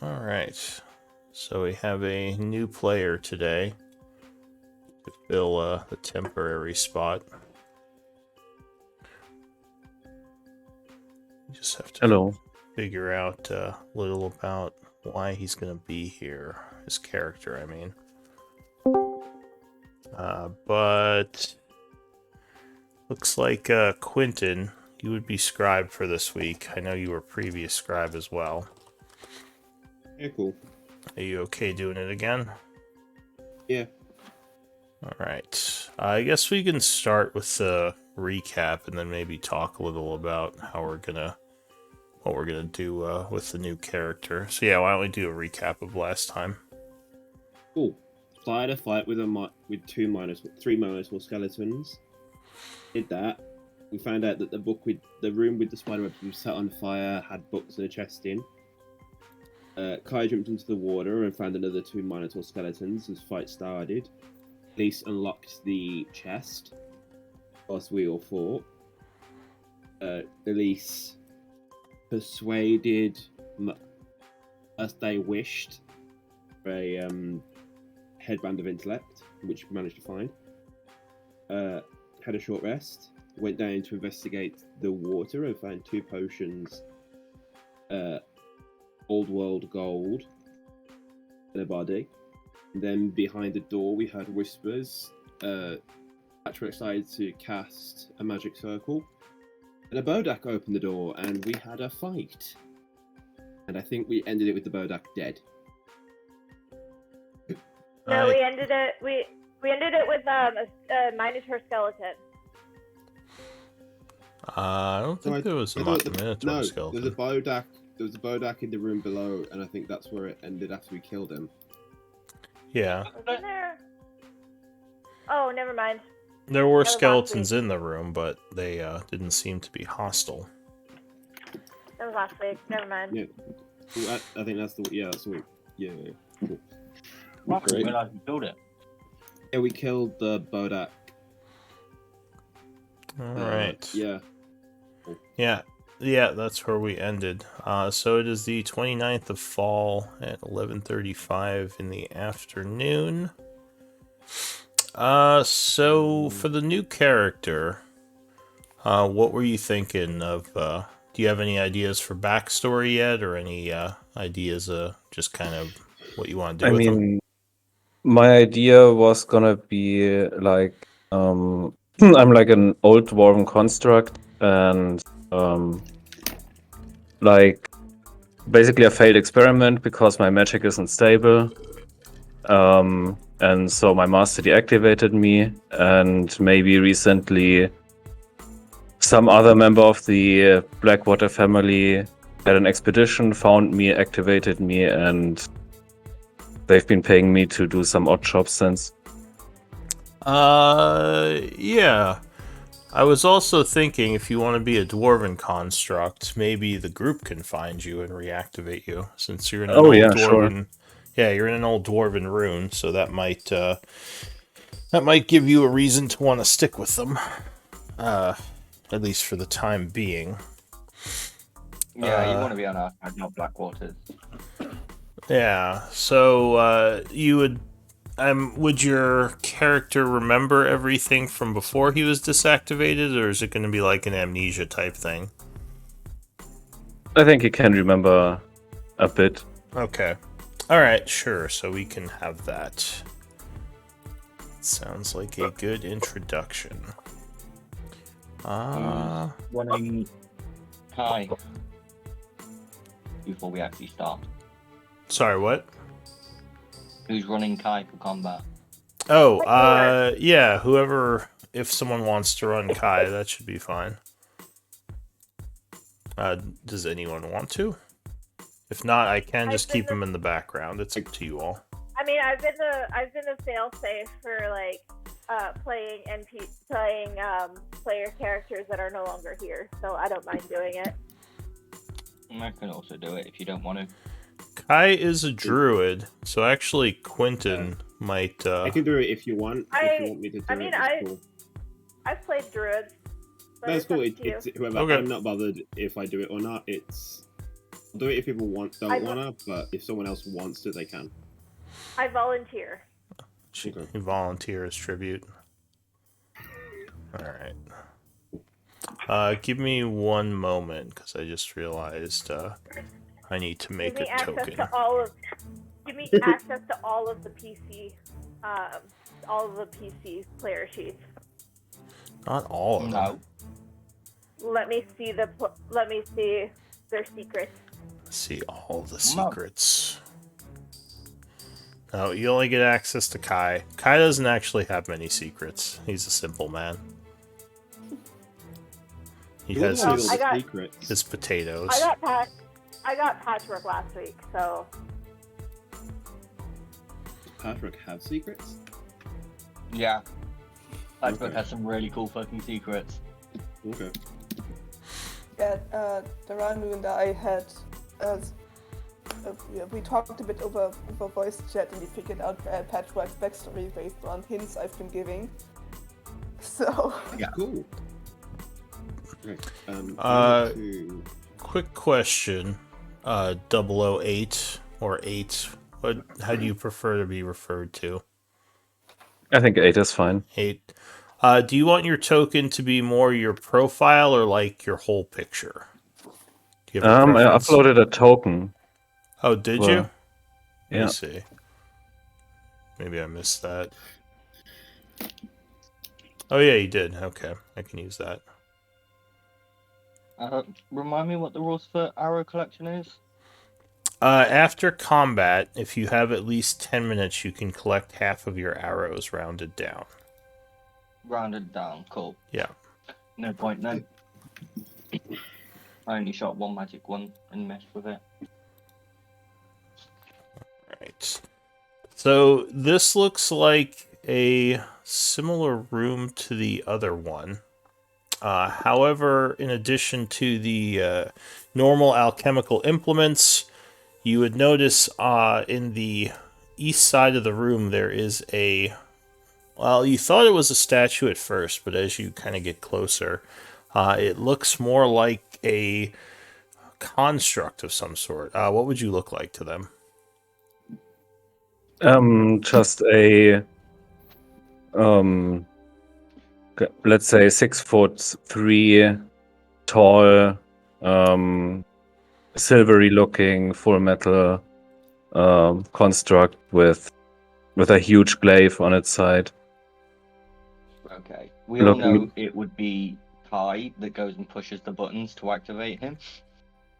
All right. So we have a new player today to fill the temporary spot. You just have to Hello. figure out a little about why he's going to be here. His character, I mean. But looks like Quentin, you would be scribe for this week. I know you were previous scribe as well. Yeah, cool. Are you okay doing it again? Yeah. All right. I guess we can start with the recap and then maybe talk a little about how what we're gonna do with the new character. So yeah, why don't we do a recap of last time? Cool. Started a fight with three Minotaur skeletons. Did that. We found out that the room with the spiderwebs was set on fire, had books and a chest in. Kai jumped into the water and found another two Minotaur skeletons as fight started. Police unlocked the chest whilst we all fought. Elise persuaded as they wished for a headband of intellect, which we managed to find. Had a short rest. Went down to investigate the water and found two potions, old world gold, and a body. And then behind the door we heard whispers. Patrick decided to cast a magic circle. And a Bodak opened the door and we had a fight. And I think we ended it with the Bodak dead. No, we ended it. We ended it with a Minotaur skeleton. I don't think there was a Minotaur skeleton. There was a Bodak in the room below, and I think that's where it ended after we killed him. Yeah. Wasn't there? Oh, never mind. There were skeletons in the room, but they didn't seem to be hostile. That was last week. Never mind. Yeah, I think that's the week. Yeah. Cool. I didn't realize we killed it. Yeah, we killed the Bodak. Alright. Yeah. Yeah, that's where we ended. So it is the 29th of fall at 11:35 in the afternoon. So for the new character, what were you thinking of? Do you have any ideas for backstory yet, or any ideas, just kind of what you want to do with them? My idea was gonna be like, I'm like an old dwarven construct, and like basically a failed experiment because my magic isn't stable. And so my master deactivated me, and maybe recently some other member of the Blackwater family had an expedition, found me, activated me, and they've been paying me to do some odd jobs since. Yeah. I was also thinking if you want to be a dwarven construct, maybe the group can find you and reactivate you, since you're in an old dwarven. Sure. Yeah, you're in an old dwarven rune, so that might give you a reason to want to stick with them, at least for the time being. Yeah, you want to be on our side, not Blackwaters. Yeah, so would your character remember everything from before he was deactivated, or is it going to be like an amnesia type thing? I think he can remember a bit. Okay. Alright, sure, so we can have that. Sounds like a good introduction. Running Kai before we actually start. Sorry, what? Who's running Kai for combat? Oh, yeah, whoever, if someone wants to run Kai, that should be fine. Does anyone want to? If not, I can just keep him in the background. It's up to you all. I mean, I've been the fail-safe for like playing player characters that are no longer here, so I don't mind doing it. I can also do it if you don't want to. Kai is a druid, so actually Quentin might. I can do it if you want. If you want me to do cool. I've played druids. That's cool. It's whoever. Okay. I'm not bothered if I do it or not. It's do it if people don't I- wanna, but if someone else wants to, they can. I volunteer. She Okay. volunteer as tribute. All right. Give me one moment because I just realized I need to make Give me a access token. to all of. Give me access to all of the PC. All of the PC player sheets. Not all of them. No. Let me see their secrets. See all the No. secrets. No, you only get access to Kai. Kai doesn't actually have many secrets. He's a simple man. He You're has the one with his, all the I got- secrets. his potatoes. I got patchwork last week, so Does Patrick have secrets? Yeah. Patchwork Okay. has some really cool fucking secrets. Okay. Yeah, the Randu and I had, we talked a bit over voice chat and we figured out Patchwork's backstory based on hints I've been giving. So, Yeah. Cool. Right. Uh, to... Quick question. 008 or 8. How do you prefer to be referred to? I think 8 is fine. 8. Do you want your token to be more your profile or like your whole picture? Do you have a I preference? uploaded a token. Oh, did Well, you? Let yeah. me see. Maybe I missed that. Oh yeah, you did. Okay, I can use that. Remind me what the rules for arrow collection is? After combat, if you have at least 10 minutes, you can collect half of your arrows rounded down. Rounded down, cool. Yeah. No point then. I only shot one magic one and messed with it. Right. So this looks like a similar room to the other one. However, in addition to the normal alchemical implements, you would notice in the east side of the room there is a... Well, you thought it was a statue at first, but as you kind of get closer, it looks more like a construct of some sort. What would you look like to them? Just a let's say 6'3" tall, silvery looking full metal construct with a huge glaive on its side. Okay. We all Look, know it would be Kai that goes and pushes the buttons to activate him.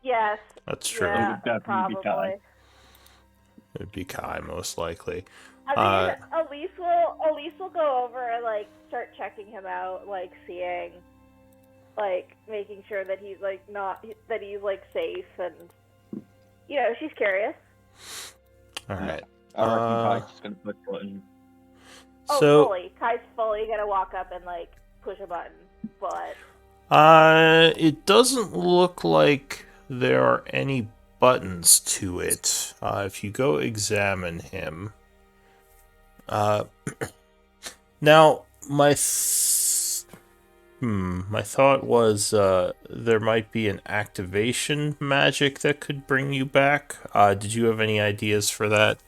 yes. That's true. Yeah, It would definitely be Kai. probably. It'd be Kai, most likely. I mean, Elise will go over and like start checking him out, like seeing, like making sure that he's like that he's like safe, and you know she's curious. All right. I reckon Kai's just gonna push buttons. Oh, So, fully. Kai's fully gonna walk up and like push a button, but it doesn't look like there are any buttons to it. If you go examine him, now my thought was there might be an activation magic that could bring you back. Did you have any ideas for that?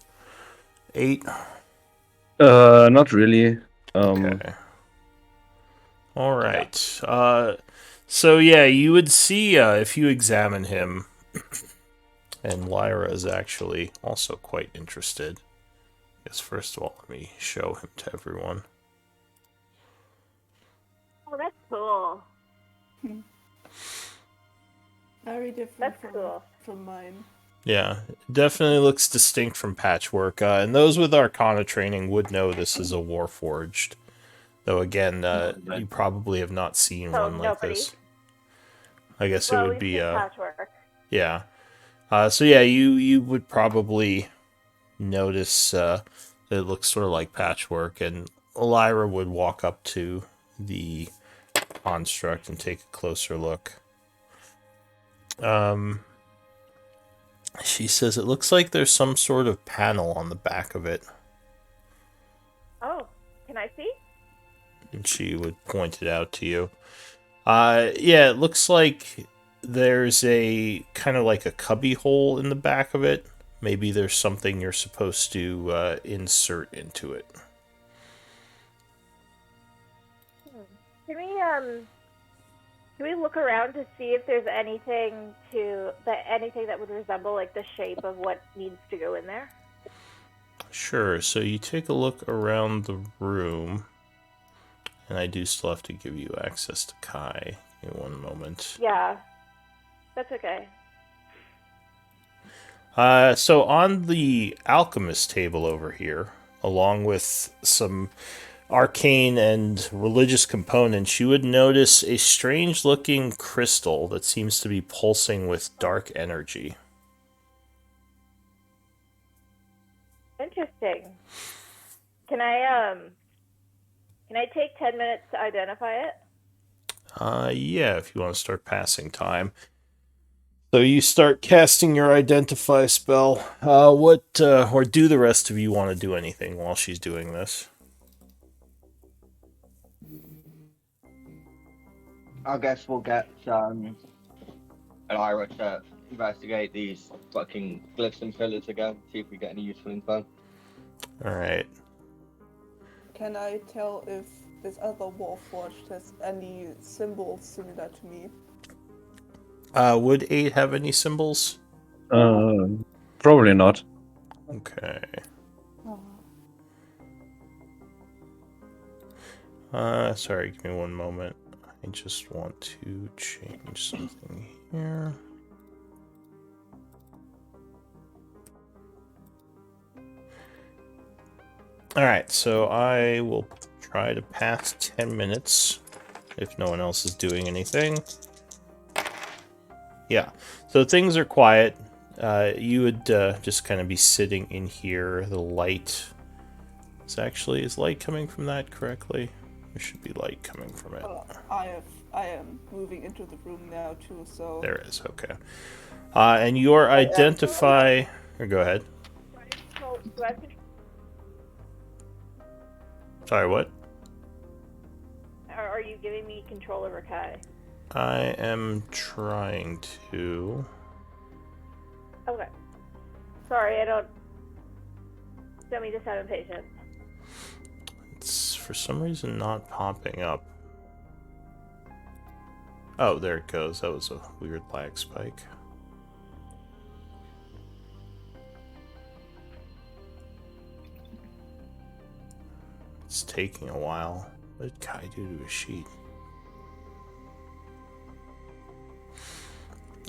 8? Not really. Okay. All right. So yeah, you would see if you examine him, and Lyra is actually also quite interested. I guess first of all, let me show him to everyone. oh, that's cool. very different That's cool. from mine. Yeah, definitely looks distinct from Patchwork, and those with Arcana training would know this is a Warforged. Though again, you probably have not seen So one like nobody. this. I guess Well, it would we've be seen patchwork. yeah. So yeah, you would probably notice that it looks sort of like Patchwork, and Lyra would walk up to the construct and take a closer look. She says it looks like there's some sort of panel on the back of it, Oh, can I see? and she would point it out to you. Yeah, it looks like there's a kind of like a cubby hole in the back of it. Maybe there's something you're supposed to insert into it. Can we look around to see if there's anything that would resemble like the shape of what needs to go in there? Sure. So you take a look around the room, and I do still have to give you access to Kai in one moment. Yeah, that's okay. So on the alchemist table over here, along with some arcane and religious components, you would notice a strange looking crystal that seems to be pulsing with dark energy. Interesting. Can I take 10 minutes to identify it? Yeah, if you want to start passing time. So you start casting your identify spell. Or do the rest of you want to do anything while she's doing this? I guess we'll get Ira to investigate these fucking glyphs and pillars again, see if we get any useful info. Alright. Can I tell if this other Warforged has any symbols similar to me? Would 8 have any symbols? Probably not. Okay. Sorry, give me one moment. I just want to change something here. Alright, so I will try to pass 10 minutes if no one else is doing anything. Yeah, so things are quiet. You would just kind of be sitting in here. The light is light coming from that correctly? There should be light coming from it. I am moving into the room now too, so... There is, okay. And your identify... Or go ahead. Sorry, what? Are you giving me control over Kai? I am trying to... Okay. Sorry, I don't mean to sound impatient. It's for some reason not popping up. Oh, there it goes. That was a weird lag spike. It's taking a while. What did Kai do to his sheet?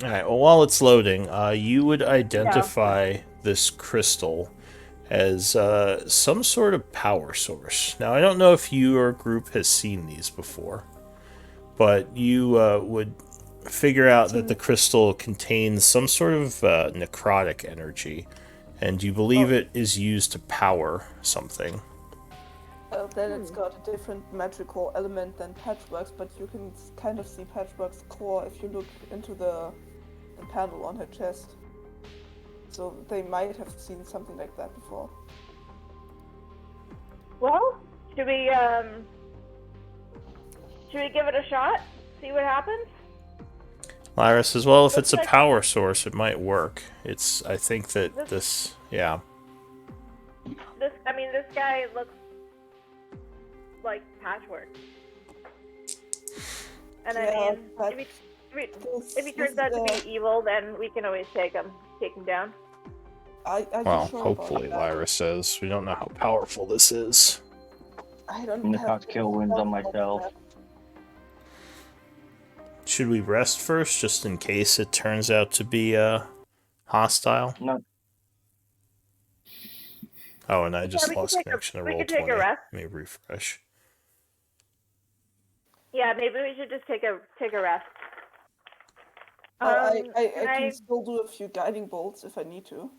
Alright, well, while it's loading, you would identify this crystal as some sort of power source. Now, I don't know if your group has seen these before, but you would figure out that the crystal contains some sort of necrotic energy, and you believe it is used to power something. Then it's got a different magical element than Patchwork's, but you can kind of see Patchwork's core if you look into the panel on her chest. So they might have seen something like that before. Well, should we give it a shot? See what happens? Lyra says, well, if it's a power source, it might work. I think that this yeah. This guy looks like Patchwork. And Yeah, if he turns out to be evil, then we can always take him down. Well, hopefully, Lyra says. We don't know how powerful this is. I don't I'm gonna cast Kill Wounds on myself. Should we rest first, just in case it turns out to be hostile? No. Oh, and I just we can lost take connection to we roll can take a 20. rest. Let me refresh. Yeah, maybe we should just take a rest. I can still do a few guiding bolts if I need to.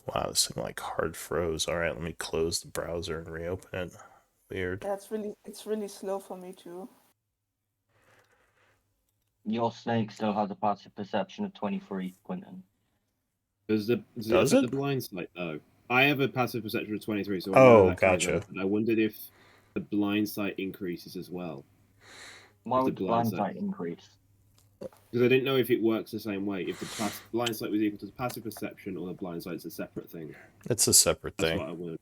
Wow, this thing like hard froze. Alright, let me close the browser and reopen it. Weird. Yeah, it's really slow for me too. Your snake still has a passive perception of 23, Quentin. Does it affect the blind sight though? I have a passive perception of 23, so I know that gotcha. and I wondered if the blind sight increases as well. Why With would the the blind blind sight. sight increase? Because I didn't know if it works the same way. If the blind sight was equal to the passive perception or the blind sight's a separate thing. It's a separate That's thing. what I wanted.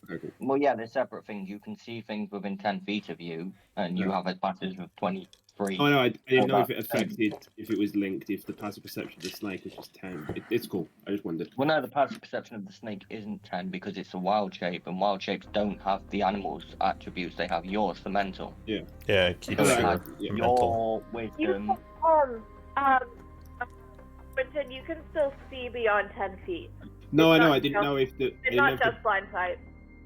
Okay, cool. Well, yeah, they're separate things. You can see things within 10 feet of you, and you Yeah. have a passage of 23. Oh no, I didn't know if it about affected, if it was linked, if the passive perception of the snake was just 10. It's cool. I just wondered. Well, no, the passive perception of the snake isn't 10 because it's a wild shape, and wild shapes don't have the animal's attributes. They have yours, the mental. Yeah, it keeps Oh, your right. Yeah. mental. Your You wisdom. Brenton, you can still see beyond 10 feet. No, I It's know. not I didn't just- know if the. I It's didn't know not if just blind sight.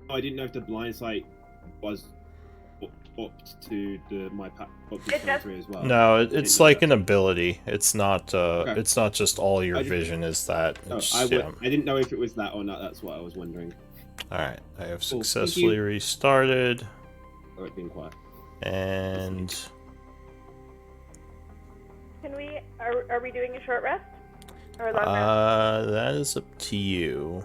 I didn't know if the blind sight was upped to up to It just- 23 as well. No, didn't it's know like that. an ability. It's not. Okay. It's not just all your I just- vision is that. No, It's, I yeah. didn't know if it was that or not. That's what I was wondering. All right, I have Cool, thank successfully you. restarted, Oh, it's been quiet. and Can we? Are we doing a short rest or a long rest? that is up to you.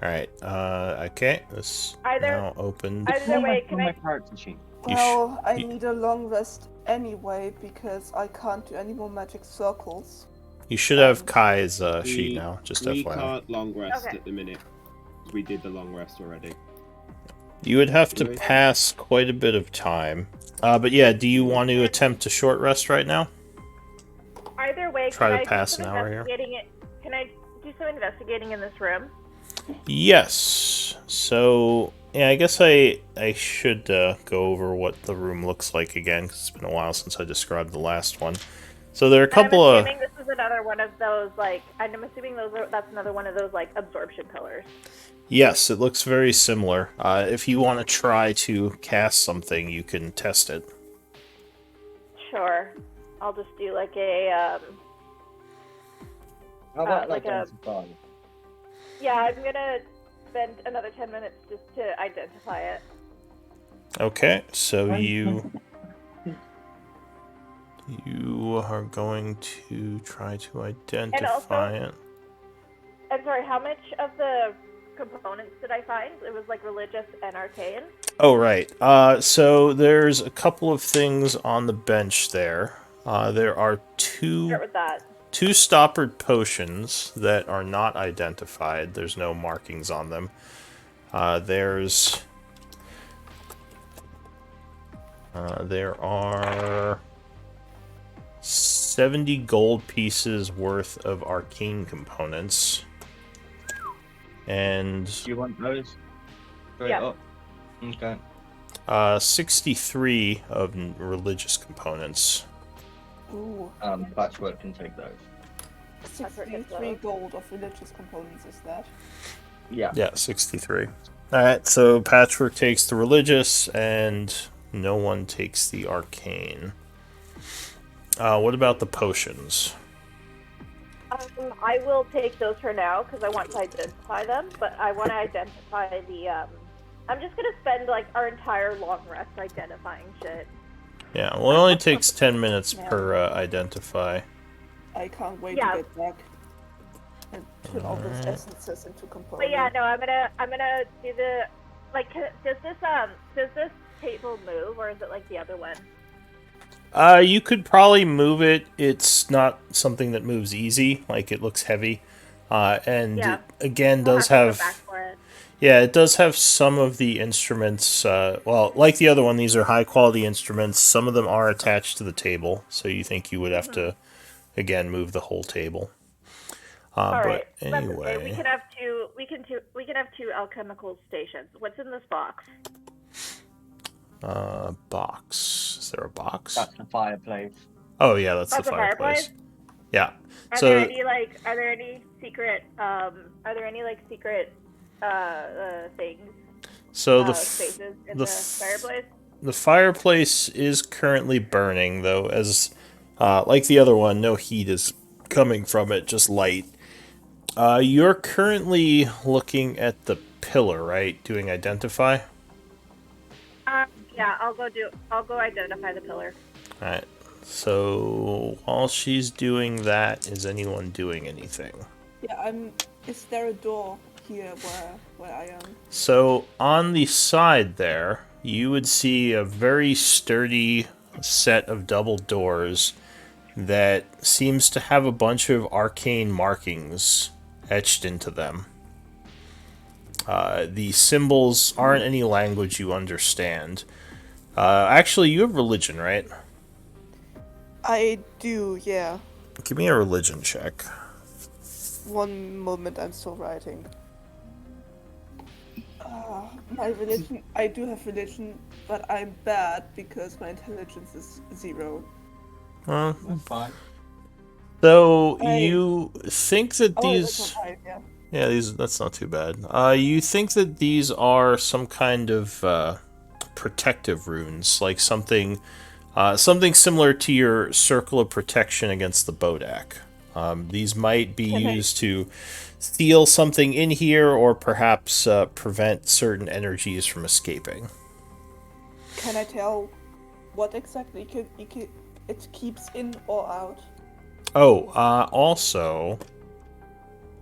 All right. Okay. This Either- now opened. Either way, can my I? character sheet. You Well, I you- need a long rest anyway because I can't do any more magic circles. You should have Kai's sheet We- now. Just We FYI. can't long rest Okay. at the minute. We did the long rest already. You would have to Anyway. pass quite a bit of time. But yeah, do you want to attempt a short rest right now? Either way, Try can to I pass do an some hour here. investigating Can I do some investigating in this room? Yes. So yeah, I guess I should go over what the room looks like again, 'cause it's been a while since I described the last one. So there are a couple I'm of assuming this is another one of those I'm assuming that's another one of those absorption pillars. yes, it looks very similar. If you want to try to cast something, you can test it. Sure. I'll just do like a How about like a- identify? yeah, I'm gonna spend another 10 minutes just to identify it. Okay, so you are going to try to identify it. I'm sorry, how much of the components did I find? It was like religious and arcane. Oh, right. So there's a couple of things on the bench there. There are Start with that. two stoppered potions that are not identified. There's no markings on them. There are 70 gold pieces worth of arcane components. And Do you want those? Straight Yeah. up. Okay. 63 of religious components. Ooh, Patchwork can take those. 63 gold of religious components is that? Yeah. Yeah, 63. Alright, so Patchwork takes the religious, and no one takes the arcane. What about the potions? I will take those for now because I want to identify them, but I want to identify the. I'm just gonna spend like our entire long rest identifying shit. Yeah, well, it only takes 10 minutes Yeah. per identify. I can't wait Yeah. to get back and put all those Alright. essences into components. But yeah, no, I'm gonna do the does this table move or is it like the other one? You could probably move it. It's not something that moves easy. Like, it looks heavy. And Yeah. it, again, I'll does have to go have... back for it. Yeah, it does have some of the instruments. Well, like the other one, these are high-quality instruments. Some of them are attached to the table, so you think you would have to, again, move the whole table. All But right, that's okay. anyway... We can have two. We can have two alchemical stations. What's in this box? Box. Is there a box? That's the fireplace. Oh yeah, that's That's the a fireplace. fireplace? Yeah. Are So there any secret things? so the Spaces in the the fireplace. the fireplace is currently burning, though, as like the other one, no heat is coming from it, just light. You're currently looking at the pillar, right? Doing identify. Yeah, I'll go identify the pillar. All right. So while she's doing that, is anyone doing anything? Yeah, is there a door here where I am? So on the side there, you would see a very sturdy set of double doors that seems to have a bunch of arcane markings etched into them. The symbols aren't any language you understand. Actually, you have religion, right? I do, yeah. Give me a religion check. One moment, I'm still writing. My religion, I do have religion, but I'm bad because my intelligence is 0. Well, That's fine. so you think that Oh, these... that's not right, yeah. Yeah, that's not too bad. You think that these are some kind of protective runes, like something similar to your circle of protection against the Bodak. These might be used to seal something in here, or perhaps prevent certain energies from escaping. Can I tell what exactly it keeps in or out? Oh, also,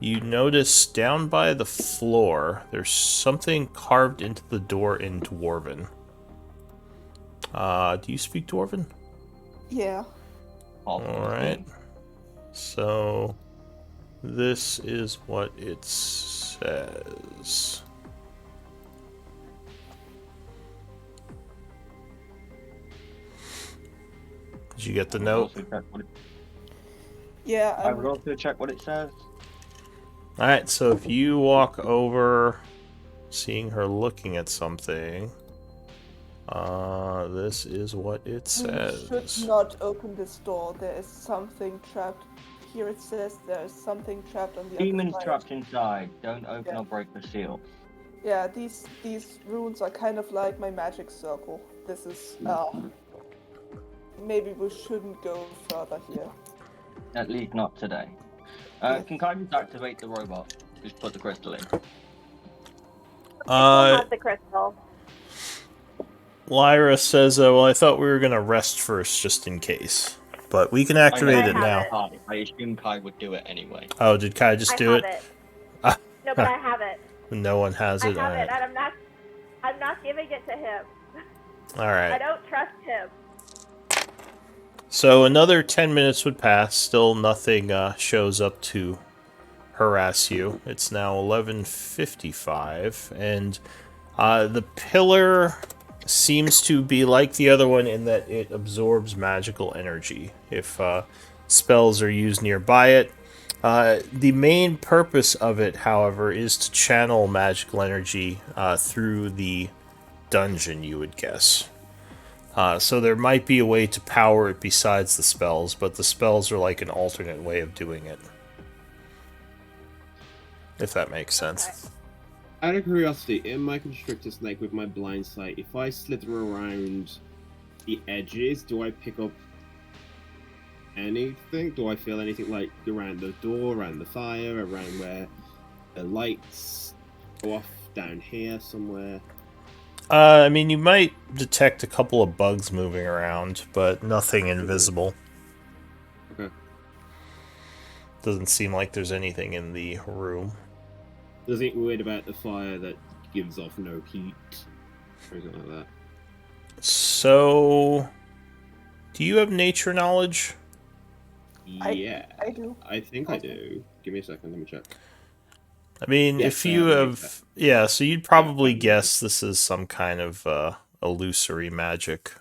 you notice down by the floor, there's something carved into the door in Dwarven. Do you speak Dwarven? Yeah. Alright. So, this is what it says. Did you get the note? Yeah, I would also check what it says. Alright, so if you walk over, seeing her looking at something, this is what it says. You should not open this door. There is something trapped. Here it says there is something trapped on the Demons other side. trapped inside. Don't open or break the seal. Yeah, these runes are kind of like my magic circle. This is maybe we shouldn't go further here. At least not today. Can Kai just activate the robot? Just put the crystal in. I have the crystal. Lyra says, well, I thought we were going to rest first just in case. But we can activate it now. I assume Kai would do it anyway. Oh, did Kai just do it? No, but I have it. No one has it. I have it, and I'm not giving it to him. All right. I don't trust him. So another 10 minutes would pass. Still nothing shows up to harass you. It's now 11:55, and the pillar seems to be like the other one in that it absorbs magical energy if spells are used nearby it. The main purpose of it, however, is to channel magical energy through the dungeon, you would guess. So there might be a way to power it besides the spells, but the spells are like an alternate way of doing it. If that makes sense. Okay. Out of curiosity, in my constrictor snake with my blind sight, if I slither around the edges, do I pick up anything? Do I feel anything like around the door, around the fire, around where the lights go off down here somewhere? I mean, you might detect a couple of bugs moving around, but nothing invisible. Okay. Doesn't seem like there's anything in the room. Doesn't it worried about the fire that gives off no heat? Or anything like that? So, do you have nature knowledge? Yeah. I do. I think I do. Give me a second, let me check. I mean, Yes, if you have... Yeah, so you'd probably guess this is some kind of illusory magic.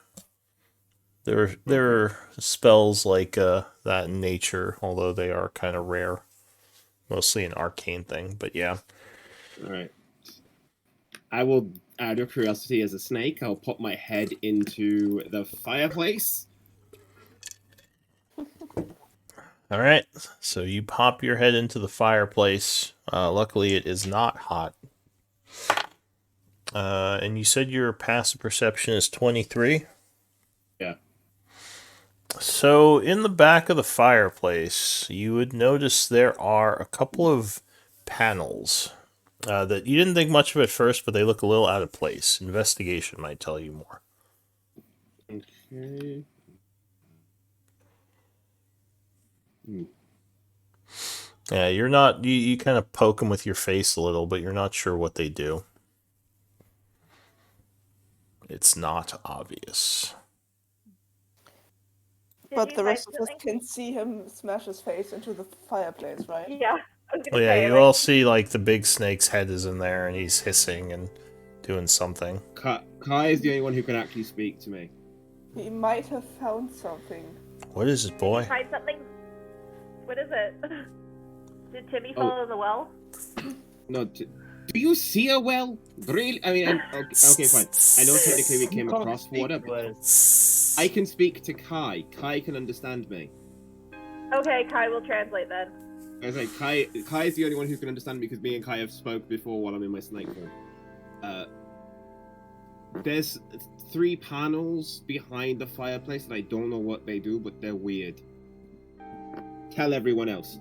There are spells like that in nature, although they are kind of rare. Mostly an arcane thing, but yeah. Alright. I will, out of curiosity as a snake, I'll pop my head into the fireplace. Alright, so you pop your head into the fireplace. Luckily, it is not hot. And you said your passive perception is 23? Yeah. So, in the back of the fireplace, you would notice there are a couple of panels that you didn't think much of at first, but they look a little out of place. Investigation might tell you more. Okay. Yeah, you're not... You kind of poke them with your face a little, but you're not sure what they do. It's not obvious. But you the find rest of us something? can see him smash his face into the fireplace, right? Yeah. I was Oh gonna yeah, say, you like, all see like the big snake's head is in there and he's hissing and doing something. Kai is the only one who can actually speak to me. He might have found something. What is it, Did boy? you find something? What is it? Did Timmy Oh. fall in the well? No, do you see a well? Really? I mean, okay, fine. I know technically we came across water, but I can speak to Kai. Kai can understand me. Okay, Kai will translate then. I was like, Kai is the only one who can understand me because me and Kai have spoke before while I'm in my snake form. There's 3 panels behind the fireplace and I don't know what they do, but they're weird. Tell everyone else.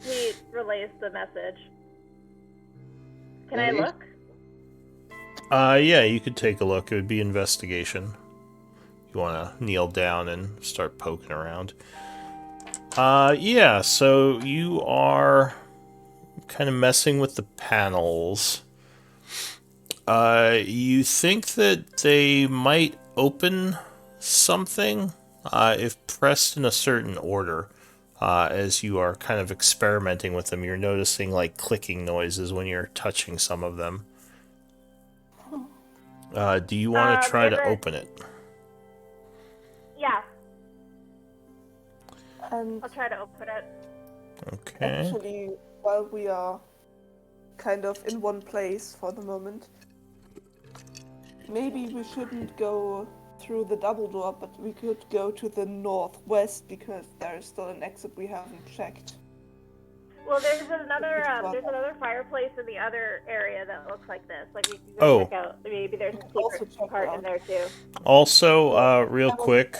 He relays the message. Can I Really? look? Yeah, you could take a look. It would be investigation. You want to kneel down and start poking around. Yeah, so you are kind of messing with the panels. You think that they might open something if pressed in a certain order. As you are kind of experimenting with them, you're noticing like clicking noises when you're touching some of them. Do you want to try to open it? Yeah, And I'll try to open it. Okay. actually, while we are kind of in one place for the moment, maybe we shouldn't go through the double door, but we could go to the northwest because there is still an exit we haven't checked. Well, there's another fireplace in the other area that looks like this. Like we can go check out. Maybe there's a Also secret check part out. in there too. Also, real quick.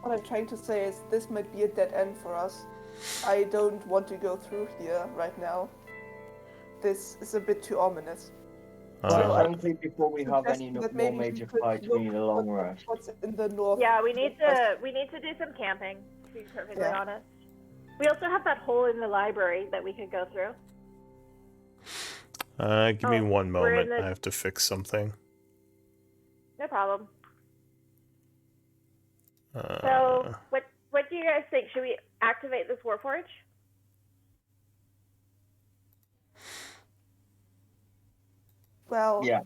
What I'm trying to say is this might be a dead end for us. I don't want to go through here right now. This is a bit too ominous. Well, Uh, I don't think before we have any Suggesting that more maybe we major could fights, look we need a long at rest. What's in the north? Yeah, we need to do some camping. To be perfectly Yeah. honest. We also have that hole in the library that we could go through. give me one we're in moment. I have to fix something. No problem. So, Uh, what do you guys think? Should we activate this Warforge? Well, Yeah.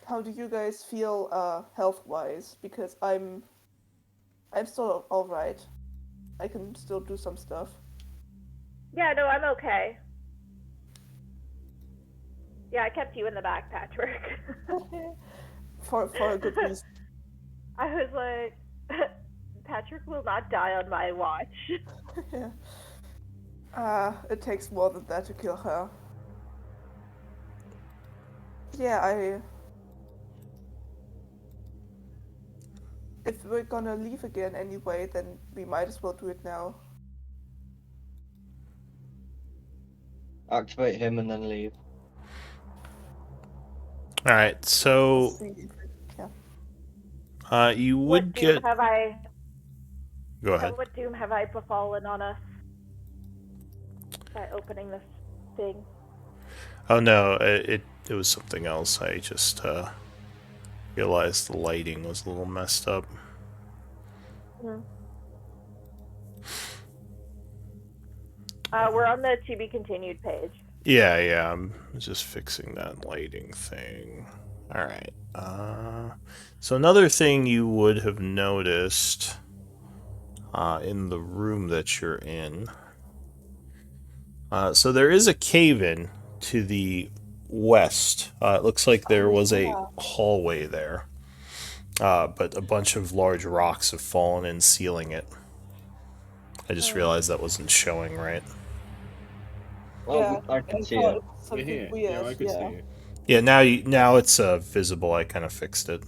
how do you guys feel health-wise? Because I'm still alright. I can still do some stuff. Yeah, no, I'm okay. Yeah, I kept you in the back, Patrick. for a good reason. I was like, Patrick will not die on my watch. Yeah. It takes more than that to kill her. Yeah, if we're gonna leave again anyway, then we might as well do it now. Activate him and then leave. all right, so you would What get. doom have I? Go ahead. What doom have I befallen on us by opening this thing? Oh no, it was something else. I just realized the lighting was a little messed up. We're on the to be continued page. Yeah, I'm just fixing that lighting thing. Alright, so another thing you would have noticed in the room that you're in, so there is a cave-in to the west. It looks like there was a hallway there, but a bunch of large rocks have fallen in, sealing it. I just realized that wasn't showing right. Well, Yeah, I can see thought it. it's We're something here. weird. Yeah, I could see it. Yeah, now it's visible. I kind of fixed it.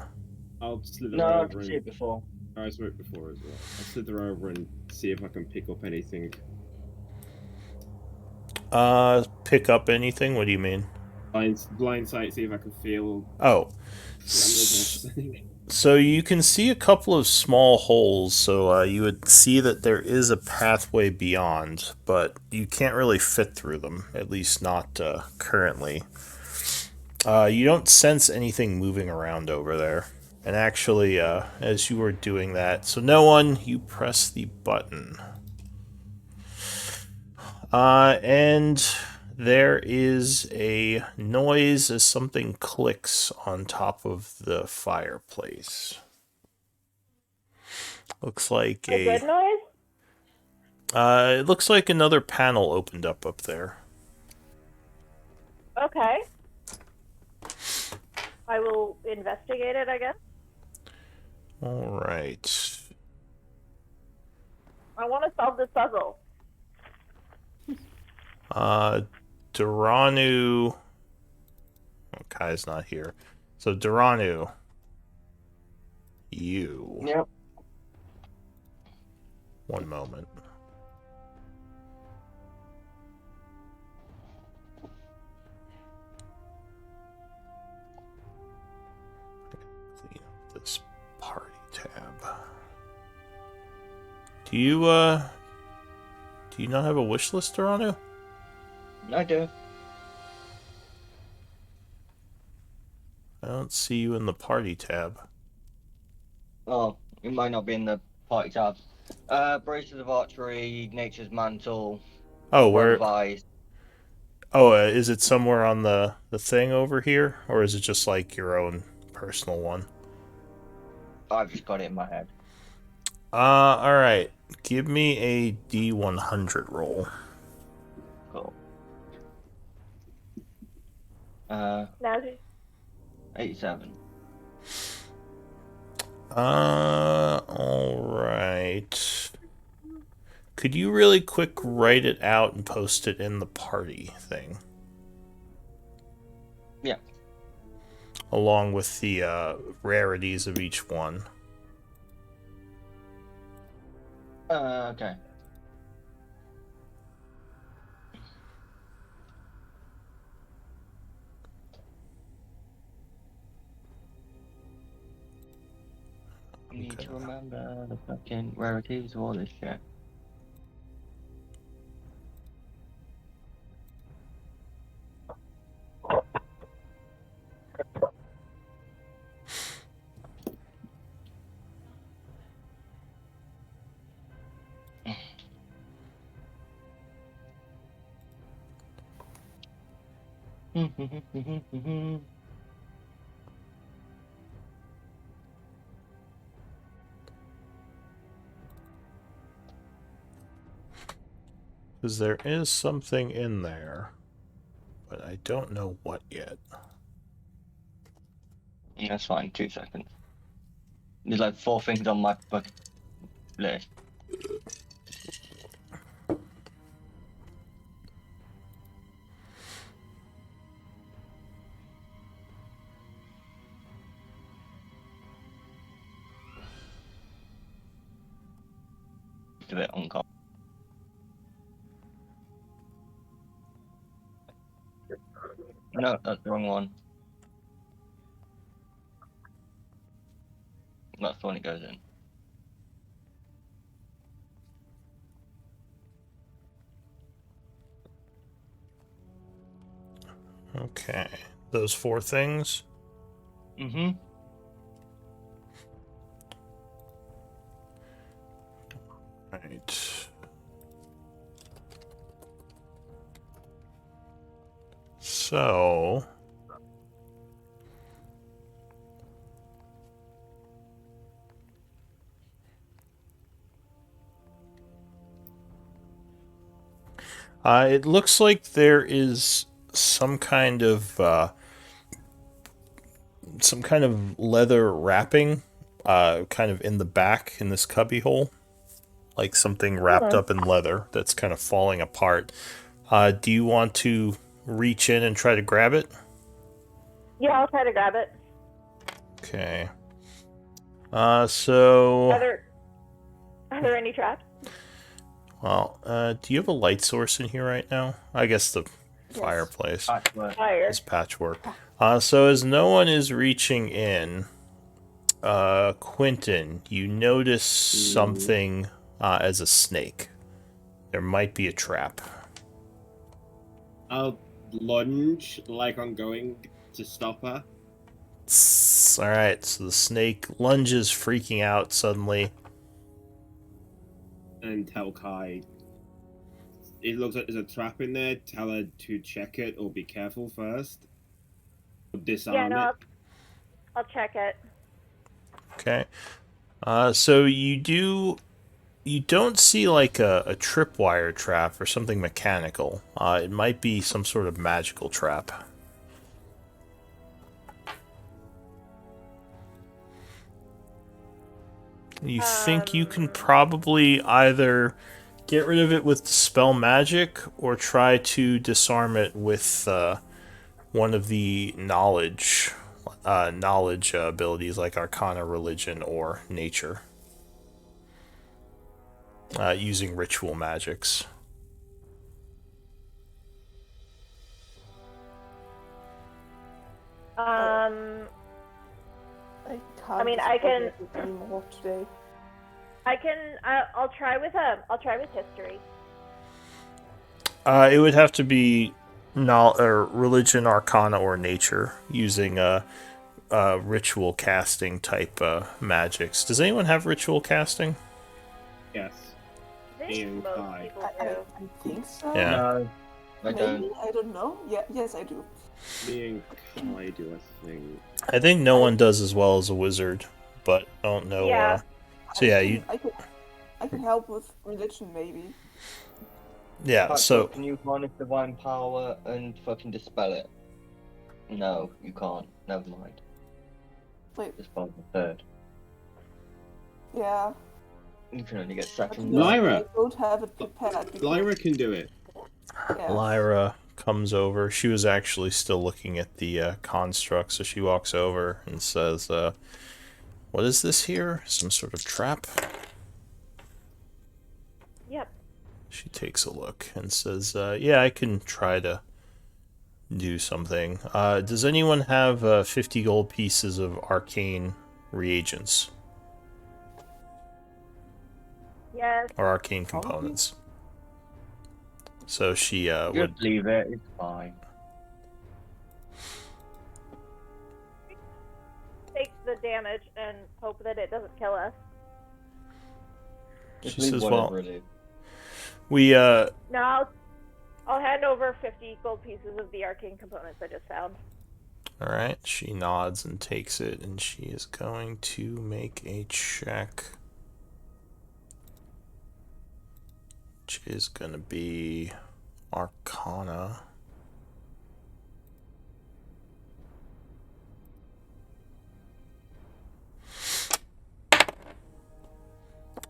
I'll slither No, I over can see and it before. I saw it before as well. I'll slither over and see if I can pick up anything. Pick up anything? What do you mean? Blind sight, see if I can feel. Oh, so you can see a couple of small holes. So you would see that there is a pathway beyond, but you can't really fit through them. At least not currently. You don't sense anything moving around over there, And actually, as you were doing that, so no one, you press the button. And there is a noise as something clicks on top of the fireplace. Looks like A good noise? it looks like another panel opened up there. Okay. I will investigate it, I guess. All right. I want to solve this puzzle. Duranu. Oh, Kai's not here. So, Duranu. You. Yep. One moment. Clean up this party tab. Do you not have a wish list, Duranu? I do. I don't see you in the party tab. Oh, it might not be in the party tab. Braces of Archery, Nature's Mantle, Oh, where? Advice. Oh, is it somewhere on the thing over here, or is it just like your own personal one? I've just got it in my head. All right. Give me a D100 roll. Cool. Now, 87. All right. Could you really quick write it out and post it in the party thing? Yeah. Along with the rarities of each one. Okay. Need to remember the fucking rarities of all this shit. Because there is something in there, but I don't know what yet. That's fine, 2 seconds. There's like 4 things on my book list. It's a bit uncommon. No, that's the wrong one. That's the one it goes in. Okay. Those 4 things? Mm-hmm. Right. So... it looks like there is some kind of leather wrapping kind of in the back in this cubby hole. Like something wrapped up in leather that's kind of falling apart. Do you want to reach in and try to grab it? yeah, I'll try to grab it. Okay. So... Are there any traps? Well, do you have a light source in here right now? I guess the fireplace. Fire. It's patchwork. So as no one is reaching in, Quentin, you notice something as a snake. There might be a trap. I'll lunge like I'm going to stop her. All right, so the snake lunges, freaking out suddenly. And tell Kai. It looks like there's a trap in there. Tell her to check it or be careful first. Or disarm Yeah, no, it. I'll check it. Okay. So you don't see like a tripwire trap or something mechanical. It might be some sort of magical trap. You think you can probably either get rid of it with Dispel Magic or try to disarm it with one of the knowledge abilities like Arcana, Religion, or Nature. Using ritual magics. I can't. I mean, I can. discover it anymore today. I'll try with history. It would have to be Religion, Arcana, or Nature using ritual casting type magics. Does anyone have ritual casting? Yes. I think And most Kai. people I do. think so. Yeah. No, I Maybe? don't. I don't know. Yeah, yes, I do. Me and Kai do, I think. I think no one does as well as a wizard, but I don't know. Yeah. So yeah, you. I can help with religion, maybe. Yeah. So Can you harness divine power and fucking dispel it? No, you can't. Never mind. Wait, Dispel the third. yeah. You can only get second. Lyra! I don't have it prepared. because- Lyra can do it. Yeah. Lyra comes over. She was actually still looking at the construct, so she walks over and says, "What is this here? Some sort of trap?" Yep. She takes a look and says, "Yeah, I can try to do something. Does anyone have 50 gold pieces of arcane reagents Yes. or arcane components?" So she Just would. leave it. It's fine. Take the damage and hope that it doesn't kill us. Just She leave says, whatever "Well, it is." we No, I'll hand over 50 gold pieces of the arcane components I just found. All right." She nods and takes it, and she is going to make a check, which is going to be Arcana.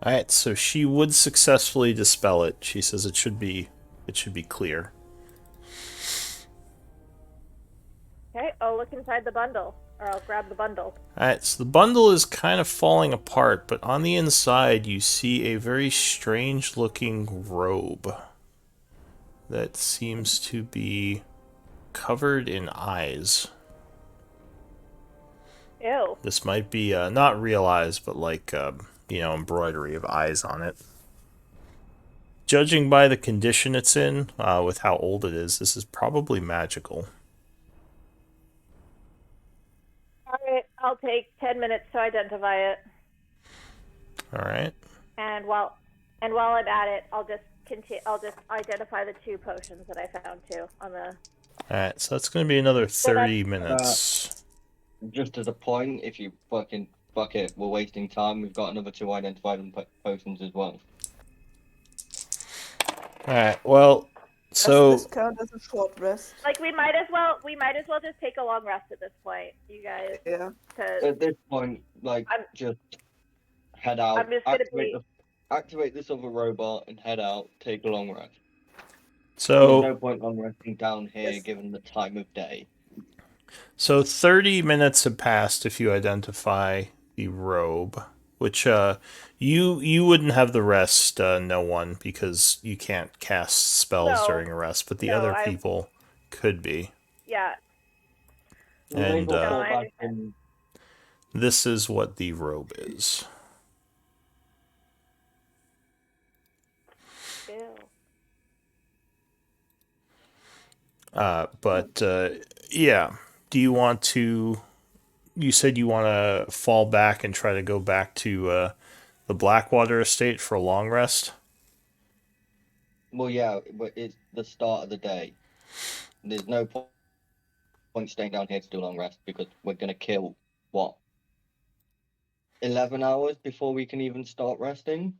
Alright, so she would successfully dispel it. She says it should be clear. Okay, I'll look inside the bundle, or I'll grab the bundle. Alright, so the bundle is kind of falling apart, but on the inside you see a very strange looking robe that seems to be covered in eyes. Ew. This might be not real eyes, but like embroidery of eyes on it. Judging by the condition it's in, with how old it is, this is probably magical. Alright, I'll take 10 minutes to identify it. Alright. And while I'm at it, I'll just identify the 2 potions that I found too on the. Alright, so that's going to be another 30 minutes. Just as a point, if you fucking fuck it, we're wasting time. We've got another 2 identified potions as well. Alright, well, so Does this count as a short rest? Like we might as well just take a long rest at this point, you guys. Yeah. Cause At this point, just head out. I'm just gonna Activate this other robot and head out. Take a long rest. There's so no point long resting down here, Yes. given the time of day. so 30 minutes have passed if you identify the robe, which you wouldn't have the rest, no one, because you can't cast spells No. during a rest, but the No, other people could be. yeah. And, We'll No, fall I back understand. in. This is what the robe is. Ew. But yeah, do you want to you said you want to fall back and try to go back to the Blackwater estate for a long rest? Well, yeah, but it's the start of the day. There's no point staying down here to do a long rest because we're gonna kill what 11 hours before we can even start resting.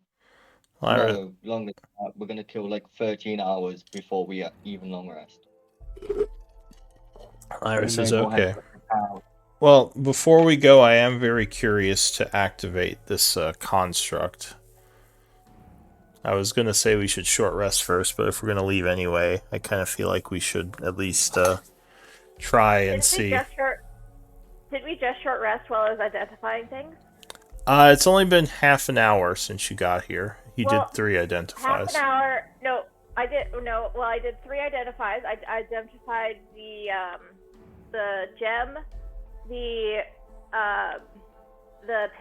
All right. No, longer than that. We're gonna kill like 13 hours before we even long rest. Iris We is may go ahead okay. and put this out. Well, before we go, I am very curious to activate this construct. I was going to say we should short rest first, but if we're going to leave anyway, I kind of feel like we should at least try and see. Did we just short rest while I was identifying things? It's only been half an hour since you got here. You Well, did 3 identifies. Half an hour. No, I did. No, well, I did 3 identifies. I identified the gem, the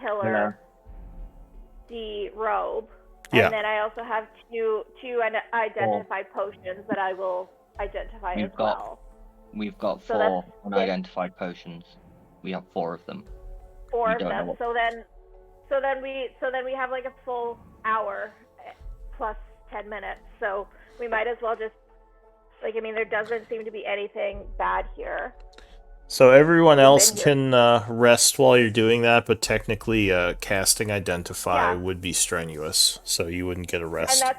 pillar, the robe, Yeah. and then I also have two identified potions that I will identify as well. We've got So 4 that's unidentified potions. We have 4 of them. 4 We of don't know them. what- So then we have like a full hour plus 10 minutes. So we might as well just there doesn't seem to be anything bad here. So everyone We've else been can rest while you're doing that, but technically casting Identify Yeah. would be strenuous, so you wouldn't get a rest. And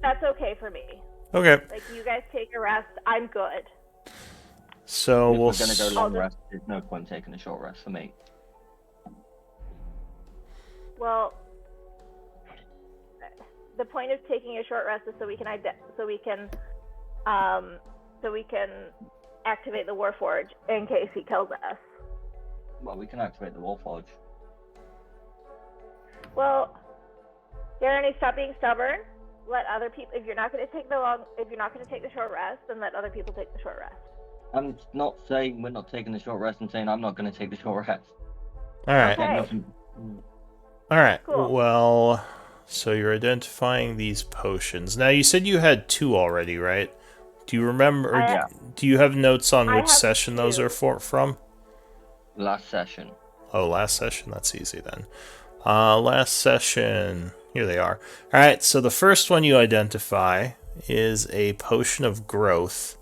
that's okay for me. Okay, Like, you guys take a rest. I'm good. so If we'll... we're gonna go s- long rest, there's no point taking a short rest for me. Well, the point of taking a short rest is so we can activate the Warforge in case he kills us. Well, we can activate the Warforge. Well, Darren, stop being stubborn. Let other people. If you're not going to take the short rest, then let other people take the short rest. I'm not saying we're not taking the short rest. I'm saying I'm not going to take the short rest. All right. Okay. All right. Cool. Well, so you're identifying these potions. Now, you said you had 2 already, right? Do you remember? Or I do you have notes on I which have session those 2. are from? Last session. Oh, last session. That's easy then. Last session. Here they are. All right. So the first one you identify is a potion of growth.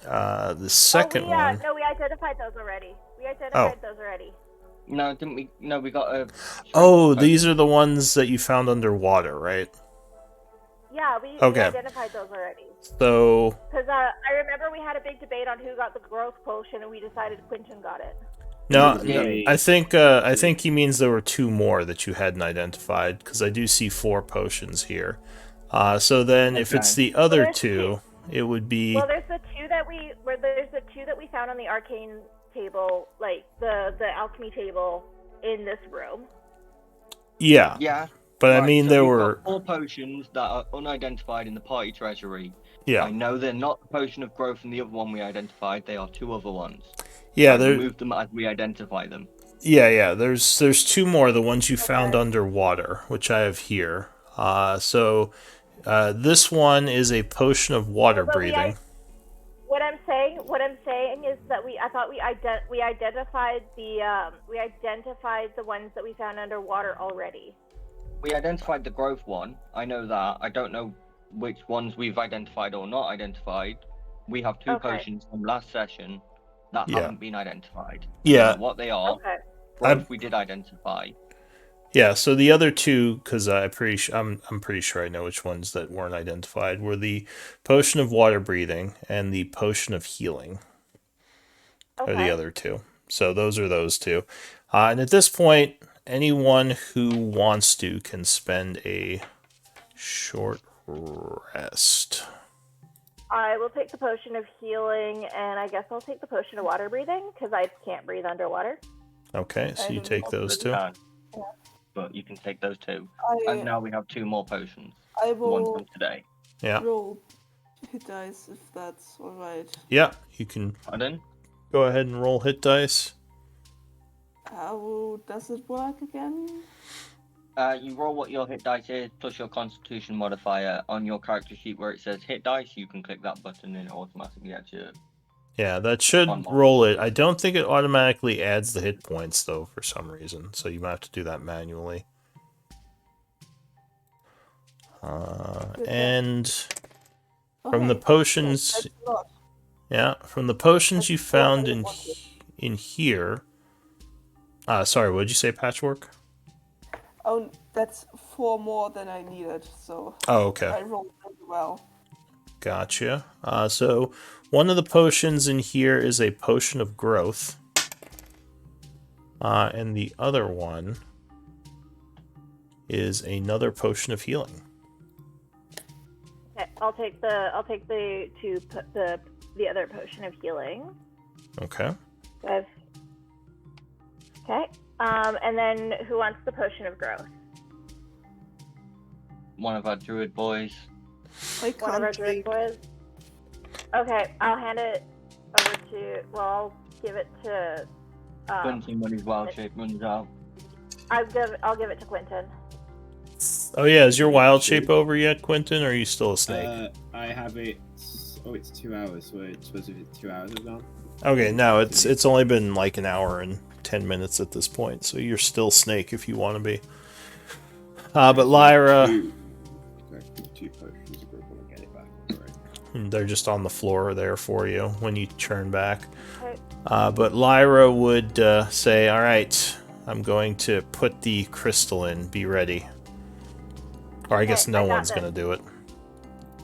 The second one. No, we identified those already. Those already. No, didn't we? No, we got a. Oh, these are the ones that you found underwater, right? Yeah, we Okay. identified those already. So, Because I remember we had a big debate on who got the growth potion, and we decided Quentin got it. no, Yeah. I think he means there were 2 more that you hadn't identified, because I do see 4 potions here. So then, if it's Okay. the other there's 2, it would be... Well, there's the two that we found on the arcane table, like the alchemy table in this room. Yeah, Yeah. but I right, mean, so there we've were... got 4 potions that are unidentified in the party treasury. Yeah, I know they're not the potion of growth and the other one we identified. They are 2 other ones. yeah, I there... remove them as we identify them. Yeah. There's 2 more, the ones you found underwater, which I have here. So this one is a potion of water But breathing. What I'm saying is that I thought we identified the ones that we found underwater already. We identified the growth one. I know that. I don't know which ones we've identified or not identified. We have 2 Okay. potions from last session that Yeah. haven't been identified. Yeah. I don't know what they are. Okay. Growth we did identify. Yeah, so the other 2, because I'm pretty sure I know which ones that weren't identified, were the potion of water breathing and the potion of healing. Okay. Are the other 2. So those are those 2. And at this point, anyone who wants to can spend a short rest. I will take the potion of healing, and I guess I'll take the potion of water breathing because I can't breathe underwater. Okay, so you take those 2. But you can take those 2. I And now we have 2 more potions. I The ones will from today. Yeah. roll hit dice if that's alright. Yeah, you can Pardon? go ahead and roll hit dice. How does it work again? You roll what your hit dice is plus your constitution modifier on your character sheet where it says hit dice. You can click that button and it automatically gets your Yeah, that should roll it. I don't think it automatically adds the hit points, though, for some reason. So you might have to do that manually. And from the potions... Yeah, from the potions you found in here... sorry, what did you say, Patchwork? Oh, that's 4 more than I needed, so... Oh, okay. I rolled really well. Gotcha. So one of the potions in here is a potion of growth. And the other one is another potion of healing. Okay, I'll take the other potion of healing. Okay. Okay. And then who wants the potion of growth? One of our druid boys. One of our druid boys. Okay, I'll hand it over to. Well, I'll give it to. Quentin when his wild shape runs out. I'll give it to Quentin. Oh yeah, is your wild shape over yet, Quentin, or are you still a snake? I have it. Oh, it's 2 hours. So it's supposed to be 2 hours ago. Okay, no, it's only been like an hour and 10 minutes at this point, so you're still snake if you want to be. But Lyra, Two potions. We're gonna get it back. Right. they're just on the floor there for you when you turn back. Okay. But Lyra would say, "All right, I'm going to put the crystal in. Be ready." Or I guess no one's going to do it.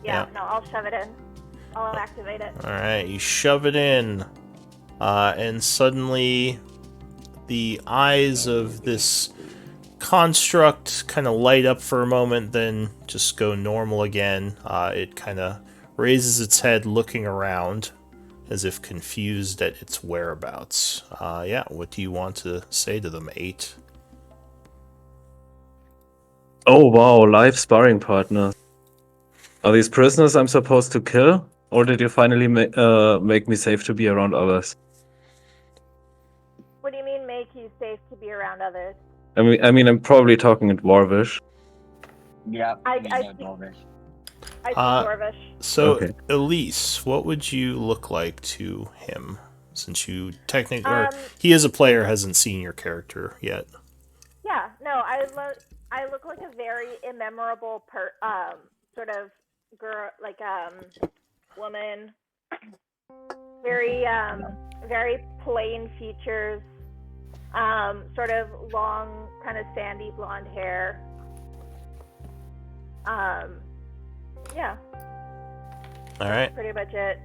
Yeah, no, I'll shove it in. I'll activate it. Alright, you shove it in. And suddenly the eyes of this construct kind of light up for a moment, then just go normal again. It kind of raises its head looking around as if confused at its whereabouts. Yeah, what do you want to say to them, 8? Oh wow, live sparring partner. Are these prisoners I'm supposed to kill? Or did you finally make me safe to be around others? What do you mean make you safe to be around others? I mean, I'm probably talking in Dwarvish. Yeah, I Dwarvish. I speak Dwarvish. So, Okay. Elise, what would you look like to him? Since you technically... or he as a player hasn't seen your character yet. Yeah, no, I look like a very immemorable sort of girl, like woman. Very very plain features. Sort of long, kind of sandy blonde hair. Yeah. All right. Pretty much it.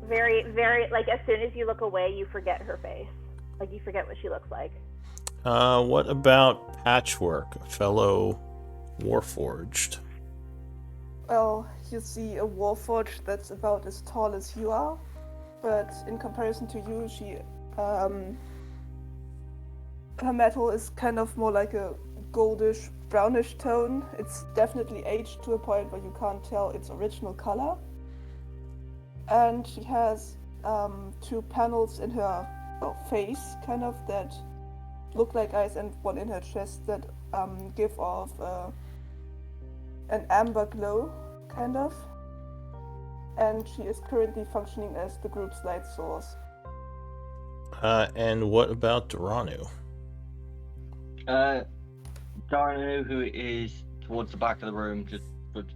Very, very, like, as soon as you look away, you forget her face. Like, you forget what she looks like. What about Patchwork, a fellow Warforged? Well, you see a Warforged that's about as tall as you are, but in comparison to you, her metal is kind of more like a goldish, brownish tone. It's definitely aged to a point where you can't tell its original color. And she has 2 panels in her face, kind of, that look like eyes, and one in her chest that give off an amber glow, kind of. And she is currently functioning as the group's light source. And what about Duranu? Darnu, who is towards the back of the room, just with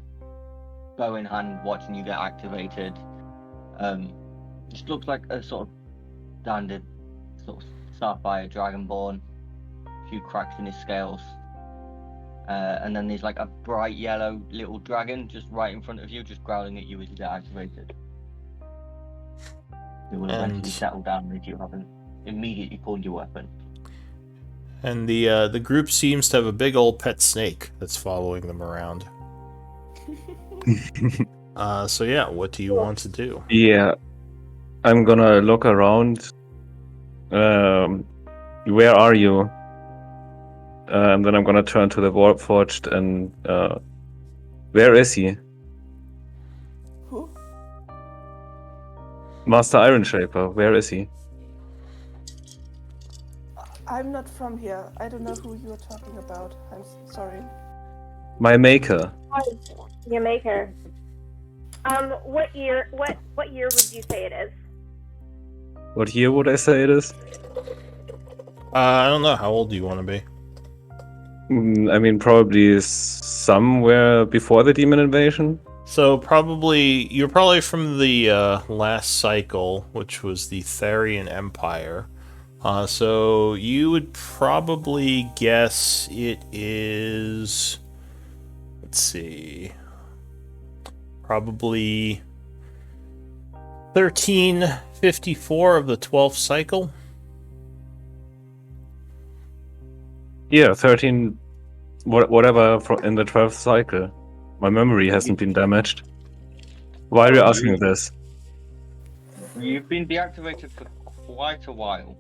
bow in hand, watching you get activated. Just looks like a sort of standard sort of sapphire dragonborn. A few cracks in his scales. And then there's like a bright yellow little dragon just right in front of you, just growling at you as you get activated. It will eventually settle down if you haven't immediately pulled your weapon. And the group seems to have a big old pet snake that's following them around. So yeah, what do you want to do? Yeah, I'm gonna look around. Where are you? And then I'm gonna turn to the Warforged and where is he? Who? Master Ironshaper, where is he? I'm not from here. I don't know who you're talking about. I'm sorry. My maker. Your maker. What year would you say it is? What year would I say it is? I don't know. How old do you want to be? I mean, probably somewhere before the demon invasion. So you're probably from the last cycle, which was the Therian Empire. So you would probably guess it is. Let's see. Probably 1354 of the 12th cycle. Yeah, 13. Whatever in the 12th cycle. My memory hasn't been damaged. Why are you asking this? You've been deactivated for quite a while.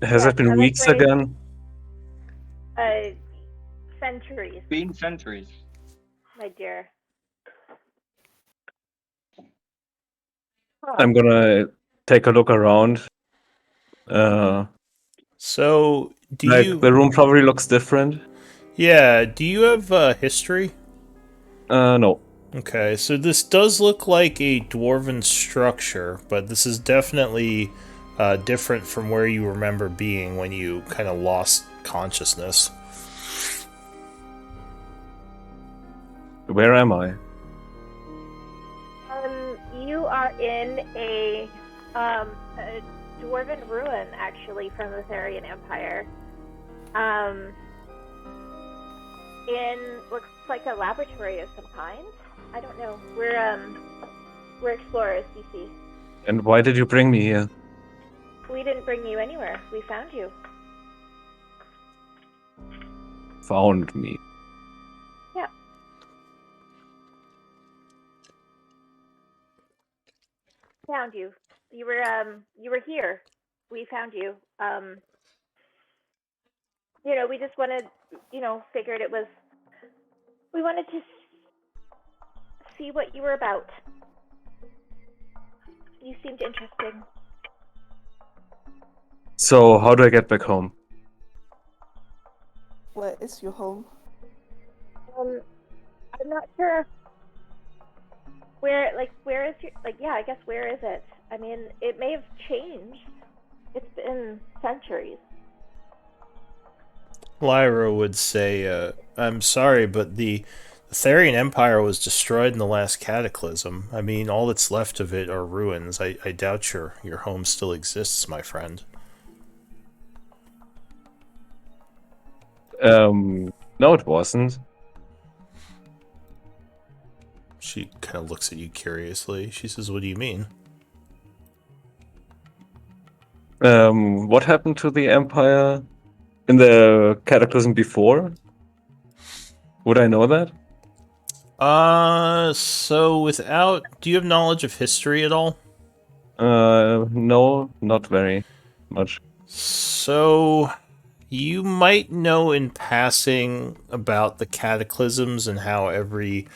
Has it been weeks again? Centuries. Been centuries. My dear. I'm gonna take a look around. So, the room probably looks different. Yeah, do you have history? No. Okay, so this does look like a dwarven structure, but this is definitely different from where you remember being when you kind of lost consciousness. Where am I? You are in a dwarven ruin, actually, from the Therian Empire. Looks like a laboratory of some kind. I don't know. We're explorers, you see. And why did you bring me here? We didn't bring you anywhere. We found you. Found me. Yeah. Found you. You were here. We found you. We just wanted, figured it was. We wanted to see what you were about. You seemed interesting. So, how do I get back home? Where is your home? I'm not sure. Where is your, I guess where is it? I mean, it may have changed. It's been centuries. Lyra would say, I'm sorry, but the Therian Empire was destroyed in the last cataclysm. I mean, all that's left of it are ruins. I doubt your home still exists, my friend. No, it wasn't. She kind of looks at you curiously. She says, what do you mean? What happened to the Empire in the Cataclysm before? Would I know that? So do you have knowledge of history at all? No, not very much. So, you might know in passing about the cataclysms and how every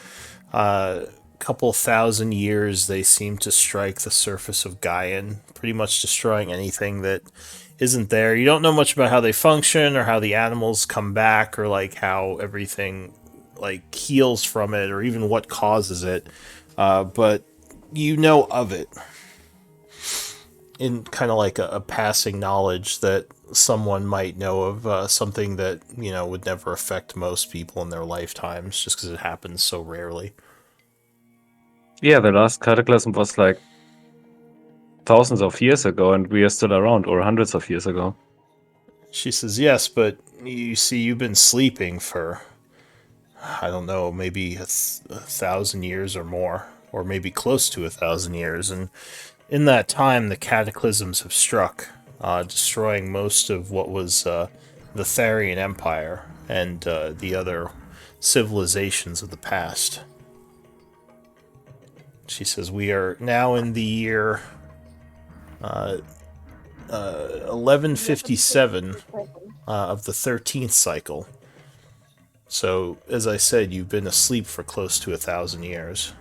couple thousand years they seem to strike the surface of Gaian, pretty much destroying anything that isn't there. You don't know much about how they function or how the animals come back or like how everything like heals from it or even what causes it, but you know of it in kind of like a passing knowledge that someone might know of something that would never affect most people in their lifetimes just because it happens so rarely. Yeah, the last cataclysm was like thousands of years ago, and we are still around, or hundreds of years ago. She says, yes, but you see, you've been sleeping for, I don't know, maybe 1,000 years or more, or maybe close to 1,000 years, and in that time, the cataclysms have struck, destroying most of what was the Therian Empire and the other civilizations of the past. She says, we are now in the year 1157 of the 13th cycle. So, as I said, you've been asleep for close to 1,000 years.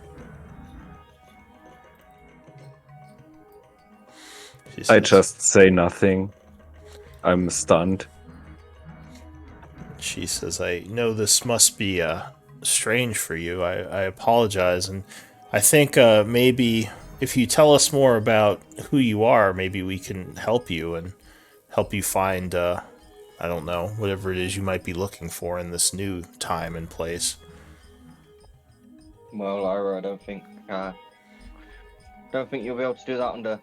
Says, I just say nothing. I'm stunned. She says, I know this must be strange for you. I apologize, and I think maybe if you tell us more about who you are, maybe we can help you and help you find, I don't know, whatever it is you might be looking for in this new time and place. Well, Lyra, I don't think you'll be able to do that under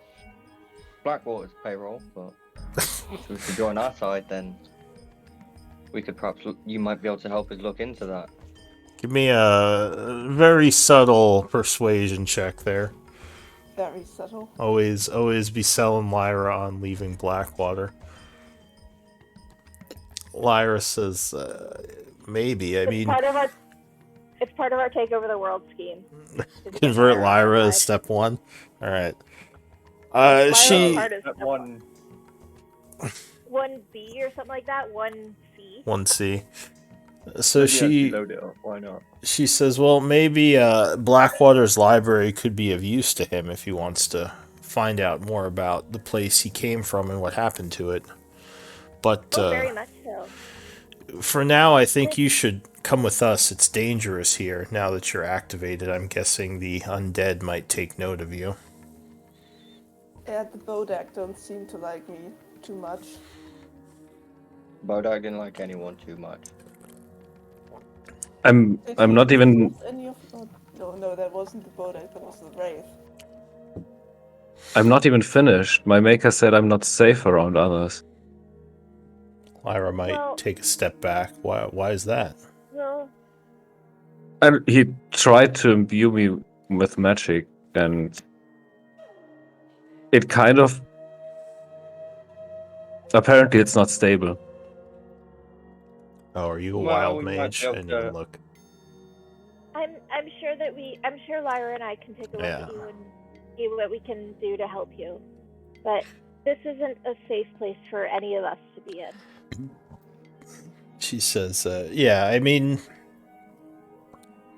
Blackwater's payroll, but if you could join our side, then we could perhaps you might be able to help us look into that. Give me a very subtle persuasion check there. Very subtle. Always be selling Lyra on leaving Blackwater. Lyra says, maybe. I mean, it's part of our take over the world scheme. Convert Lyra as step 1. All right. She. Step 1. 1B or something like that. 1C. 1C. So she. Load it up. Why not? She says, well, maybe Blackwater's library could be of use to him if he wants to find out more about the place he came from and what happened to it. But very much so. For now, I think you should come with us. It's dangerous here. Now that you're activated, I'm guessing the undead might take note of you. Yeah, the Bodak don't seem to like me too much. Bodak didn't like anyone too much. I'm not even. No, that wasn't the Bodak. That was the Wraith. I'm not even finished. My maker said I'm not safe around others. Lyra might take a step back. Why is that? Well, He tried to imbue me with magic, and it kind of. Apparently, it's not stable. Oh, are you a Well, wild we might mage? be I able didn't to- even look. I'm sure Lyra and I can take a look at you and see what we can do to help you. But this isn't a safe place for any of us to be in. She says, yeah, I mean,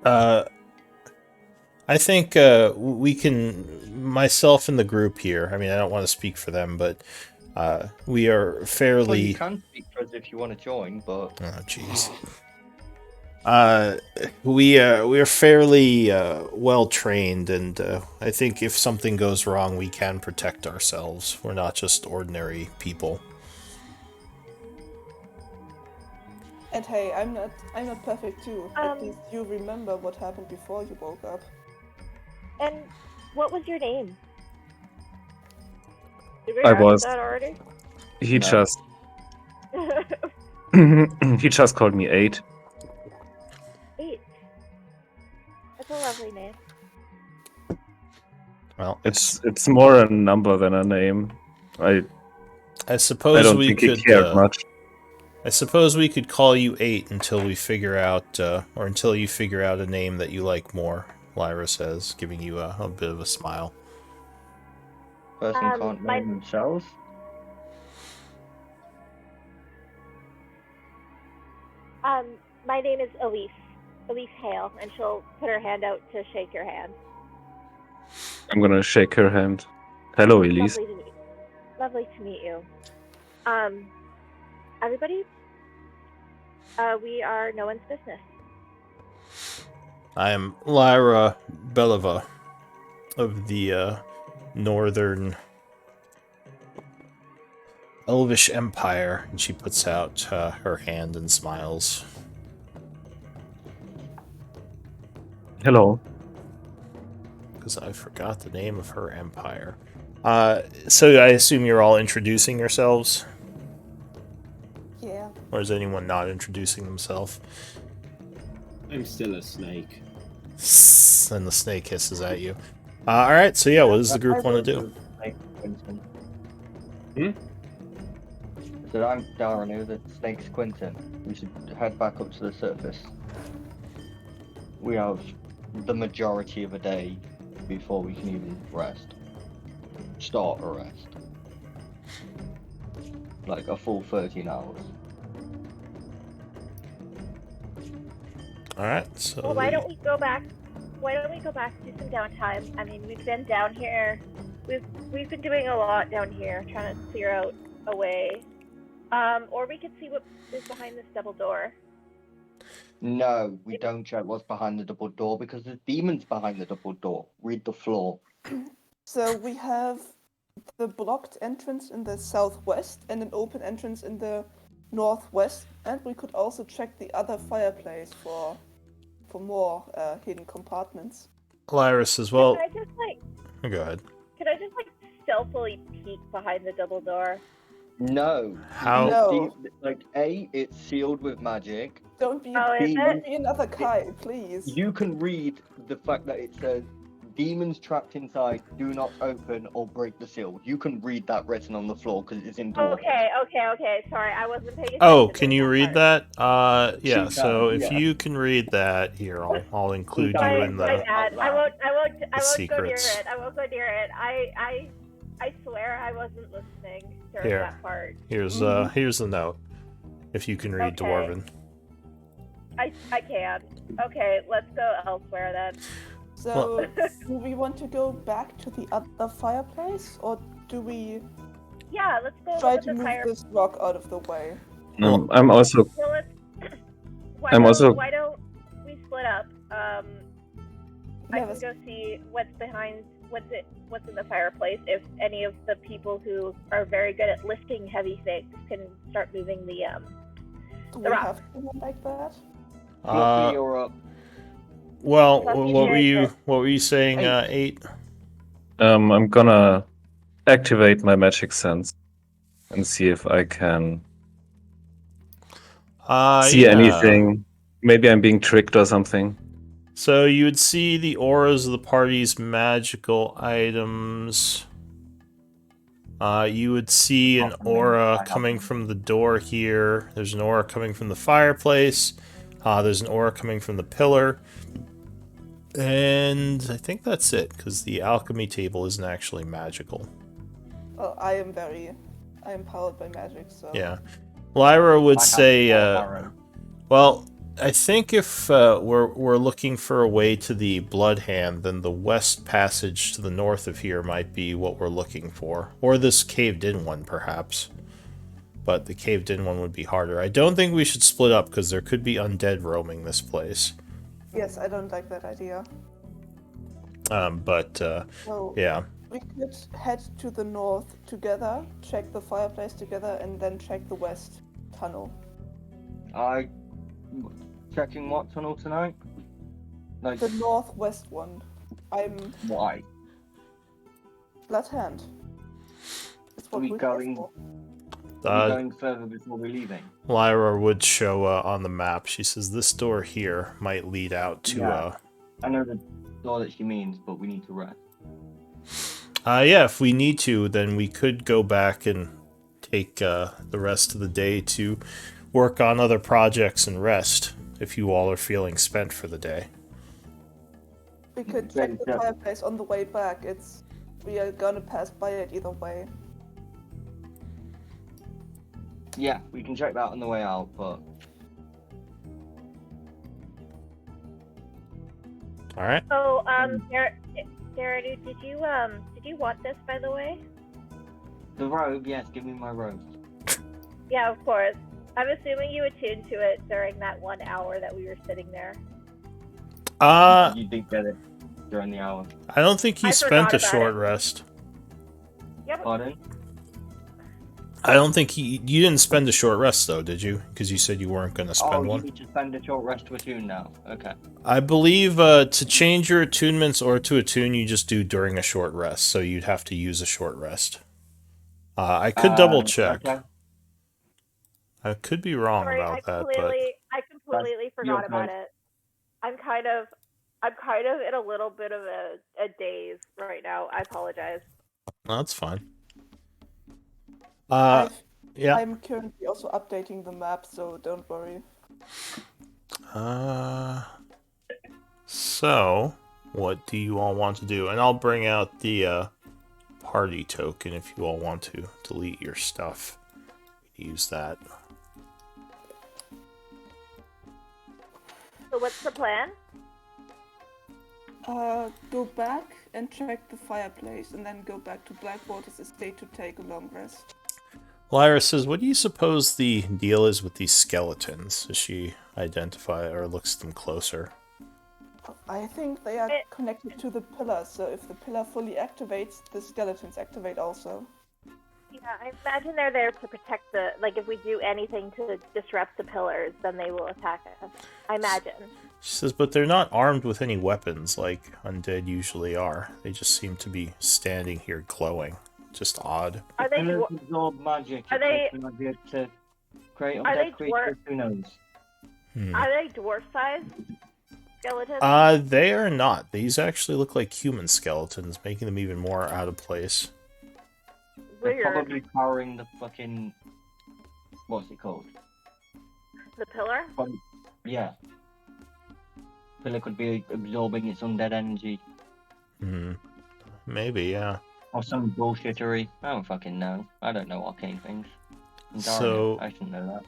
I think we can, myself and the group here, I mean, I don't want to speak for them, but we are fairly... Well, you can speak for us if you want to join, but... Oh, jeez. We are fairly well trained, and I think if something goes wrong, we can protect ourselves. We're not just ordinary people. And hey, I'm not perfect too. At least you remember what happened before you woke up. And what was your name? Did we I ask was. that already? He just. He just called me 8. 8. That's a lovely name. Well, It's more a number than a name. I suppose don't we think could he cared much. I suppose we could call you 8 until we figure out, or until you figure out a name that you like more, Lyra says, giving you a bit of a smile. Person can't name themselves? My name is Elise Hale, and she'll put her hand out to shake your hand. I'm gonna shake her hand. Hello, Elise. Lovely to meet you. Everybody, we are no one's business. I am Lyra Belova of the Northern Elvish Empire, and she puts out her hand and smiles. Hello. Because I forgot the name of her empire. So I assume you're all introducing yourselves? Yeah. Or is anyone not introducing themselves? I'm still a snake. And the snake hisses at you. Alright, so yeah, what does the group want to do? So I'm Daranu, the snake's Quinton. We should head back up to the surface. We have the majority of a day before we can even rest. Start a rest. Like a full 13 hours. Alright, so... Well, why don't we go back do some downtime? I mean, we've been down here. We've been doing a lot down here, trying to clear out a way. Or we could see what is behind this double door. No, we don't check what's behind the double door because there's demons behind the double door. Read the floor. So we have the blocked entrance in the southwest and an open entrance in the northwest, and we could also check the other fireplace for more hidden compartments. Lyra says, well... Can I just, like... Go ahead. Can I just, like, stealthily peek behind the double door? No. How? No. Like, A, it's sealed with magic. Don't be, Oh, is don't it? be another Kai, please. You can read the fact that it says, demons trapped inside, do not open or break the seal. You can read that written on the floor because it's in Dwarven. Okay. Sorry, I wasn't paying attention. Oh, to can you that read part. that? Yeah, She so can, if yeah. you can read that, here, I'll include you My in the... bad. I won't go near secrets. it. I won't go near it. I swear I wasn't listening during Here. that part. Here's the note. If you can read Okay. Dwarven. I can. Okay, let's go elsewhere then. So, do we want to go back to the other fireplace, or do we Yeah, let's go try look at to the move fire. this rock out of the way? I'm also Well, let's. Why I'm don't, also- Why don't we split up? I Yeah, can go see what's behind. What's in the fireplace. If any of the people who are very good at lifting heavy things can start moving the Do the we rock. have to go like that? Luckily, you're up. Well, Let me what hear were you saying, Hey. 8? I'm gonna activate my magic sense and see if I can see Yeah. anything. Maybe I'm being tricked or something. So you would see the auras of the party's magical items. You would see an aura coming from the door here. There's an aura coming from the fireplace. There's an aura coming from the pillar. And I think that's it, because the alchemy table isn't actually magical. Well, I am powered by magic, so... Yeah. Lyra would I have say, arrow. well, I think if we're looking for a way to the Blood Hand, then the west passage to the north of here might be what we're looking for. Or this caved-in one, perhaps. But the caved-in one would be harder. I don't think we should split up, because there could be undead roaming this place. Yes, I don't like that idea. So, Yeah. we could head to the north together, check the fireplace together, and then check the west tunnel. Checking what tunnel tonight? Like, The northwest one. I'm why? left hand. It's what we we're going- here for. Are we going further before we're leaving? Lyra would show on the map. She says this door here might lead out to... Yeah. I know the door that she means, but we need to rest. Yeah, if we need to, then we could go back and take the rest of the day to work on other projects and rest, if you all are feeling spent for the day. We could Very check the good. fireplace on the way back. We are gonna pass by it either way. Yeah, we can check that on the way out, but Alright? Oh, Sarah, did you want this, by the way? the robe, yes, give me my robe. Yeah, of course. I'm assuming you attuned to it during that 1 hour that we were sitting there. You did get it during the hour. I don't think you I spent forgot a about short it. rest. Yep. Pardon? I don't think you didn't spend a short rest, though, did you? Because you said you weren't going to spend Oh, you one. need to spend a short rest to attune now. Okay. I believe to change your attunements or to attune, you just do during a short rest, so you'd have to use a short rest. I could double check. Okay. I could be wrong Sorry, about that, but I completely forgot you're about fine. it. I'm kind of in a little bit of a daze right now. I apologize. no, that's fine. Yeah. I'm currently also updating the map, so don't worry. So, what do you all want to do? And I'll bring out the party token if you all want to delete your stuff. Use that. So what's the plan? Go back and check the fireplace, and then go back to Blackwater's estate to take a long rest. Lyra says, what do you suppose the deal is with these skeletons? Does she identify or looks at them closer? I think they are connected to the pillar, so if the pillar fully activates, the skeletons activate also. Yeah, I imagine they're there to protect the. Like, if we do anything to disrupt the pillars, then they will attack us. I imagine. She says, but they're not armed with any weapons like undead usually are. They just seem to be standing here glowing. Just odd. Are they? Absorb magic. Are they? Magic to create Are they undead creatures? Who knows? Are they dwarf-sized skeletons? They are not. These actually look like human skeletons, making them even more out of place. They're probably powering the fucking... What's it called? The pillar? Yeah. Pillar could be absorbing its undead energy. Maybe, yeah. Or some bullshittery. I don't fucking know. I don't know arcane things. So... I shouldn't know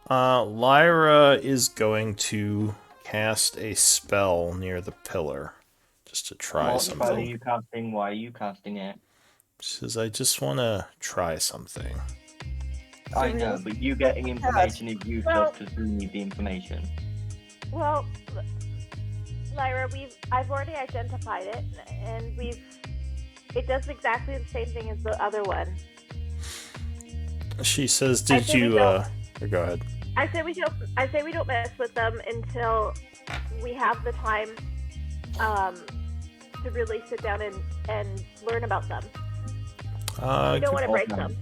that. Lyra is going to cast a spell near the pillar. Just to try something. What spell are you casting? Why are you casting it? She says, I just want to try something. I know, but you getting information is useless because we need the information. Well, Lyra, I've already identified it, and it does exactly the same thing as the other one. She says, did you, go ahead. I say we don't mess with them until we have the time, to really sit down and learn about them. We don't want to break them.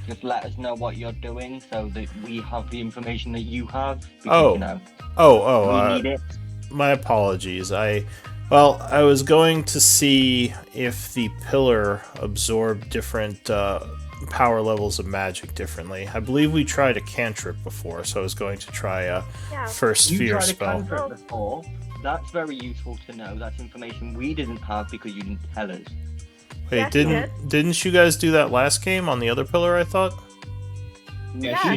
Just let us know what you're doing so that we have the information that you have. Because, we need it. My apologies. I was going to see if the pillar absorbed different power levels of magic differently. I believe we tried a cantrip before, so I was going to try a first sphere spell. You tried a cantrip before. That's very useful to know. That's information we didn't have because you didn't tell us. Wait, didn't you guys do that last game on the other pillar, I thought? Yeah, I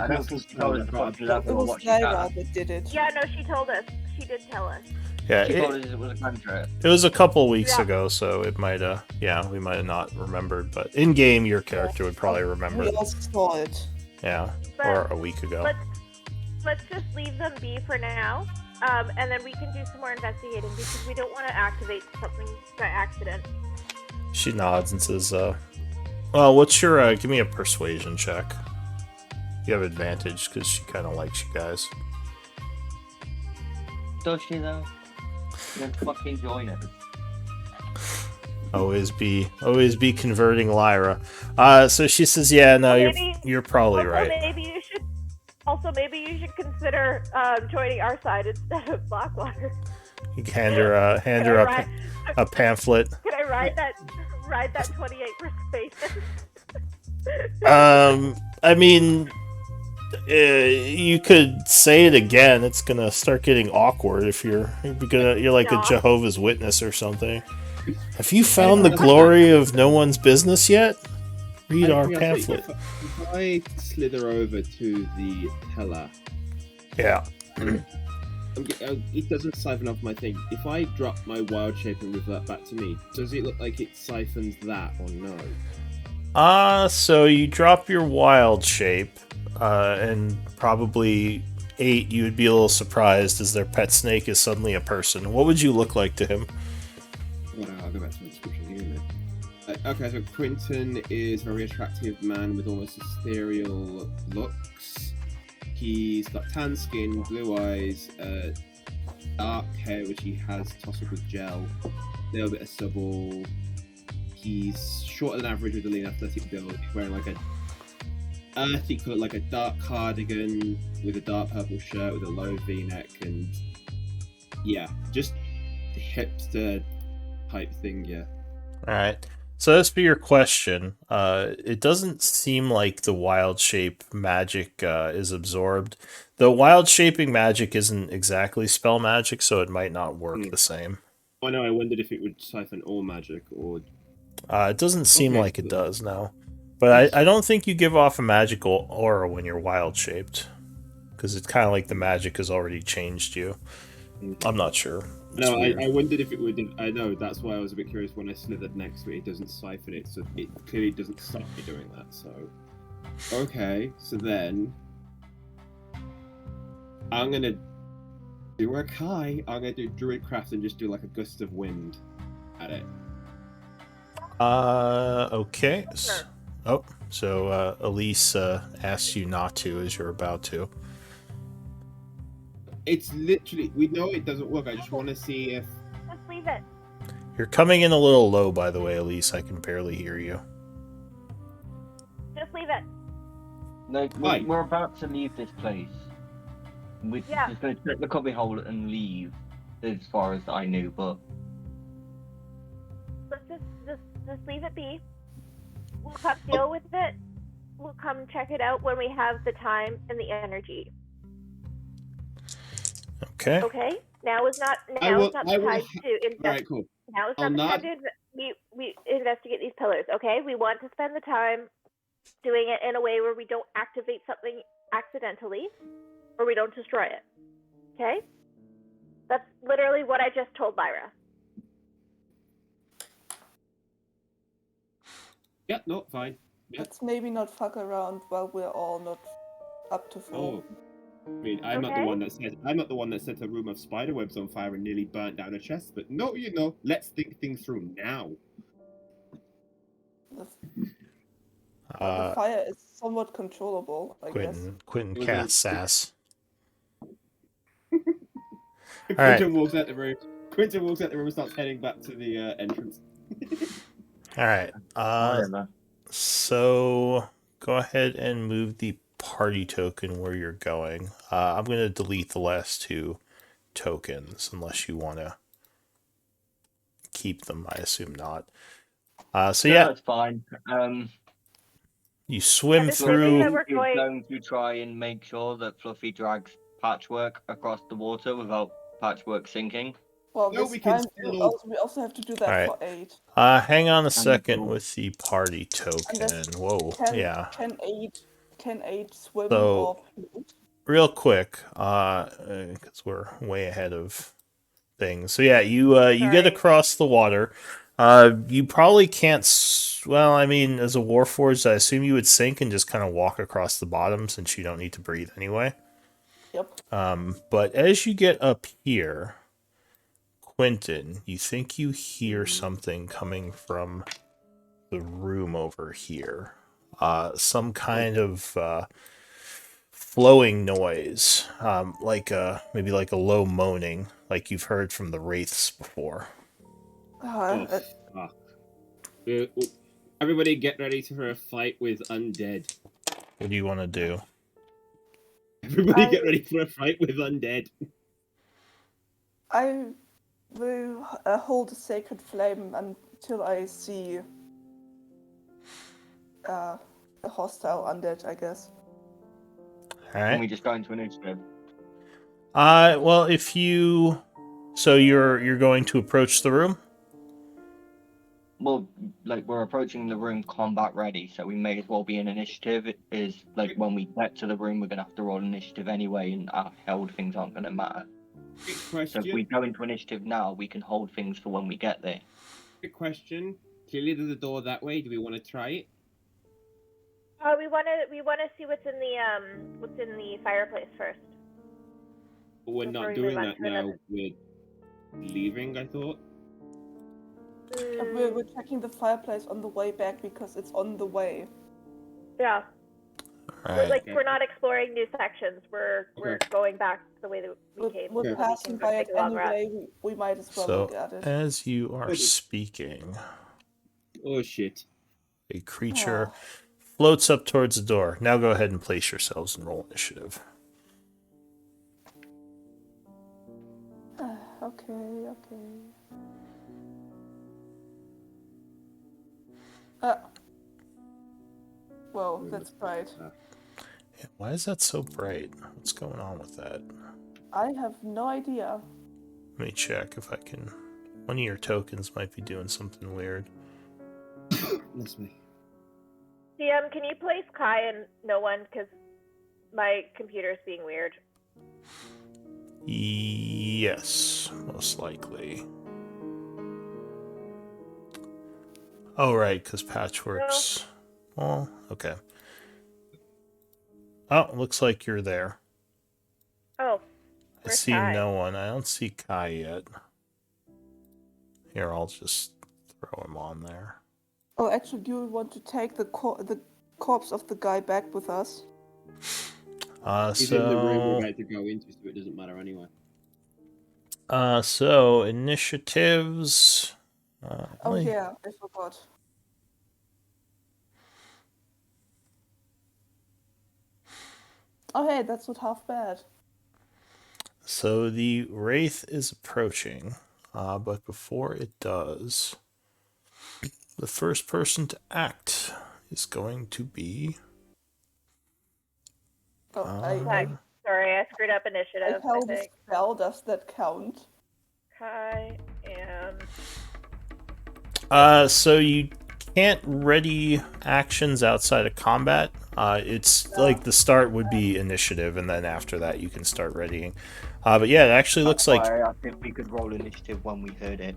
don't think she told us what she Lyra that did it. Yeah, no, she told us. She did tell us. Yeah, she told us it was a cantrip. It was a couple weeks ago, so it might we might have not remembered, but in game your character would probably remember. We also saw it. Yeah, or a week ago. Let's just leave them be for now, and then we can do some more investigating because we don't want to activate something by accident. She nods and says, well, what's your, give me a persuasion check. You have advantage because she kind of likes you guys. Does she though? Then fucking join us. Always be converting Lyra. So she says, yeah, no, you're probably right. Maybe you should consider joining our side instead of Blackwater. You can hand her a pamphlet. Can I ride that 28 persuasion? I mean, you could say it again. It's gonna start getting awkward if you're like a Jehovah's Witness or something. Have you found the glory of no one's business yet? Read our pamphlet. If I slither over to the pillar, yeah. It doesn't siphon off my thing. If I drop my wild shape and revert back to me, does it look like it siphons that or no? So you drop your wild shape, and probably 8, you would be a little surprised as their pet snake is suddenly a person. What would you look like to him? Well, I'll go back to my description here in a minute. Okay, so Quentin is a very attractive man with almost ethereal looks. He's got tan skin, blue eyes, dark hair which he has tousled with gel, a little bit of stubble. He's shorter than average with a lean athletic build. He's wearing like a earthy colour, like a dark cardigan with a dark purple shirt with a low V-neck, and yeah, just hipster type thing, yeah. Alright. So as for your question, it doesn't seem like the wild shape magic is absorbed. The wild shaping magic isn't exactly spell magic, so it might not work the same. I know, I wondered if it would siphon all magic, or... it doesn't seem like it does, no. But I don't think you give off a magical aura when you're wild shaped. Because it's kind of like the magic has already changed you. I'm not sure. No, I wondered if it would. I know, that's why I was a bit curious when I slithered next to it. It doesn't siphon it, so it clearly doesn't stop me doing that. So, okay, so then I'm gonna Do work high. I'm gonna do Druidcraft and just do like a gust of wind at it. Okay. So Elise asks you not to as you're about to. It's literally, we know it doesn't work. I just want to see if. Just leave it. You're coming in a little low, by the way, Elise. I can barely hear you. Just leave it. Like, Right. we're about to leave this place. We're Yeah. just going to check the cubby hole and leave, as far as I knew, but... Let's just leave it be. We'll come deal with it. We'll come check it out when we have the time and the energy. Okay. Okay? Now is not the time to invest. Alright, cool. Now is I'll not the time to we investigate these pillars, okay? We want to spend the time doing it in a way where we don't activate something accidentally or we don't destroy it. Okay? That's literally what I just told Lyra. Yeah, no, fine. Let's maybe not fuck around while we're all not up to full. Oh. I mean, I'm not the one that set a room of spiderwebs on fire and nearly burnt down a chest, but no, let's think things through now. The fire is somewhat controllable, I guess. Quentin casts sass. Quentin walks out the room. And starts heading back to the entrance. All right. So go ahead and move the party token where you're going. I'm going to delete the last two tokens unless you want to keep them. I assume not. So yeah, that's fine. You swim Just through. that we're We're going to try and make sure that Fluffy drags Patchwork across the water without Patchwork sinking. Well, No, this we can time still- we also have to do that Alright. for 8. Hang on a second cool. with the party token. Whoa, Can, yeah. Can 8 swim So- or float? Real quick, because we're way ahead of things. So yeah, you get Sorry. across the water. You probably can't. Well, I mean, as a Warforged, I assume you would sink and just kind of walk across the bottom since you don't need to breathe anyway. Yep. But as you get up here, Quentin, you think you hear something coming from the room over here. Some kind of flowing noise, maybe like a low moaning, like you've heard from the wraiths before. Everybody get ready for a fight with undead. What do you want to do? Everybody get ready for a fight with undead. I will hold a sacred flame until I see a hostile undead, I guess. All Can we right. just go into initiative? Well, if you, so you're going to approach the room. Well, like, we're approaching the room combat ready, so we may as well be in initiative. It is, like, when we get to the room, we're going to have to roll initiative anyway, and our held things aren't going to matter. Quick So question. if we go into initiative now, we can hold things for when we get there. Quick question. Clearly there's a door that way. Do we want to try it? We want to see what's in the fireplace first. But we're Before not we doing move on that to now. another. We're leaving, I thought. We're checking the fireplace on the way back because it's on the way. Yeah. All right. Like, we're not exploring new sections. We're going back the way that we came. We're Okay. passing by it Take a long rest. anyway. We might as well So look at it. as you are speaking, Oh shit. a creature floats up towards the door. Now go ahead and place yourselves and roll initiative. Okay. Whoa, that's bright. Yeah, why is that so bright? What's going on with that? I have no idea. Let me check if I can. One of your tokens might be doing something weird. That's me. DM, can you place Kai and no one? Because my computer's being weird. Yes, most likely. Oh, right, because Patchwork's... Well, okay. Oh, looks like you're there. Oh, I Where's see Kai? no one. I don't see Kai yet. Here, I'll just throw him on there. Oh, actually, do you want to take the corpse of the guy back with us? He's in the room we're So about to go into, so it doesn't matter anyway. so initiatives. Oh yeah, I forgot. Oh hey, that's not half bad. So the wraith is approaching, but before it does, the first person to act is going to be. Oh, Sorry, I screwed up I initiative. I held a think spell. Does that count? Kai and So you can't ready actions outside of combat. It's like the start would be initiative, and then after that you can start readying. But yeah, it actually looks like. I think we could roll initiative when we heard it.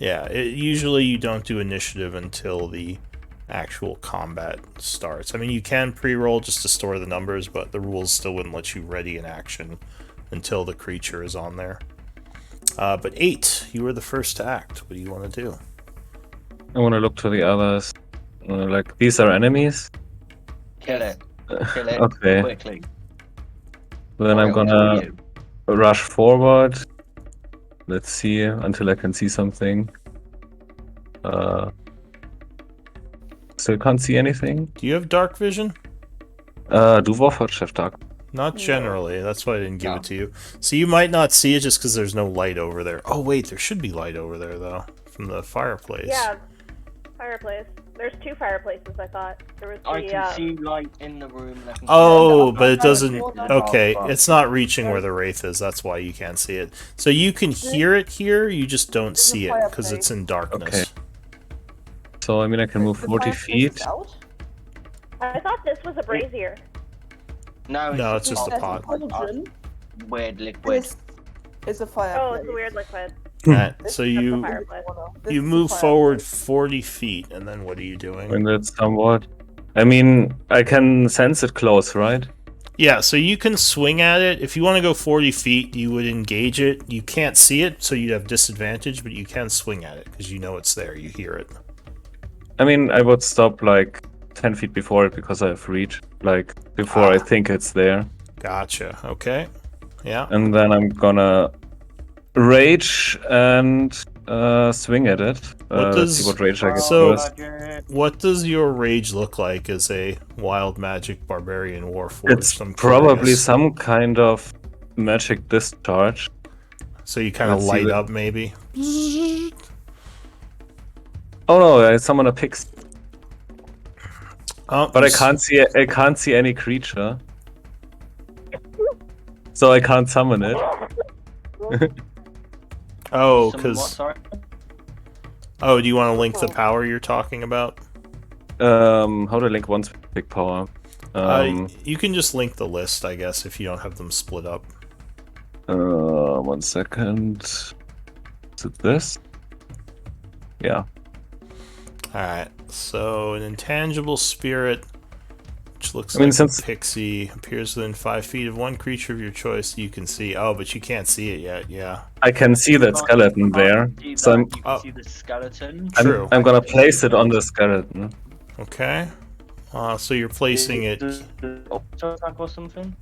Yeah, usually you don't do initiative until the actual combat starts. I mean, you can pre-roll just to store the numbers, but the rules still wouldn't let you ready an action until the creature is on there. But 8, you were the first to act. What do you want to do? I want to look to the others. Like, these are enemies? Kill it. Kill it Okay. quickly. Then I'm gonna rush forward. Let's see until I can see something. Still can't see anything. Do you have dark vision? Do Warforged have dark? Not generally. That's why I didn't give No. it to you. So you might not see it just because there's no light over there. Oh wait, there should be light over there though, from the fireplace. yeah, fireplace. There's 2 fireplaces. I thought there was the. I can see light in the room. And I can see Oh, the but it dark doesn't. vision. Okay, it's not reaching where the wraith is. That's why you can't see it. So you can hear it here. You just don't There's a see it because it's in darkness. Okay. So, I mean, I can move The 40 fireplace feet. is out? I thought this was a brazier. No, it's just a There's pot. cauldron. Weird liquid. It's a Oh, fireplace. it's a weird liquid. Alright, This so is you the fireplace. corner. This you is the move fireplace. forward 40 feet, and then what are you doing? And that's somewhat. I mean, I can sense it close, right? Yeah, so you can swing at it. If you want to go 40 feet, you would engage it. You can't see it, so you'd have disadvantage, but you can swing at it because you know it's there. You hear it. I mean, I would stop like 10 feet before it because I have reach. Like, before I think it's there. Gotcha. Okay. Yeah. And then I'm gonna rage and swing at it. Let's see what rage I get so- first. What does your rage look like as a wild magic barbarian warforged? It's I'm probably curious. some kind of magic discharge. So you kind of Let's see light what- up, maybe. Oh no, I summon a pix. Oh, But I you can't see any creature. So I can't summon it. Oh, Some what, because sorry? oh, do you want to link the power you're talking about? How to link one specific power? You can just link the list, I guess, if you don't have them split up. 1 second. Is it this? Yeah. Alright, so an intangible spirit, which looks I mean, like since- a pixie, appears within 5 feet of one creature of your choice you can see. Oh, but you can't see it yet, yeah. I can see that skeleton there. See So that, I'm, you can Oh. see the skeleton. True. I'm gonna place it on the skeleton. Okay. So you're placing it. Auto attack or something?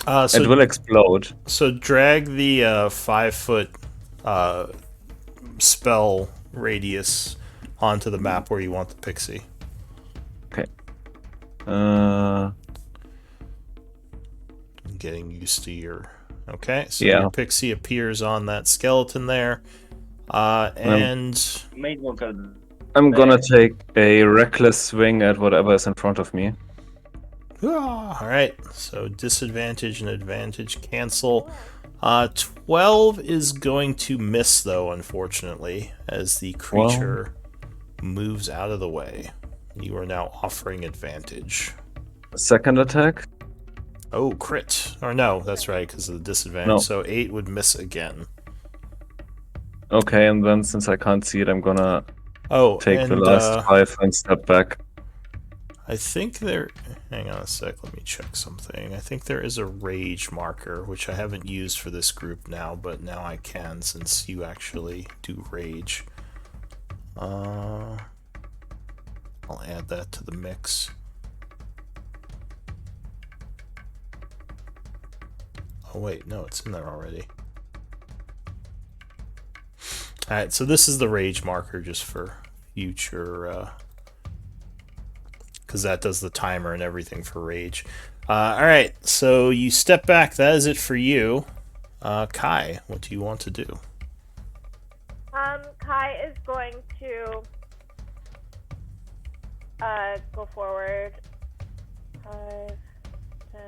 So, It will explode. so drag the 5-foot spell radius onto the map where you want the pixie. Uh, I'm getting used to your. Okay, so Yeah. your pixie appears on that skeleton there. And May as well go. I'm gonna take a reckless swing at whatever is in front of me. Alright, so disadvantage and advantage cancel. 12 is going to miss, though, unfortunately, as the creature moves out of the way. You are now offering advantage. Second attack. Oh, crit. Or no, that's right, because of the disadvantage. No. So 8 would miss again. Okay, and then since I can't see it, I'm gonna Oh, take and the last 5 and step back. I think there... Hang on a sec, let me check something. I think there is a rage marker, which I haven't used for this group now, but now I can since you actually do rage. I'll add that to the mix. Oh wait, no, it's in there already. Alright, so this is the rage marker just for future... because that does the timer and everything for rage. Alright, so you step back. That is it for you. Kai, what do you want to do? Kai is going to go forward 5, 10,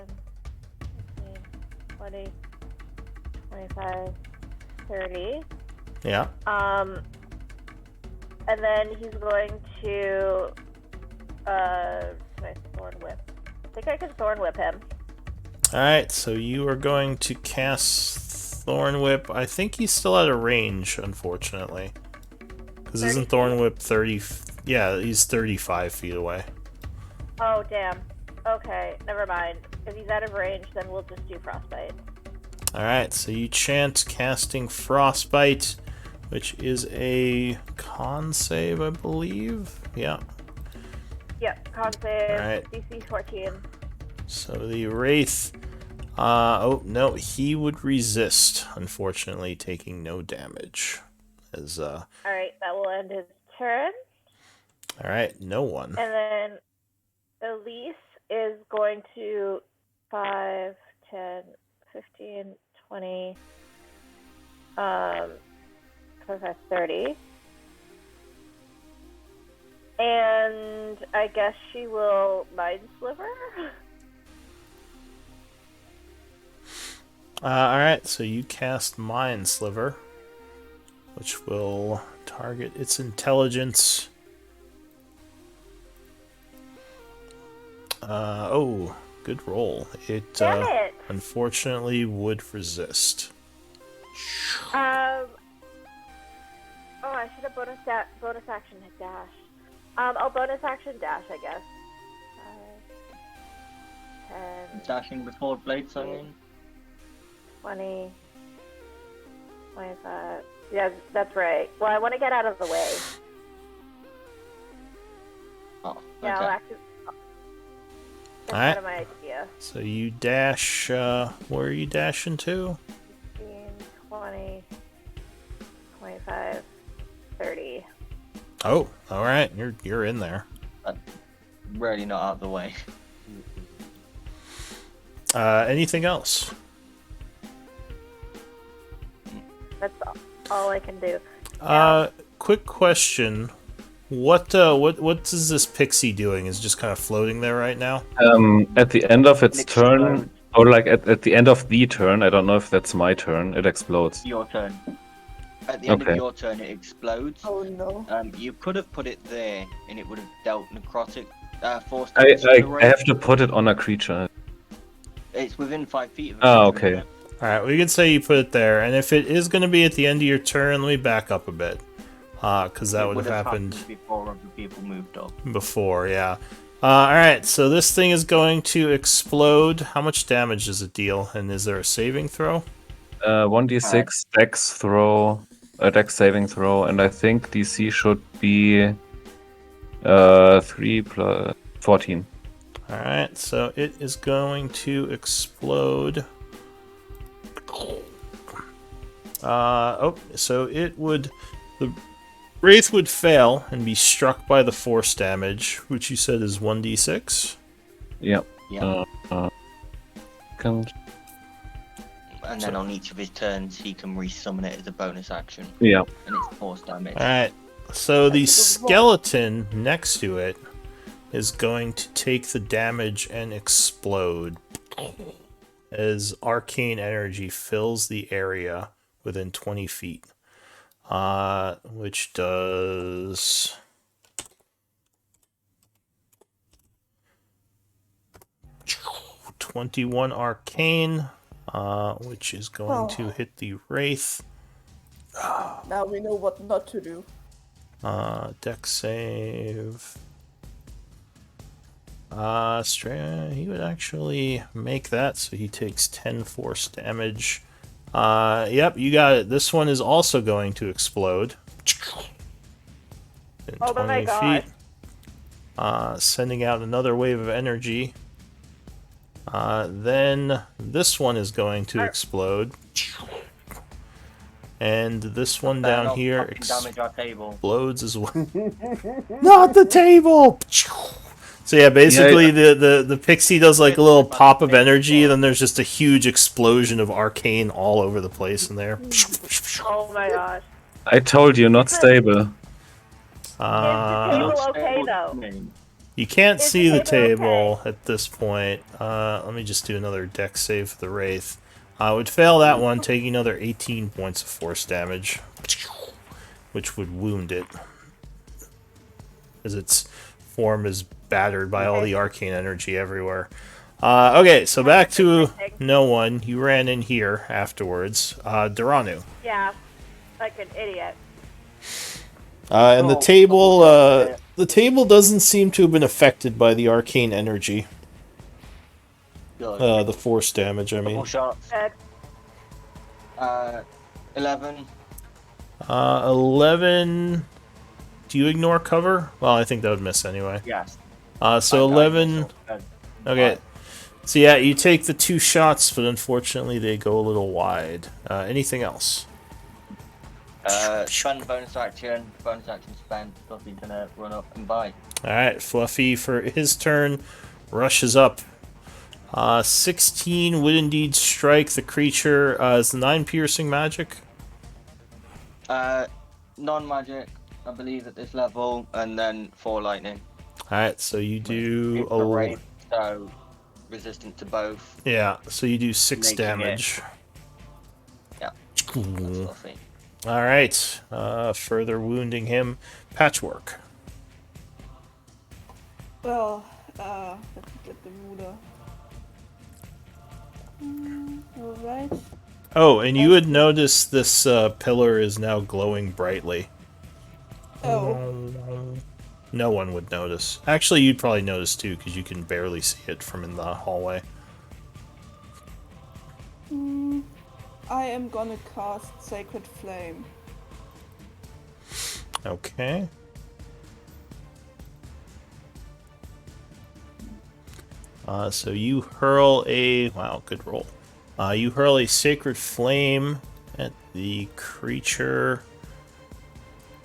15, 20, 25, 30. Yeah. And then he's going to Thorn Whip. I think I can Thorn Whip him. Alright, so you are going to cast Thorn Whip. I think he's still out of range, unfortunately. Because isn't Thorn Whip 30... Yeah, he's 35 feet away. Oh, damn. Okay, never mind. If he's out of range, then we'll just do Frostbite. Alright, so you chant casting Frostbite, which is a con save, I believe. Yeah. Yep, con save, Alright. DC 14. So the Wraith... oh, no, he would resist, unfortunately, taking no damage. As, Alright, that will end his turn. Alright, no one. And then Elise is going to 5, 10, 15, 20, 25, 30. And I guess she will Mind Sliver. Alright, so you cast Mind Sliver, which will target its intelligence. Oh, good roll. It, Damn it! unfortunately would resist. Oh, I should have bonus action dash. I'll bonus action dash, I guess. 5, 10, Dashing before Blade Song. 20, 25. Yeah, that's right. Well, I want to get out of the way. Oh, okay. Yeah, I'll actually... That's Alright. kind of my idea. So you dash, where are you dashing to? 15, 20, 25, 30. Oh, alright, you're in there. Really not out of the way. Anything else? That's all I can do. Quick question. What is this pixie doing? Is it just kind of floating there right now? At the end of its It turn, explodes. or like at the end of the turn, I don't know if that's my turn, it explodes. Your turn. At the end Okay. of your turn, it explodes. Oh no. You could have put it there, and it would have dealt necrotic force I, damage to the I Wraith. have to put it on a creature. It's within 5 feet of it. Ah, okay. Alright, we can say you put it there, and if it is going to be at the end of your turn, let me back up a bit. Because that would have happened before other people moved up. before, yeah. Alright, so this thing is going to explode. How much damage does it deal? And is there a saving throw? 1d6 dex throw, a dex saving throw, and I think DC should be 3 plus 14. Alright, so it is going to explode. So it would... The Wraith would fail and be struck by the force damage, which you said is 1d6? Yep. Yeah. Can... And then on each of his turns, he can resummon it as a bonus action. Yeah. And it's force damage. Alright, so the skeleton next to it is going to take the damage and explode as arcane energy fills the area within 20 feet. Which does... ...21 arcane, which is going to hit the Wraith. Now we know what not to do. Dex save. He would actually make that, so he takes 10 force damage. Yep, you got it. This one is also going to explode. In Oh 20 my god. feet. Sending out another wave of energy. Then this one is going to explode. And this one down here damage our table. explodes as well. Not the table! So yeah, basically the pixie does like a little pop of energy, and then there's just a huge explosion of arcane all over the place in there. Oh my gosh. I told you, not stable. Is the table okay though? You can't Is see the the table table okay? at this point. Let me just do another dex save for the Wraith. Would fail that one, taking another 18 points of force damage, which would wound it, as its form is battered by all the arcane energy everywhere. Okay, so back to no one. You ran in here afterwards. Duranu. Yeah, like an idiot. And the table doesn't seem to have been affected by the arcane energy. Good. The force damage, I mean. Double shots. 11. 11. Do you ignore cover? Well, I think that would miss anyway. Yes. So 11. Okay. So yeah, you take the 2 shots, but unfortunately they go a little wide. Anything else? Spend bonus action spent. Fluffy's gonna run up and bite. Alright, Fluffy for his turn rushes up. 16 would indeed strike the creature. Is the 9 piercing magic? Non-magic, I believe, at this level, and then 4 lightning. Alright, so you do It's a wraith, so resistant to both. Yeah, so you do 6 Making damage. Yeah. That's Fluffy. Alright, further wounding him. Patchwork. Well, let me get the ruler. Alright. Oh, and you would notice this pillar is now glowing brightly. Oh. No one would notice. Actually, you'd probably notice too, because you can barely see it from in the hallway. I am gonna cast Sacred Flame. Okay. So you hurl a... Wow, good roll. You hurl a Sacred Flame at the creature.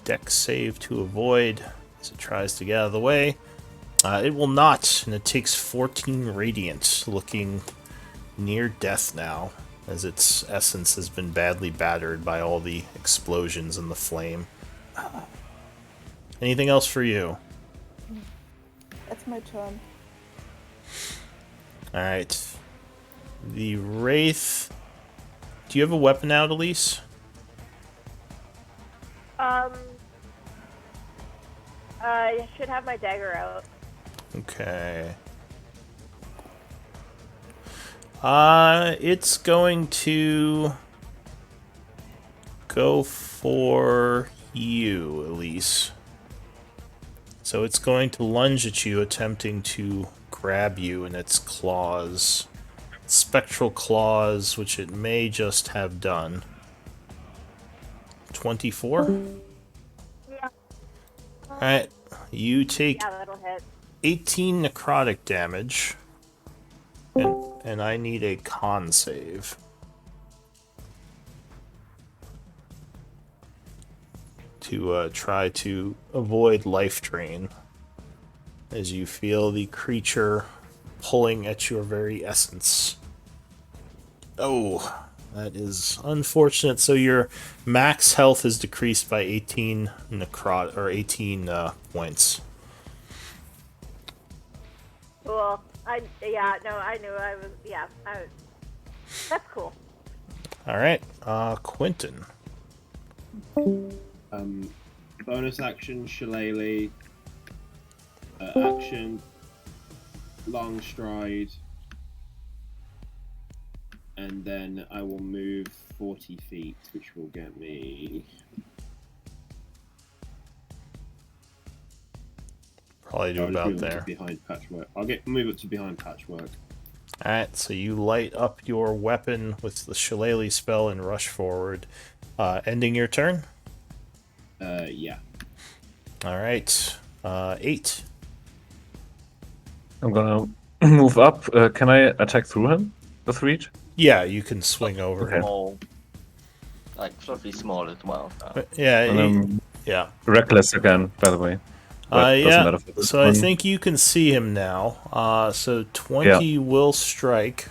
Dex save to avoid as it tries to get out of the way. It will not, and it takes 14 radiant, looking near death now, as its essence has been badly battered by all the explosions and the flame. Anything else for you? That's my turn. Alright. The Wraith... Do you have a weapon out, Elise? I should have my dagger out. Okay. It's going to go for you, Elise. So it's going to lunge at you, attempting to grab you in its claws. Spectral claws, which it may just have done. 24? Yeah. Alright, you take Yeah, that'll hit. 18 necrotic damage. And I need a con save. To try to avoid life drain. As you feel the creature pulling at your very essence. Oh, that is unfortunate. So your max health is decreased by 18 18 points. Cool. I knew I was. Yeah, that's cool. All right, Quentin. Bonus action, Shillelagh. Action, long stride, and then I will move 40 feet, which will get me probably do I'll just about move up there. to behind Patchwork. I'll move up to behind Patchwork. Alright, so you light up your weapon with the Shillelagh spell and rush forward, ending your turn. Yeah. Alright, 8. I'm gonna move up. Can I attack through him with reach? Yeah, you can swing over him. Small. Like, fluffy small as well. So. Yeah, And yeah. reckless again, by the way. But doesn't Yeah, matter for this so I one. think you can see him now. So 20 will strike.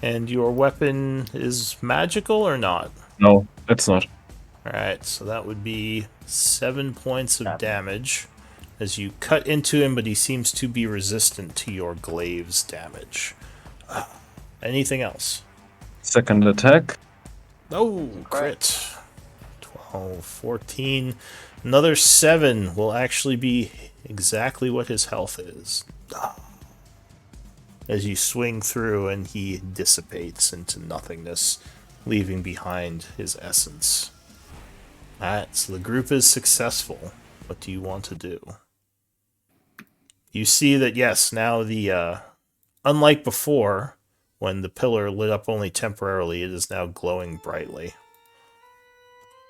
And your weapon is magical or not? No, it's not. Alright, so that would be 7 points of damage as you cut into him, but he seems to be resistant to your glaive's damage. Anything else? Second attack. Oh, crit. 12, 14. Another 7 will actually be exactly what his health is. As you swing through and he dissipates into nothingness, leaving behind his essence. Alright, so the group is successful. What do you want to do? You see that, yes, now the, unlike before, when the pillar lit up only temporarily, it is now glowing brightly.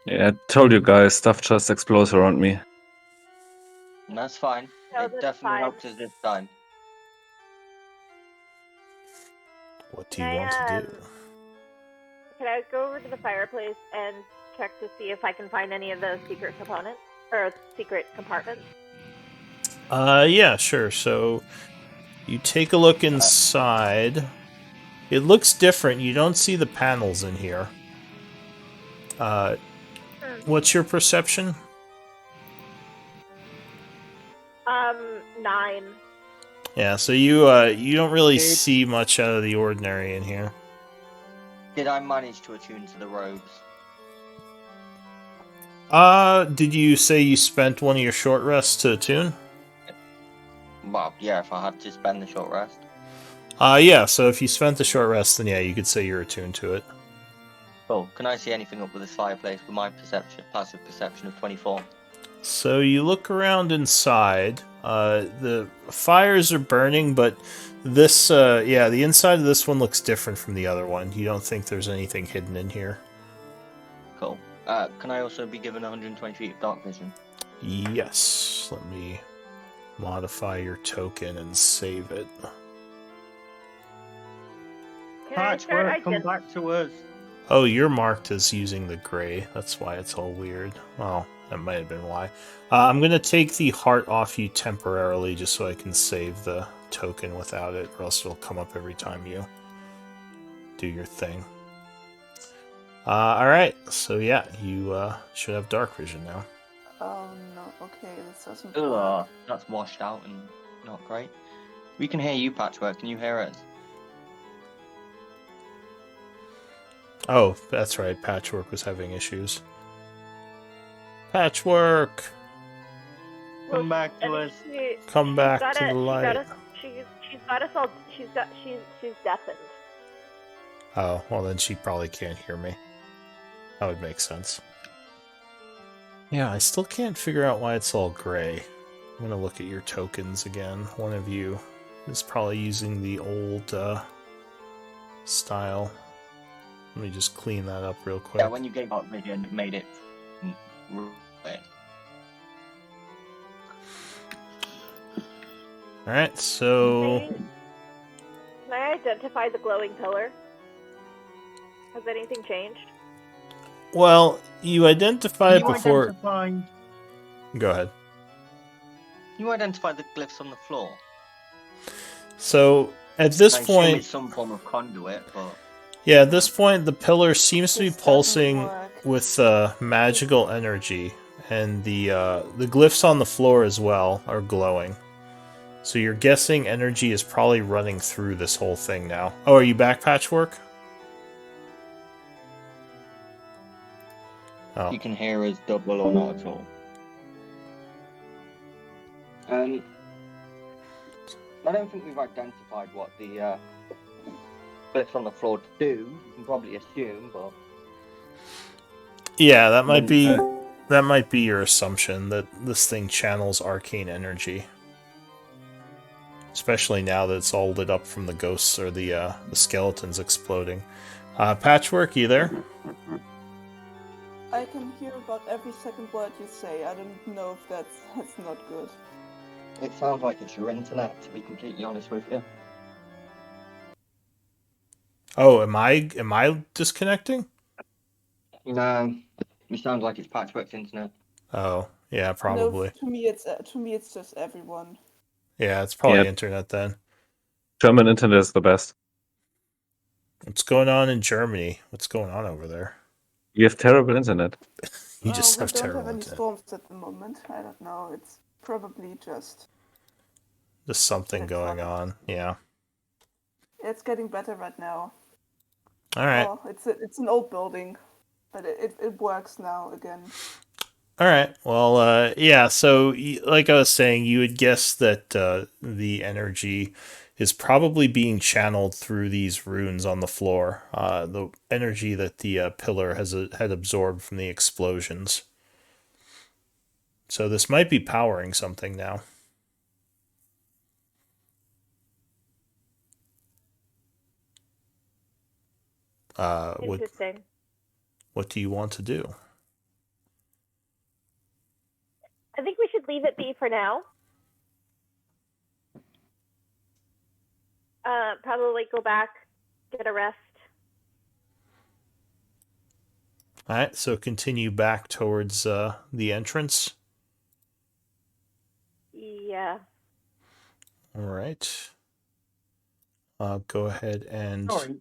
Yeah, I told you guys, stuff just explodes around me. And that's fine. No, It that's definitely fine. helped us this time. What do you want to do? Can I go over to the fireplace and check to see if I can find any of the secret components or secret compartments? Yeah, sure. So you take a look inside. It looks different. You don't see the panels in here. What's your perception? 9. Yeah, so you don't really see much out of the ordinary in here. Did I manage to attune to the robes? Did you say you spent one of your short rests to attune? Well, yeah, if I had to spend the short rest. Yeah, so if you spent the short rest, then yeah, you could say you're attuned to it. Cool. Can I see anything up with this fireplace with my passive perception of 24? So you look around inside. The fires are burning, but this, yeah, the inside of this one looks different from the other one. You don't think there's anything hidden in here? Cool. Can I also be given 120 feet of dark vision? Yes. Let me modify your token and save it. Can I start come back to us. Oh, you're marked as using the gray. That's why it's all weird. Well, that might have been why. I'm going to take the heart off you temporarily just so I can save the token without it, or else it'll come up every time you do your thing. Alright, so yeah, you should have dark vision now. Oh no, okay, this doesn't Ugh, work. that's washed out and not great. We can hear you, Patchwork. Can you hear us? Oh, that's right, Patchwork was having issues. Patchwork! Come back to us. Come back to the light. She's got us all. She's deafened. Oh, well then she probably can't hear me. That would make sense. Yeah, I still can't figure out why it's all gray. I'm gonna look at your tokens again. One of you is probably using the old style. Let me just clean that up real quick. Yeah, when you gave out vision, it made it red. Alright, so... Can I identify the glowing pillar? Has anything changed? Well, you identified it before... Go ahead. You identified the glyphs on the floor. So, at this I assume point... it's some form of conduit, but... Yeah, at this point, the pillar seems to be This doesn't pulsing work. with magical energy, and the glyphs on the floor as well are glowing. So you're guessing energy is probably running through this whole thing now. Oh, are you back, Patchwork? Oh. You can hear us double or not at all. I don't think we've identified what the glyphs on the floor do. You can probably assume, but... Yeah, that might be that might be your assumption, that this thing channels arcane energy. Especially now that it's all lit up from the ghosts or the skeletons exploding. Patchwork, you there? I can hear about every second word you say. I don't know if that's not good. It sounds like it's your internet, to be completely honest with you. Oh, am I disconnecting? No, it sounds like it's Patchwork's internet. Oh, yeah, probably. No, to me it's just everyone. Yeah, it's probably internet then. German internet is the best. What's going on in Germany? What's going on over there? You have terrible internet. You just have we don't terrible have any internet. storms at the moment. I don't know. It's probably just something going on. Yeah. It's getting better right now. All right. Oh, it's an old building, but it works now again. All right. Well, yeah. So, like I was saying, you would guess that the energy is probably being channeled through these runes on the floor. The energy that the pillar had absorbed from the explosions. So this might be powering something now. Interesting. What do you want to do? I think we should leave it be for now. Probably go back, get a rest. All right, so continue back towards the entrance. Yeah. All right. Go ahead and. Sorry,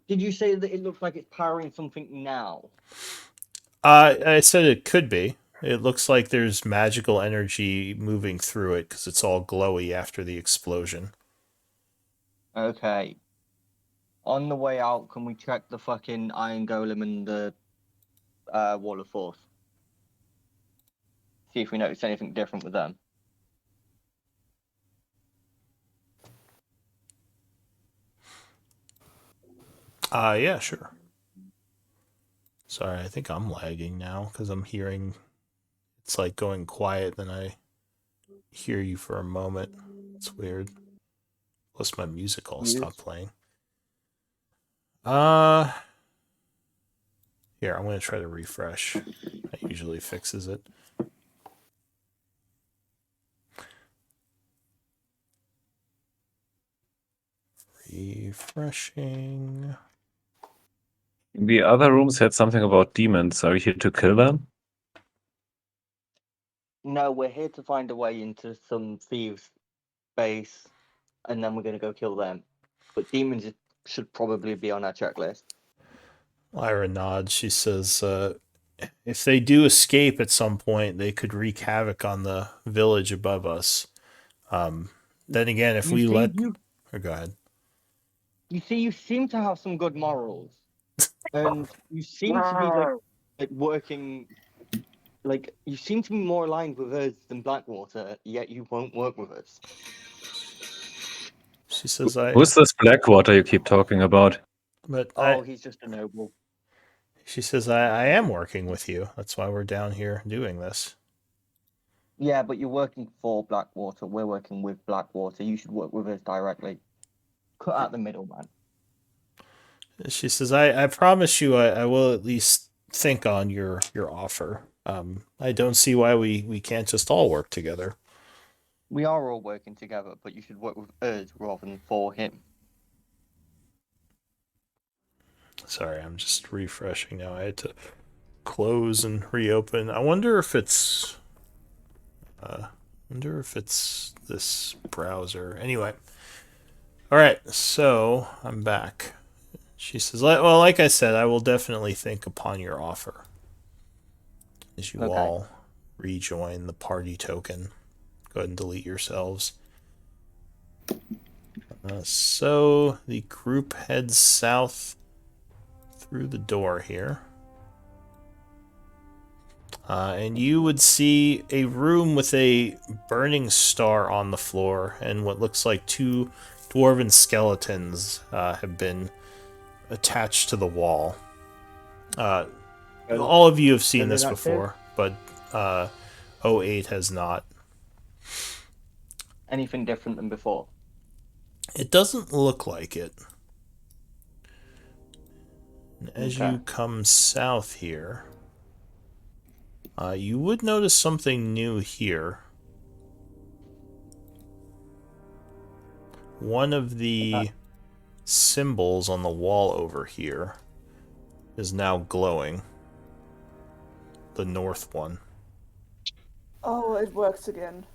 did you say that it looks like it's powering something now? I said it could be. It looks like there's magical energy moving through it because it's all glowy after the explosion. Okay. On the way out, can we check the fucking Iron Golem and the Wall of Force? See if we notice anything different with them. Yeah, sure. Sorry, I think I'm lagging now because I'm hearing it's like going quiet, then I hear you for a moment. It's weird. Plus my music all stopped playing. Here, I'm gonna try to refresh. That usually fixes it. Refreshing. The other rooms had something about demons. Are you here to kill them? No, we're here to find a way into some thieves' base, and then we're going to go kill them. But demons should probably be on our checklist. Lyra nods. She says, if they do escape at some point, they could wreak havoc on the village above us. Then again, if we let... Or go ahead. You see, you seem to have some good morals. And you seem to be like working, like you seem to be more aligned with us than Blackwater, yet you won't work with us. She says, Who's this Blackwater you keep talking about? But he's just a noble. She says, I am working with you. That's why we're down here doing this. Yeah, but you're working for Blackwater. We're working with Blackwater. You should work with us directly. Cut out the middleman. She says, I promise you I will at least think on your offer. I don't see why we can't just all work together. We are all working together, but you should work with us rather than for him. Sorry, I'm just refreshing now. I had to close and reopen. I wonder if it's this browser. Anyway. Alright, so I'm back. She says, well, like I said, I will definitely think upon your offer. As you all rejoin the party token. Go ahead and delete yourselves. So the group heads south through the door here. And you would see a room with a burning star on the floor, and what looks like two dwarven skeletons have been attached to the wall. all of you have seen Is it this active? before, but 08 has not. Anything different than before? It doesn't look like it. As Okay. you come south here, you would notice something new here. One of the symbols on the wall over here is now glowing. The north one. Oh, it works again.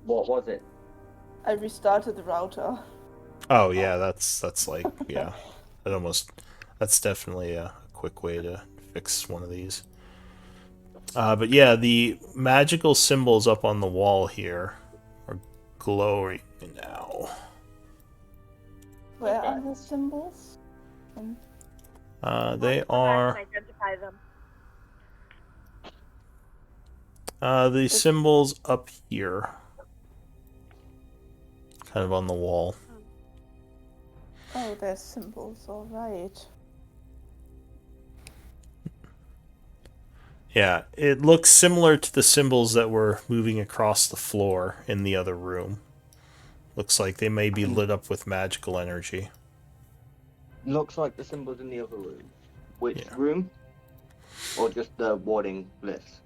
What was it? I restarted the router. Oh yeah, that's like yeah. That's definitely a quick way to fix one of these. But yeah, the magical symbols up on the wall here are glowing now. Where are the symbols? They Go back are and identify them. the symbols up here, kind of on the wall. Oh, there's symbols, alright. Yeah, it looks similar to the symbols that were moving across the floor in the other room. Looks like they may be lit up with magical energy. Looks like the symbols in the other room. Which Yeah. room? Or just the warding list?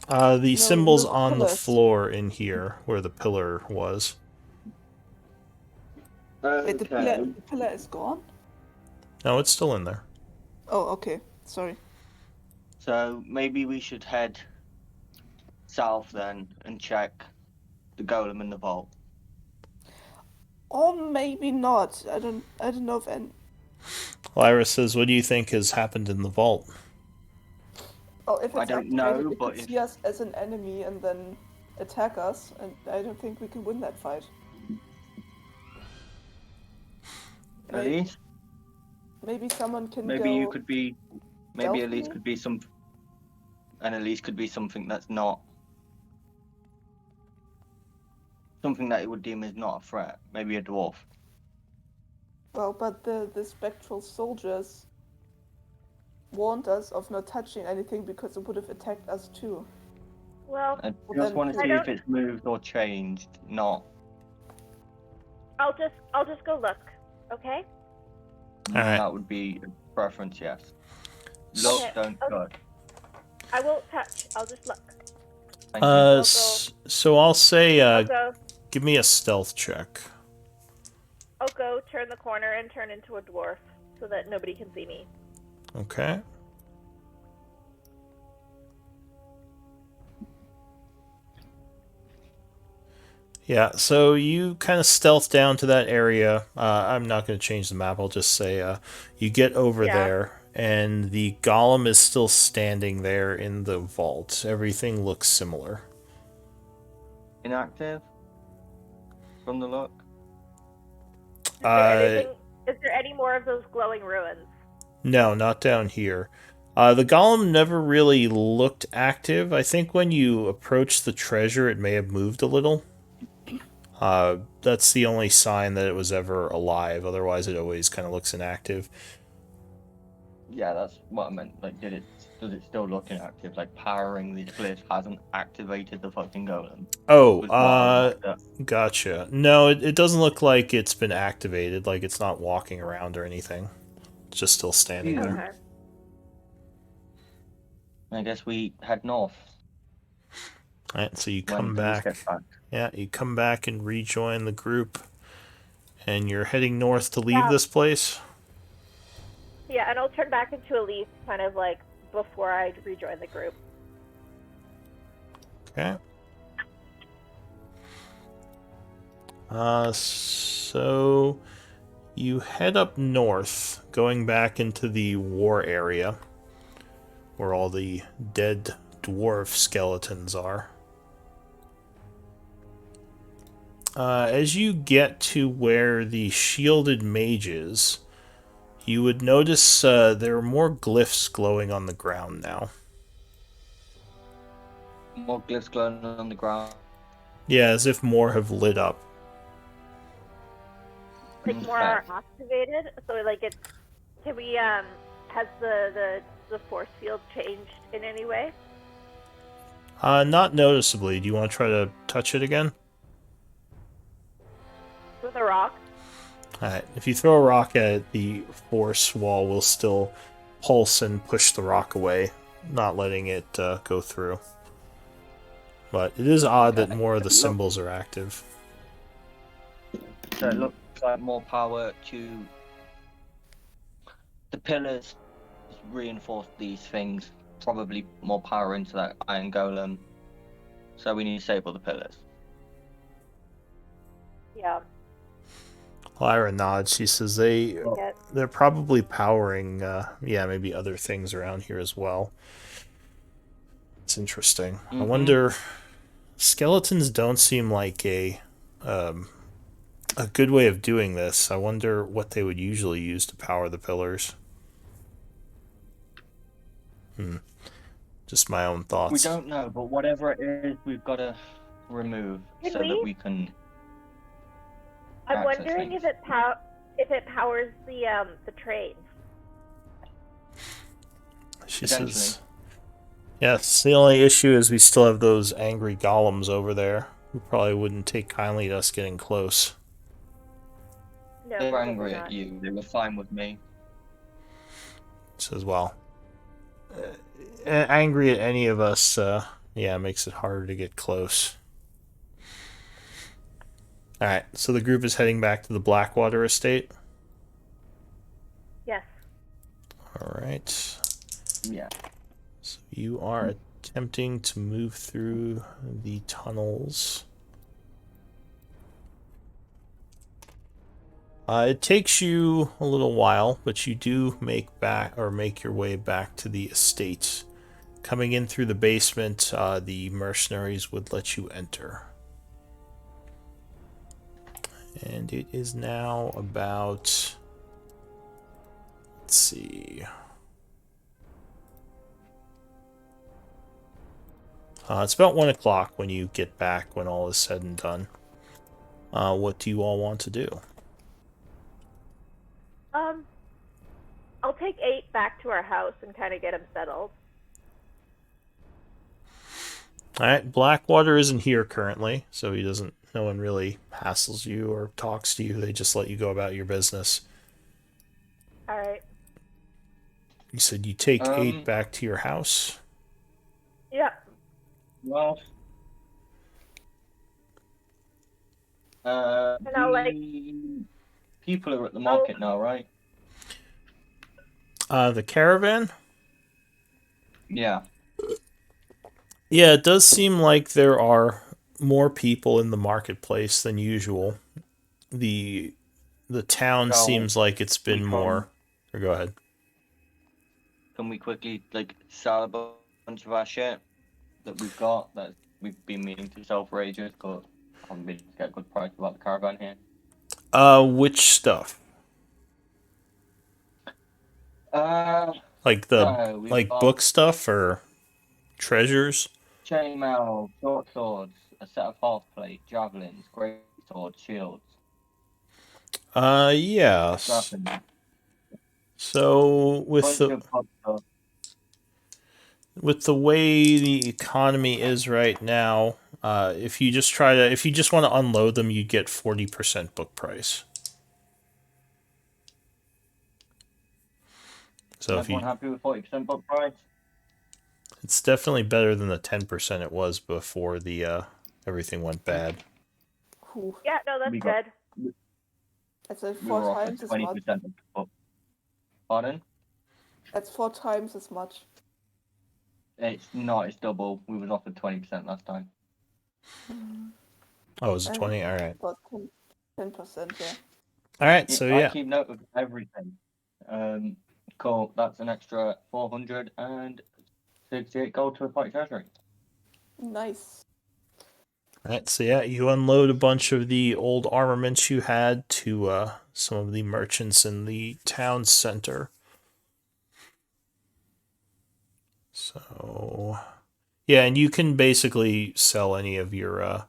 The symbols the on the pillars. floor in here, where the pillar was. Wait, the Okay. pillar is gone? No, it's still in there. Oh, okay. Sorry. So maybe we should head south then and check the golem in the vault. Or maybe not. I don't know if any... Lyra says, what do you think has happened in the vault? Oh, if it's I don't activated, know, it but could if- see us as an enemy and then attack us, and I don't think we can win that fight. Elise? Maybe someone can Maybe go... you could be. Maybe Elise stealthily? could be some. And Elise could be something that's not. Something that it would deem as not a threat. Maybe a dwarf. Well, but the spectral soldiers warned us of not touching anything because it would have attacked us too. Well, I Well, just then want to I see if don't- it's moved or changed. Not. I'll just go look. Okay. Alright. That would be a preference, yes. Look, Okay, don't okay. touch. I won't touch. I'll just look. Thank you. So I'll say, I'll go. give me a stealth check. I'll go turn the corner and turn into a dwarf so that nobody can see me. Okay. Yeah, so you kind of stealth down to that area. I'm not going to change the map. I'll just say you get over Yeah. there, and the golem is still standing there in the vault. Everything looks similar. Inactive? From the look? Is there any more of those glowing ruins? No, not down here. The golem never really looked active. I think when you approached the treasure, it may have moved a little. That's the only sign that it was ever alive. Otherwise, it always kind of looks inactive. Yeah, that's what I meant. Like, does it still look inactive? Like, powering the glyph hasn't activated the fucking golem. Oh, Was what I was after. gotcha. No, it doesn't look like it's been activated. Like, it's not walking around or anything. It's just still standing Yeah. there. Okay. I guess we head north. Alright, so you when come Elise back. gets back. Yeah, you come back and rejoin the group. And you're heading north to leave Yeah. this place? Yeah, and I'll turn back into Elise kind of like before I rejoin the group. Okay. So you head up north, going back into the war area, where all the dead dwarf skeletons are. As you get to where the shielded mage is, you would notice there are more glyphs glowing on the ground now. More glyphs glowing on the ground. Yeah, as if more have lit up. Like more are activated, so like it's. Can we has the the force field changed in any way? Not noticeably. Do you want to try to touch it again? With a rock? Alright, if you throw a rock at it, the force wall will still pulse and push the rock away, not letting it go through. But it is odd that more of the symbols are active. So it looks like more power to the pillars. Reinforce these things. Probably more power into that iron golem. So we need to disable the pillars. Yeah. Lyra nods. She says they're probably powering, maybe other things around here as well. It's interesting. Mm-hmm. I wonder. Skeletons don't seem like a good way of doing this. I wonder what they would usually use to power the pillars. Just my own thoughts. We don't know, but whatever it is, we've got to remove that we can. I'm wondering if it powers the train. She says, yes, the only issue is we still have those angry golems over there who probably wouldn't take kindly to us getting close. No, they were angry at you. They were fine with me. Says, well, angry at any of us, makes it harder to get close. Alright, so the group is heading back to the Blackwater estate? Yes. Alright. Yeah. So you are attempting to move through the tunnels. It takes you a little while, but you do make your way back to the estate. Coming in through the basement, the mercenaries would let you enter. And it is now about, let's see. It's about 1 o'clock when you get back, when all is said and done. What do you all want to do? I'll take 8 back to our house and kind of get him settled. Alright, Blackwater isn't here currently, so no one really hassles you or talks to you. They just let you go about your business. Alright. You said you take 8 back to your house? Yeah. Well, people are at the market now, right? The caravan? Yeah. Yeah, it does seem like there are more people in the marketplace than usual. The town seems like it's been more... Or go ahead. Can we quickly sell a bunch of our shit that we've got that we've been meaning to sell for ages, but haven't been able to get a good price about the caravan here? Which stuff? Book stuff or treasures? Chainmail, short swords, a set of half plate, javelins, great swords, shields. Yes. So with the way the economy is right now, if you just want to unload them, you get 40% book price. So if you happy with 40% book price, it's definitely better than the 10% it was before the everything went bad. Yeah, no, that's good. That's like 4 times as much. Pardon? That's 4 times as much. It's not. It's double. We was offered 20% last time. Oh, is it 20? All right. 10%, yeah. All right, so yeah. I keep note of everything. Cool. That's an extra 468 gold to the party treasury. Nice. All right, so yeah, you unload a bunch of the old armaments you had to some of the merchants in the town center. So, yeah, and you can basically sell any of your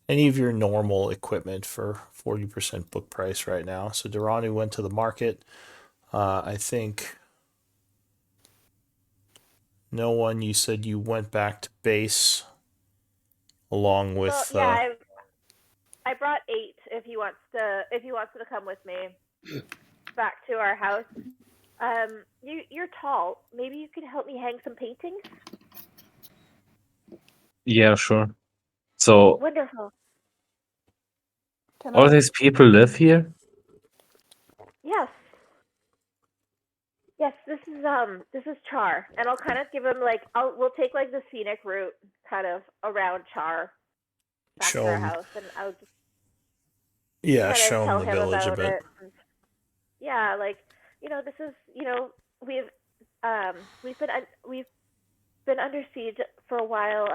normal equipment for 40% book price right now. So Durrani went to the market. I think No one. You said you went back to base along with. Well, yeah, I brought 8. If he wants to come with me back to our house. You're tall. Maybe you could help me hang some paintings. Yeah, sure. So, Wonderful. all these people live here? Yes. Yes, this is Char, and I'll kind of give him like we'll take like the scenic route kind of around Char back Show to our him. house, and I'll just Yeah, kind of show tell him the him village a about bit. it. And, yeah, like this is we've been under siege for a while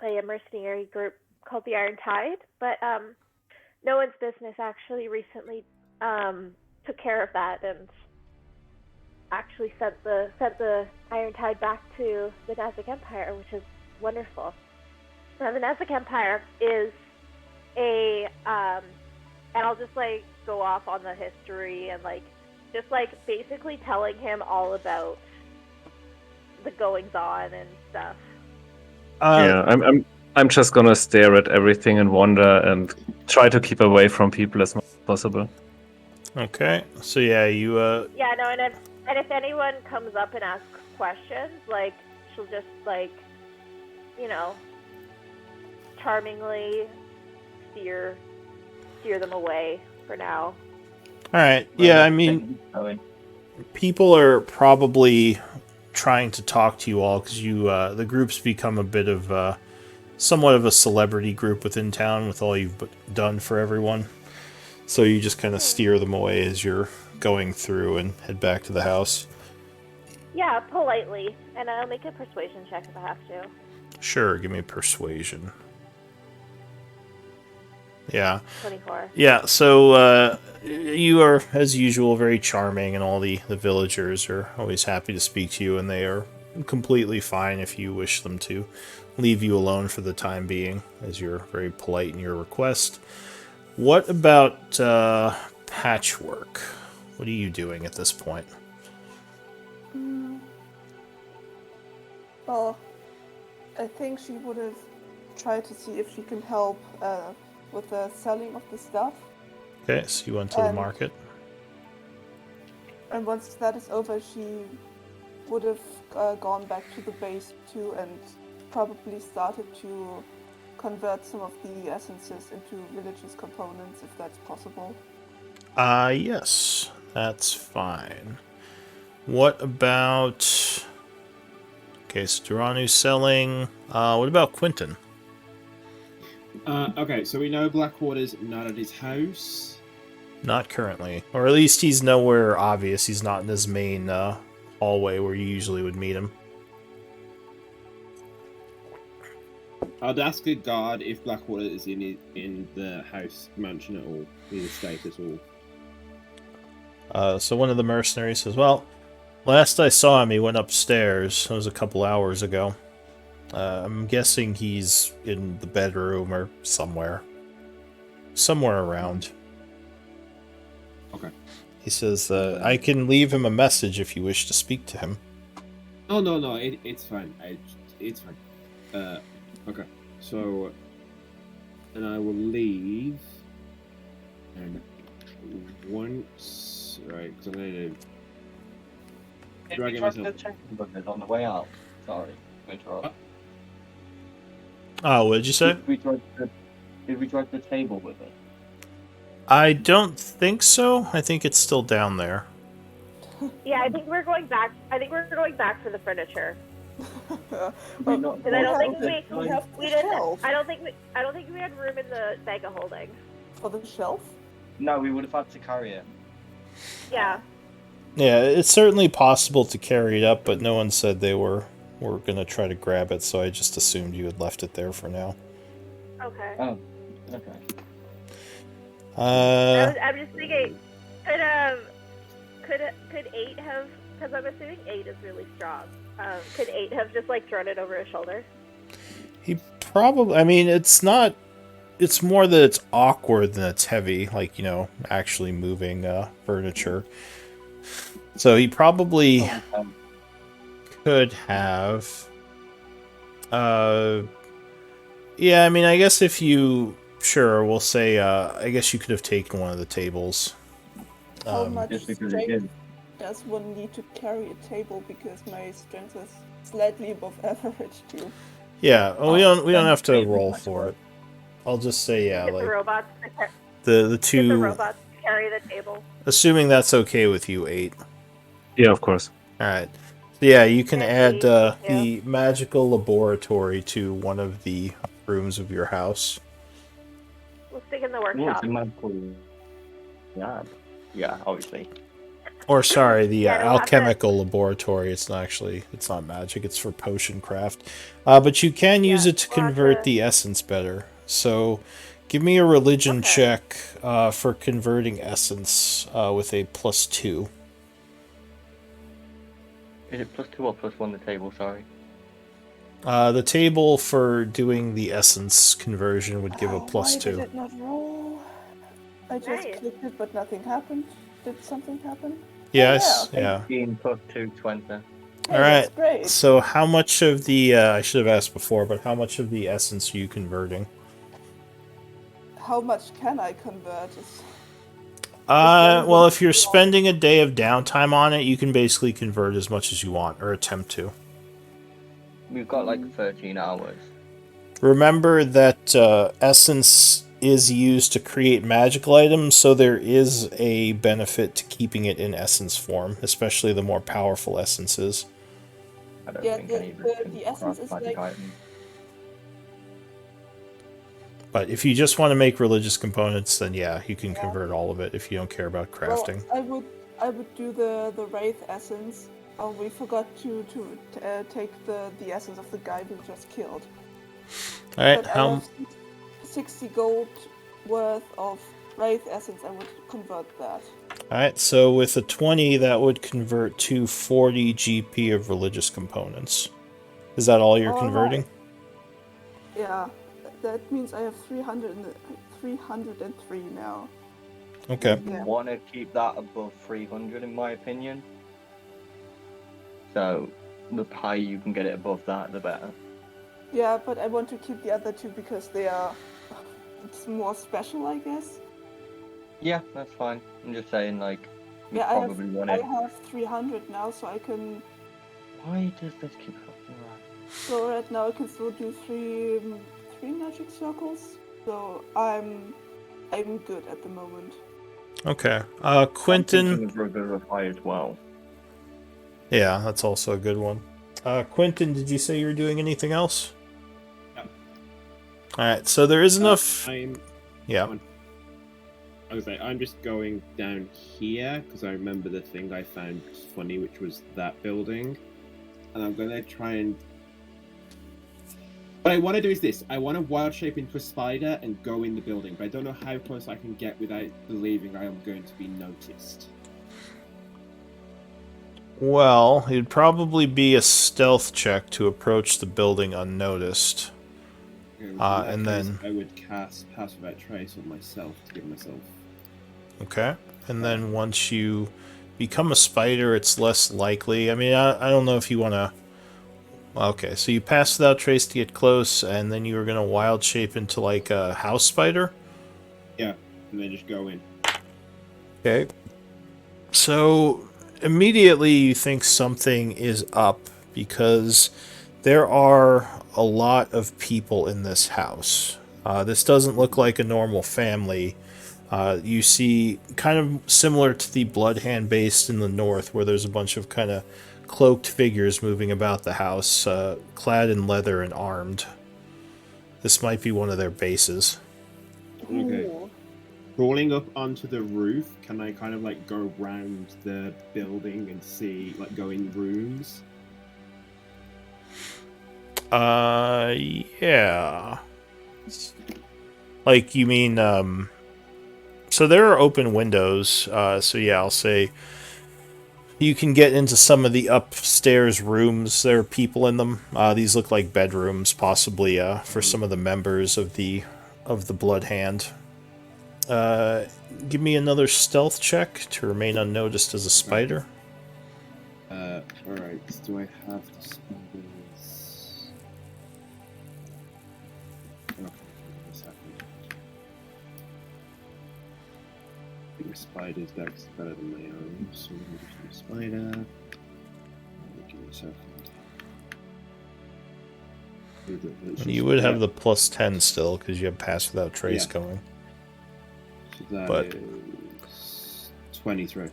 by a mercenary group called the Iron Tide, but no one's business actually recently took care of that and actually sent the Iron Tide back to the Nazak Empire, which is wonderful. Now the Nazak Empire is a and I'll just like go off on the history and like just like basically telling him all about the goings on and stuff. Yeah, I'm just gonna stare at everything and wonder and try to keep away from people as much as possible. Okay, so yeah, you Yeah, no, and if anyone comes up and asks questions, like she'll just like, charmingly steer them away for now. All right. Yeah, I mean, people are probably trying to talk to you all because the group's become a bit of somewhat of a celebrity group within town with all you've done for everyone. So you just kind of steer them away as you're going through and head back to the house. Yeah, politely, and I'll make a persuasion check if I have to. Sure, give me persuasion. Yeah. 24. Yeah, so you are, as usual, very charming, and all the villagers are always happy to speak to you, and they are completely fine if you wish them to leave you alone for the time being, as you're very polite in your request. What about Patchwork? What are you doing at this point? Well, I think she would have tried to see if she can help with the selling of the stuff. Okay, so you went to the market. And once that is over, she would have gone back to the base too and probably started to convert some of the essences into religious components, if that's possible. Yes, that's fine. What about... Okay, so Duranu's selling. What about Quentin? Okay, so we know Blackwater's not at his house. Not currently. Or at least he's nowhere obvious. He's not in his main hallway where you usually would meet him. I'd ask a guard if Blackwater is in the house, mansion at all, in the estate at all. So one of the mercenaries says, well, last I saw him, he went upstairs. That was a couple hours ago. I'm guessing he's in the bedroom or somewhere. Somewhere around. Okay. He says, I can leave him a message if you wish to speak to him. Oh, no, it's fine. It's fine. Okay, so... And I will leave... And once... Right, because I'm going to... Did we try to check the on the way out? Sorry, interrupt. Oh, what did you say? Did we drive the table with it? I don't think so. I think it's still down there. Yeah, I think we're going back. I think we're going back for the furniture. Well, Because I don't think we have we the didn't. shelf. I don't think we had room in the bag of holding. For the shelf? No, we would have had to carry it. Yeah. Yeah, it's certainly possible to carry it up, but no one said they were going to try to grab it, so I just assumed you had left it there for now. Okay. Oh, okay. I'm just thinking, could 8 have? Because I'm assuming 8 is really strong. Could 8 have just like thrown it over his shoulder? He probably... I mean, it's not... It's more that it's awkward than it's heavy, like, actually moving furniture. So he probably... could have. Yeah, I mean, I guess if you... Sure, we'll say, I guess you could have taken one of the tables. How much Just because it strength did. does one need to carry a table? Because my strength is slightly above average too. Yeah, well, we don't then have to maybe roll that's for what- it. I'll just say, yeah, Get the like, robots to the get the two... robots to carry the table. Assuming that's okay with you, 8. Yeah, of course. Alright. So yeah, you can add Yeah. the magical laboratory to one of the rooms of your house. We'll stick in the Well, it's workshop. a magical lab. Yeah, obviously. Or sorry, the Yeah, it'll have to- alchemical laboratory. It's not magic. It's for potion craft. But you can use Yeah, it to we'll have convert to- the essence better. So, give me a religion Okay. check for converting essence with a +2. Is it +2 or +1 the table? Sorry. The table for doing the essence conversion would give a Why did +2. it not roll? I just Nice. clicked it, but nothing happened. Did something happen? Yes, yeah. yeah. 15 +2, 20. Hey, Alright, that's great. So how much of the, I should have asked before, but how much of the essence are you converting? How much can I convert? It's- Well, if you're spending a day of downtime on it, you can basically convert as much as you want, or attempt to. We've got like 13 hours. Remember that essence is used to create magical items, so there is a benefit to keeping it in essence form, especially the more powerful essences. I don't Yeah, think the- any of the- us can the essence craft is magic like- items. But if you just want to make religious components, then yeah, you can convert all of it if you don't care about crafting. Well, I would do the wraith essence. Oh, we forgot to take the essence of the guy we just killed. Alright, But I how... have 60 gold worth of wraith essence. I would convert that. Alright, so with a 20, that would convert to 40 GP of religious components. Is that all you're Alright. converting? Yeah, that means I have 303 now. Okay. Yeah. Want to keep that above 300 in my opinion. So the higher you can get it above that, the better. Yeah, but I want to keep the other two because they are it's more special, I guess. Yeah, that's fine. I'm just saying, like, you Yeah, probably want I it. have 300 now, so I can. Why does this keep happening? So right now I can still do three magic circles. So I'm good at the moment. Okay. I'm Quentin... thinking of Revivify as well. Yeah, that's also a good one. Quentin, did you say you were doing anything else? No. Alright, so there is enough... I'm Yeah. I'm just going down here because I remember the thing I found funny, which was that building, and I'm gonna try and. What I want to do is this: I want to wild shape into a spider and go in the building, but I don't know how close I can get without believing I am going to be noticed. Well, it'd probably be a stealth check to approach the building unnoticed. In and that case, then- I would cast Pass Without Trace on myself to give myself. Okay. And then once you become a spider, it's less likely. I mean, I don't know if you want to... Okay, so you pass without trace to get close, and then you were going to wild shape into, like, a house spider? Yeah, and then just go in. Okay. So, immediately you think something is up, because there are a lot of people in this house. This doesn't look like a normal family. You see, kind of similar to the Bloodhand base in the north, where there's a bunch of kind of cloaked figures moving about the house, clad in leather and armed. This might be one of their bases. Okay. Ooh. Crawling up onto the roof, can I kind of like go round the building and see, like go in rooms? Yeah. Like, you mean, so there are open windows, so yeah, I'll say you can get into some of the upstairs rooms. There are people in them. These look like bedrooms, possibly, for some of the members of the Blood Hand. Give me another stealth check to remain unnoticed as a spider. Alright, do I have the spiders? Okay, what's happening? I think the spider's dex is better than my own, so I'm going to do spider. Give myself You would have the +10 still, because you have Pass Without Trace going. So that But is 23.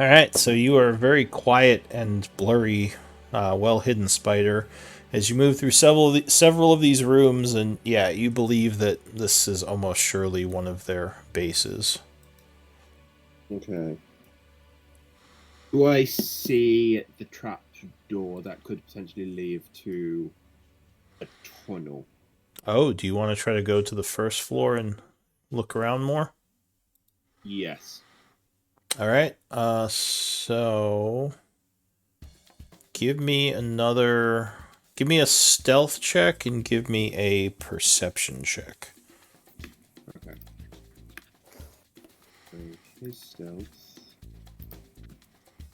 Alright, so you are a very quiet and blurry, well-hidden spider. As you move through several of these rooms, and yeah, you believe that this is almost surely one of their bases. Okay. Do I see the trap door that could potentially lead to a tunnel? Oh, do you want to try to go to the first floor and look around more? Yes. Alright, so... Give me a stealth check and give me a perception check. Okay. So his stealth.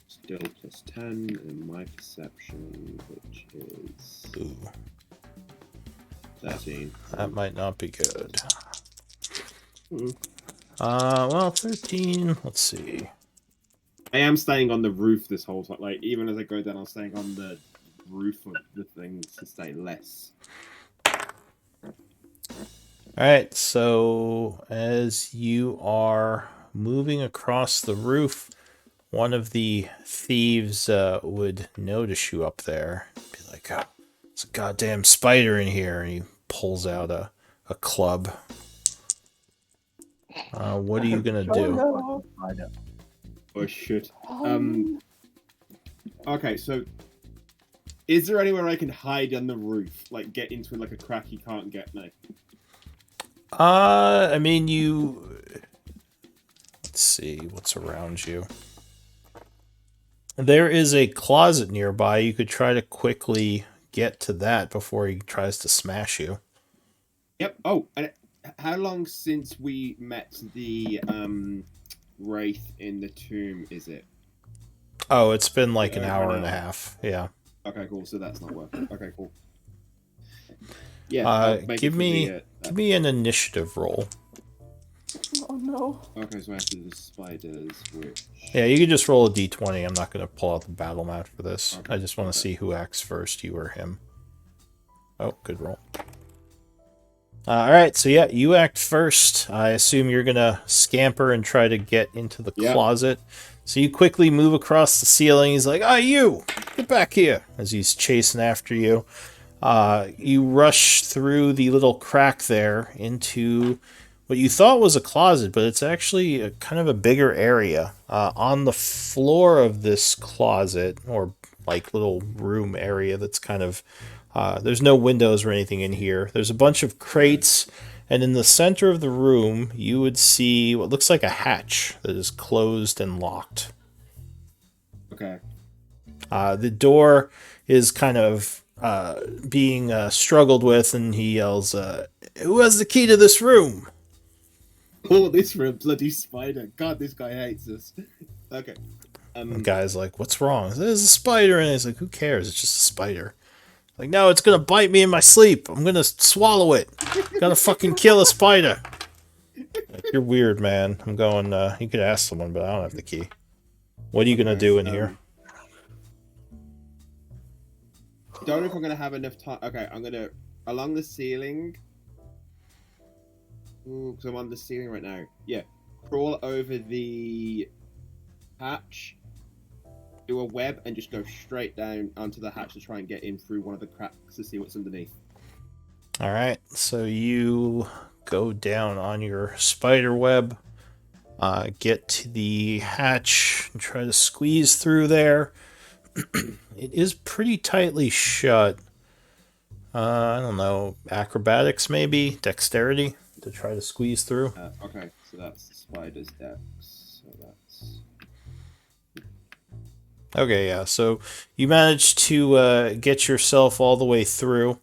Still +10, and my perception, which is Ooh, 13. that might not be good. Mm. Well, 13, let's see. I am staying on the roof this whole time. Like, even as I go down, I'm staying on the roof of the thing to stay less. Alright, so as you are moving across the roof, one of the thieves would notice you up there. Be like, oh, it's a goddamn spider in here. And he pulls out a club. What are you going to do? Oh, Spider. Oh, shit. no. Okay, so is there anywhere I can hide on the roof? Like, get into like a crack he can't get me? I mean, let's see what's around you. There is a closet nearby. You could try to quickly get to that before he tries to smash you. Yep. Oh, and how long since we met the wraith in the tomb is it? Oh, it's been like an hour and a half. Yeah. Okay, cool. So that's not working. Okay, cool. Yeah. Give me an initiative roll. Oh no. Okay, so I have to do the spiders, which... Yeah, you can just roll a d20. I'm not going to pull out the battle map for this. Okay, I just want to see who acts first, you or him. Oh, good roll. Alright, so yeah, you act first. I assume you're going to scamper and try to get into the closet. So you quickly move across the ceiling. He's like, "Ah, you! Get back here!" As he's chasing after you. You rush through the little crack there into what you thought was a closet, but it's actually a kind of a bigger area. On the floor of this closet, or like little room area that's kind of... there's no windows or anything in here. There's a bunch of crates, and in the center of the room, you would see what looks like a hatch that is closed and locked. Okay. The door is kind of being struggled with, and he yells, "Who has the key to this room?" All this for a bloody spider. God, this guy hates us. Okay. The guy's like, "What's wrong?" There's a spider in it. He's like, "Who cares? It's just a spider." Like, "No, it's gonna bite me in my sleep. I'm gonna swallow it. Gotta fucking kill a spider." Like, "You're weird, man." I'm going, you could ask someone, but I don't have the key. What are you gonna do in here? Don't know if I'm gonna have enough time. Okay, I'm gonna... Along the ceiling... Ooh, because I'm on the ceiling right now. Yeah. Crawl over the hatch, do a web, and just go straight down onto the hatch to try and get in through one of the cracks to see what's underneath. Alright, so you go down on your spider web, get to the hatch, and try to squeeze through there. It is pretty tightly shut. I don't know, acrobatics maybe? Dexterity? To try to squeeze through. Okay, so that's the spider's dex. So that's... Okay, yeah, so you managed to get yourself all the way through.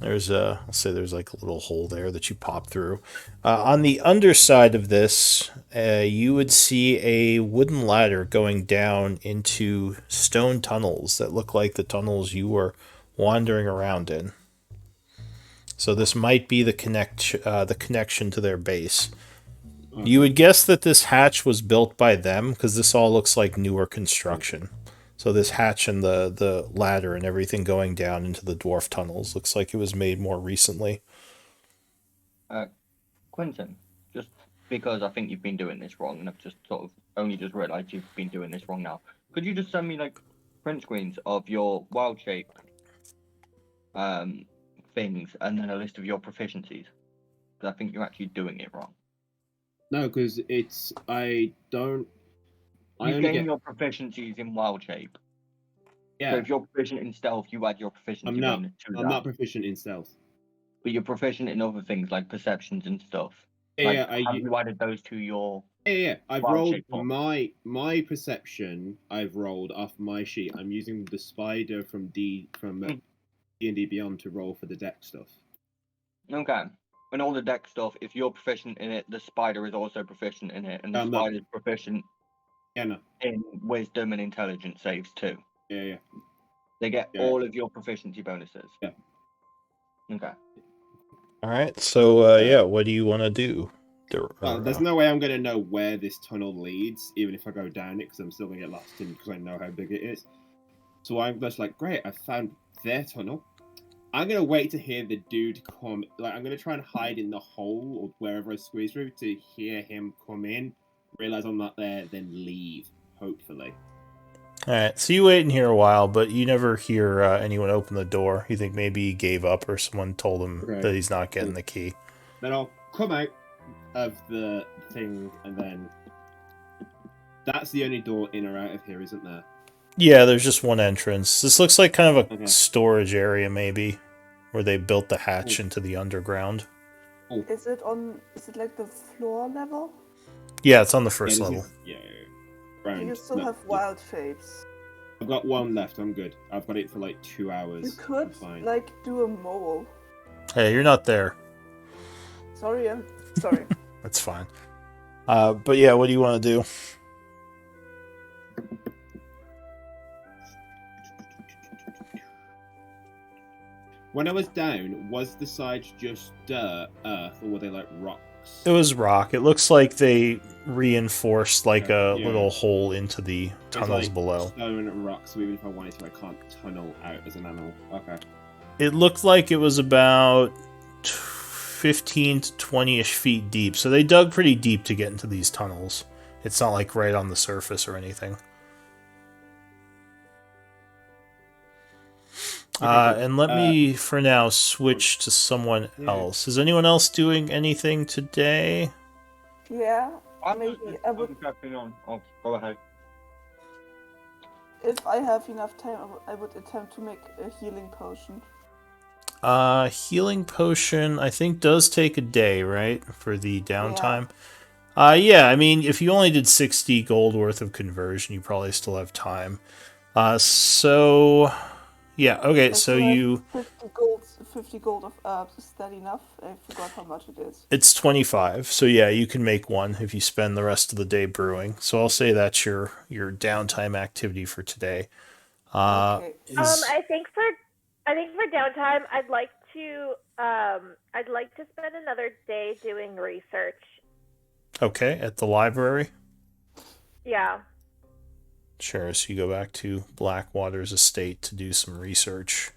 There's I'll say there's like a little hole there that you pop through. On the underside of this, you would see a wooden ladder going down into stone tunnels that look like the tunnels you were wandering around in. So this might be the connection to their base. Okay. You would guess that this hatch was built by them because this all looks like newer construction. So this hatch and the ladder and everything going down into the dwarf tunnels looks like it was made more recently. Quentin, just because I think you've been doing this wrong, and I've just sort of only just realised you've been doing this wrong now. Could you just send me like print screens of your wild shape things and then a list of your proficiencies? Because I think you're actually doing it wrong. No, because it's You gain your proficiencies in wild shape. Yeah. So if you're proficient in stealth, you add your proficiency bonus to that. I'm not proficient in stealth. But you're proficient in other things like perceptions and stuff. Yeah, have you added those to your? Yeah. I've rolled my perception. I've rolled off my sheet. I'm using the spider from D&D Beyond to roll for the deck stuff. Okay. And all the deck stuff, if you're proficient in it, the spider is also proficient in it, and the spider's proficient in wisdom and intelligence saves too. Yeah. They get all of your proficiency bonuses. Yeah. Okay. All right. So what do you want to do? There's no way I'm going to know where this tunnel leads, even if I go down it, because I'm still going to get lost in because I know how big it is. So I'm just like, great, I found their tunnel. I'm going to wait to hear the dude come. Like, I'm going to try and hide in the hole or wherever I squeeze through to hear him come in, realize I'm not there, then leave, hopefully. All right, so you wait in here a while, but you never hear anyone open the door. You think maybe he gave up or someone told him that he's not getting the key. Then I'll come out of the thing, and then that's the only door in or out of here, isn't there? Yeah, there's just one entrance. This looks like kind of a storage area, maybe, where they built the hatch into the underground. Is it like the floor level? Yeah, it's on the first level. You still have wild shapes. I've got one left, I'm good. I've got it for like 2 hours. You could, do a mole. Hey, you're not there. Sorry. That's fine. But yeah, what do you want to do? When I was down, was the sides just dirt, earth, or were they like rocks? It was rock. It looks like they reinforced like a little hole into the tunnels below. Stone and rocks, so even if I wanted to, I can't tunnel out as an animal. Okay. It looked like it was about 15 to 20-ish feet deep, so they dug pretty deep to get into these tunnels. It's not like right on the surface or anything. And let me, for now, switch to someone else. Is anyone else doing anything today? Yeah, maybe I would... Oh, go ahead. If I have enough time, I would attempt to make a healing potion. Healing potion, I think, does take a day, right? For the downtime. Yeah, I mean, if you only did 60 gold worth of conversion, you probably still have time. So... Yeah, okay, so you... 50 gold of herbs, is that enough? I forgot how much it is. It's 25, so yeah, you can make one if you spend the rest of the day brewing. So I'll say that's your downtime activity for today. Okay. I think for downtime, I'd like to spend another day doing research. Okay, at the library? Yeah. Sure, so you go back to Blackwater's estate to do some research.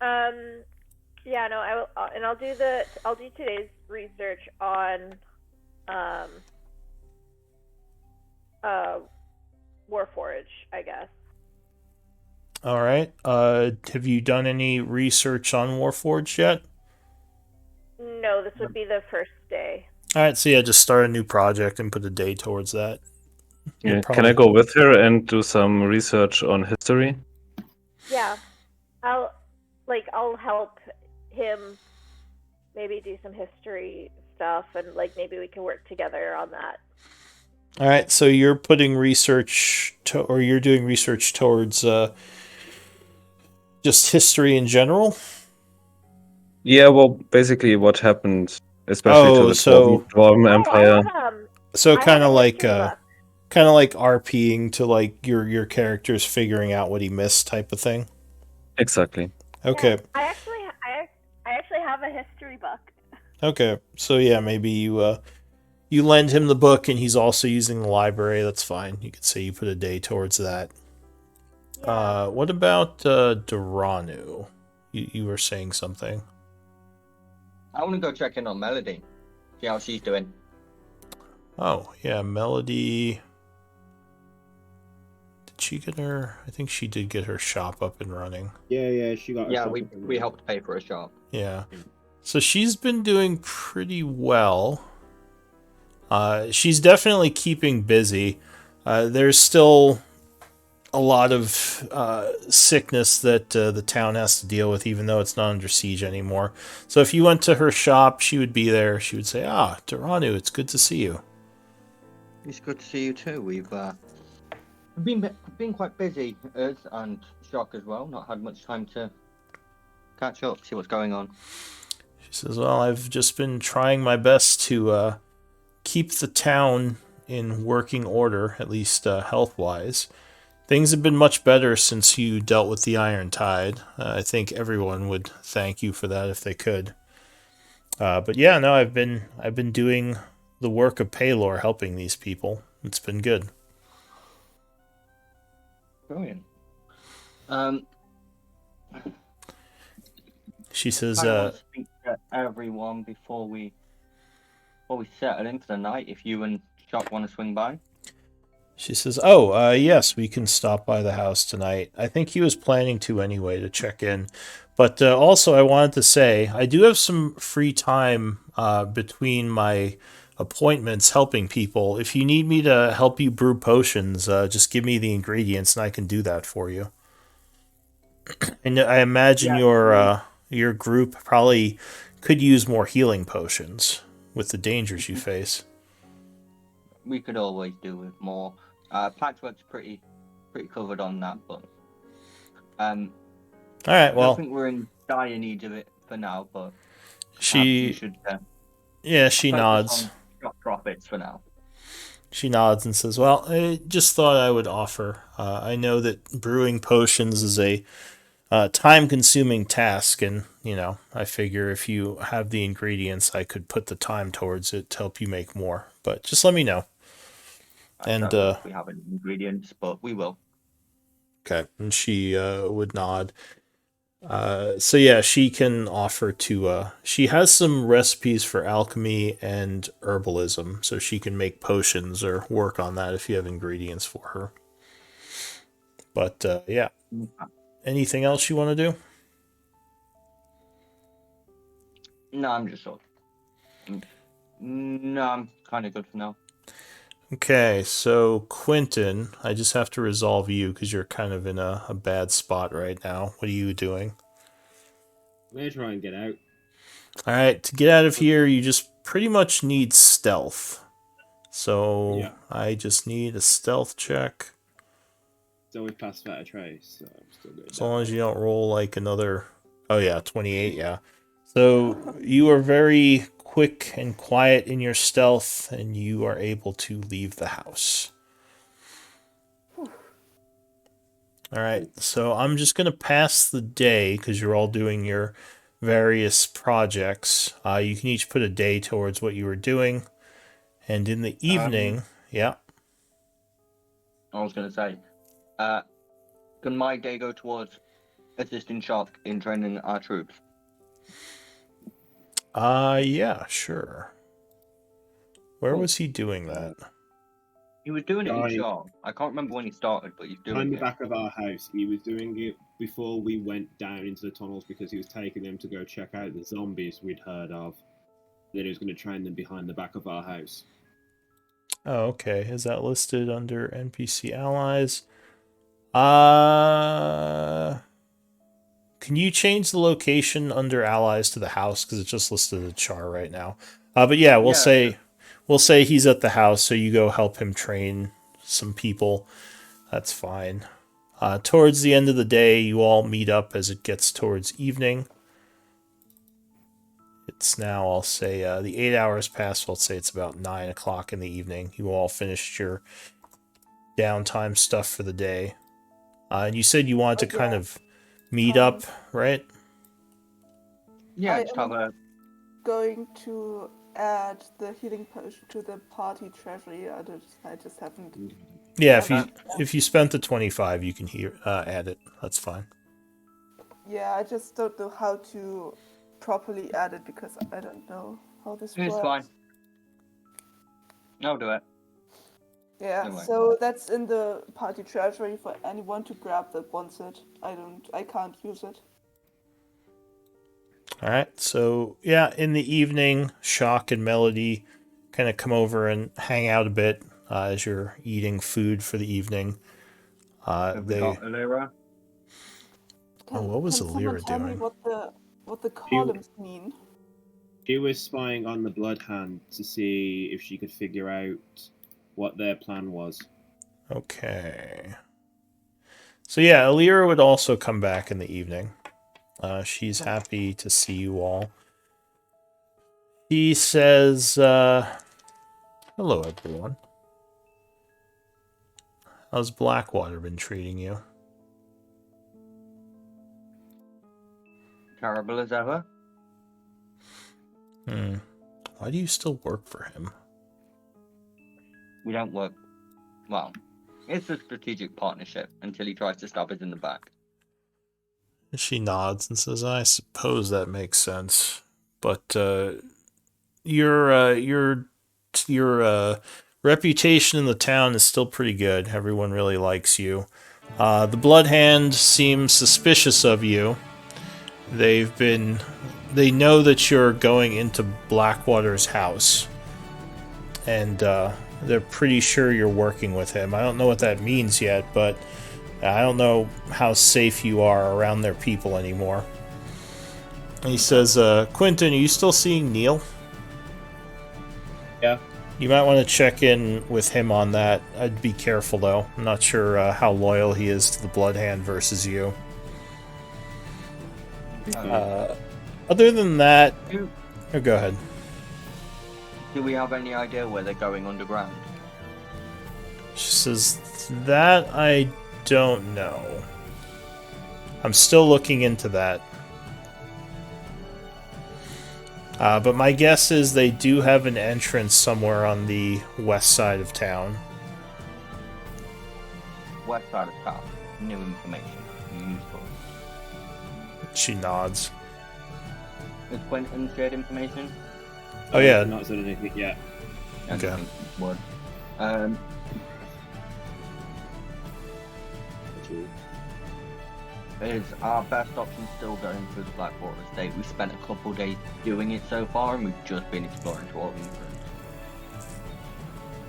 Yeah, no, I will, and I'll do today's research on, Warforged, I guess. All right. Have you done any research on Warforged yet? No, this would be the first day. All right, so yeah, just start a new project and put a day towards that. Yeah. Can I go with her and do some research on history? Yeah, I'll help him maybe do some history stuff, and maybe we can work together on that. All right, so you're putting research you're doing research towards just history in general? Yeah, well, basically what happened, especially to the Dwarven Empire. So I kind have of a like history book. kind of like RPing to like your characters figuring out what he missed type of thing. Exactly. Okay. Yeah, I actually have a history book. Okay. So yeah, maybe you lend him the book and he's also using the library. That's fine. You could say you put a day towards that. Yeah. What about Duranu? You were saying something. I want to go check in on Melody, see how she's doing. Oh, yeah, Melody. Did she get her? I think she did get her shop up and running. Yeah, she got. Yeah, we helped pay for a shop. Yeah. So she's been doing pretty well. She's definitely keeping busy. There's still a lot of sickness that the town has to deal with, even though it's not under siege anymore. So if you went to her shop, she would be there. She would say, Duranu, it's good to see you. It's good to see you too. We've been quite busy, us and Shock as well. Not had much time to catch up, see what's going on. She says, well, I've just been trying my best to keep the town in working order, at least health-wise. Things have been much better since you dealt with the Iron Tide. I think everyone would thank you for that if they could. But yeah, no, I've been doing the work of Paylor, helping these people. It's been good. Brilliant. She says, I want to speak to everyone before we settle in for the night. If you and Shock want to swing by. She says, yes, we can stop by the house tonight. I think he was planning to anyway, to check in. But also, I wanted to say, I do have some free time between my appointments helping people. If you need me to help you brew potions, just give me the ingredients and I can do that for you. And I imagine your group probably could use more healing potions with the dangers you face. We could always do with more. Patchwork's pretty covered on that, but all right. Well, I don't think we're in dire need of it for now, but she should. She nods. Profits for now. She nods and says, "Well, I just thought I would offer. I know that brewing potions is a time-consuming task, and I figure if you have the ingredients, I could put the time towards it to help you make more. But just let me know." And we have any ingredients, but we will. Okay, and she would nod. So yeah, she can offer to. She has some recipes for alchemy and herbalism, so she can make potions or work on that if you have ingredients for her. But yeah, anything else you want to do? No, I'm just sort of. No, I'm kind of good for now. Okay, so Quentin, I just have to resolve you because you're kind of in a bad spot right now. What are you doing? I'm gonna try and get out. Alright, to get out of here, you just pretty much need stealth. So, yeah. I just need a stealth check. So we passed Fair Trace, so I'm still good. As long as you don't roll like another... Oh yeah, 28, yeah. So, you are very quick and quiet in your stealth, and you are able to leave the house. Alright, so I'm just going to pass the day, because you're all doing your various projects. You can each put a day towards what you were doing. And in the evening, yeah. I was going to say, can my day go towards assisting Shock in training our troops? Yeah, sure. Where was he doing that? He was doing it in Shock. I can't remember when he started, but he's doing it. On the back of our house. He was doing it before we went down into the tunnels because he was taking them to go check out the zombies we'd heard of. Then he was going to train them behind the back of our house. Oh, okay. Is that listed under NPC allies? Can you change the location under allies to the house? Because it's just listed as char right now. But yeah, we'll say he's at the house, so you go help him train some people. That's fine. Towards the end of the day, you all meet up as it gets towards evening. It's now, I'll say, the 8 hours passed. I'll say it's about 9 o'clock in the evening. You all finished your downtime stuff for the day. And you said you wanted to kind of meet up, right? Yeah, just have a... Going to add the healing potion to the party treasury. I just haven't. Yeah, if you spent the 25, you can add it. That's fine. Yeah, I just don't know how to properly add it because I don't know how this works. It's fine. I'll do it. Yeah, Anyway. so that's in the party treasury for anyone to grab that wants it. I can't use it. Alright, so yeah, in the evening, Shock and Melody kind of come over and hang out a bit as you're eating food for the evening. Have we got Alira? What was Alira tell me doing? what the columns mean? She was spying on the Blood Hand to see if she could figure out what their plan was. Okay. So yeah, Alira would also come back in the evening. She's happy to see you all. He says, hello everyone. How's Blackwater been treating you? Terrible as ever. Why do you still work for him? We don't work... Well, it's a strategic partnership until he tries to stab us in the back. She nods and says, I suppose that makes sense. But your reputation in the town is still pretty good. Everyone really likes you. The Blood Hand seems suspicious of you. They know that you're going into Blackwater's house. And they're pretty sure you're working with him. I don't know what that means yet, but I don't know how safe you are around their people anymore. And he says, Quentin, are you still seeing Neil? Yeah. You might want to check in with him on that. I'd be careful, though. I'm not sure how loyal he is to the Blood Hand versus you. Other than that... Oh, go ahead. Do we have any idea where they're going underground? She says, that I don't know. I'm still looking into that. But my guess is they do have an entrance somewhere on the west side of town. West side of town. New information. Useful. She nods. Has Quentin shared information? Oh yeah. Not said anything yet. Okay. Is our best option still going through the Blackwater Estate? We spent a couple days doing it so far, and we've just been exploring Dwarven ruins.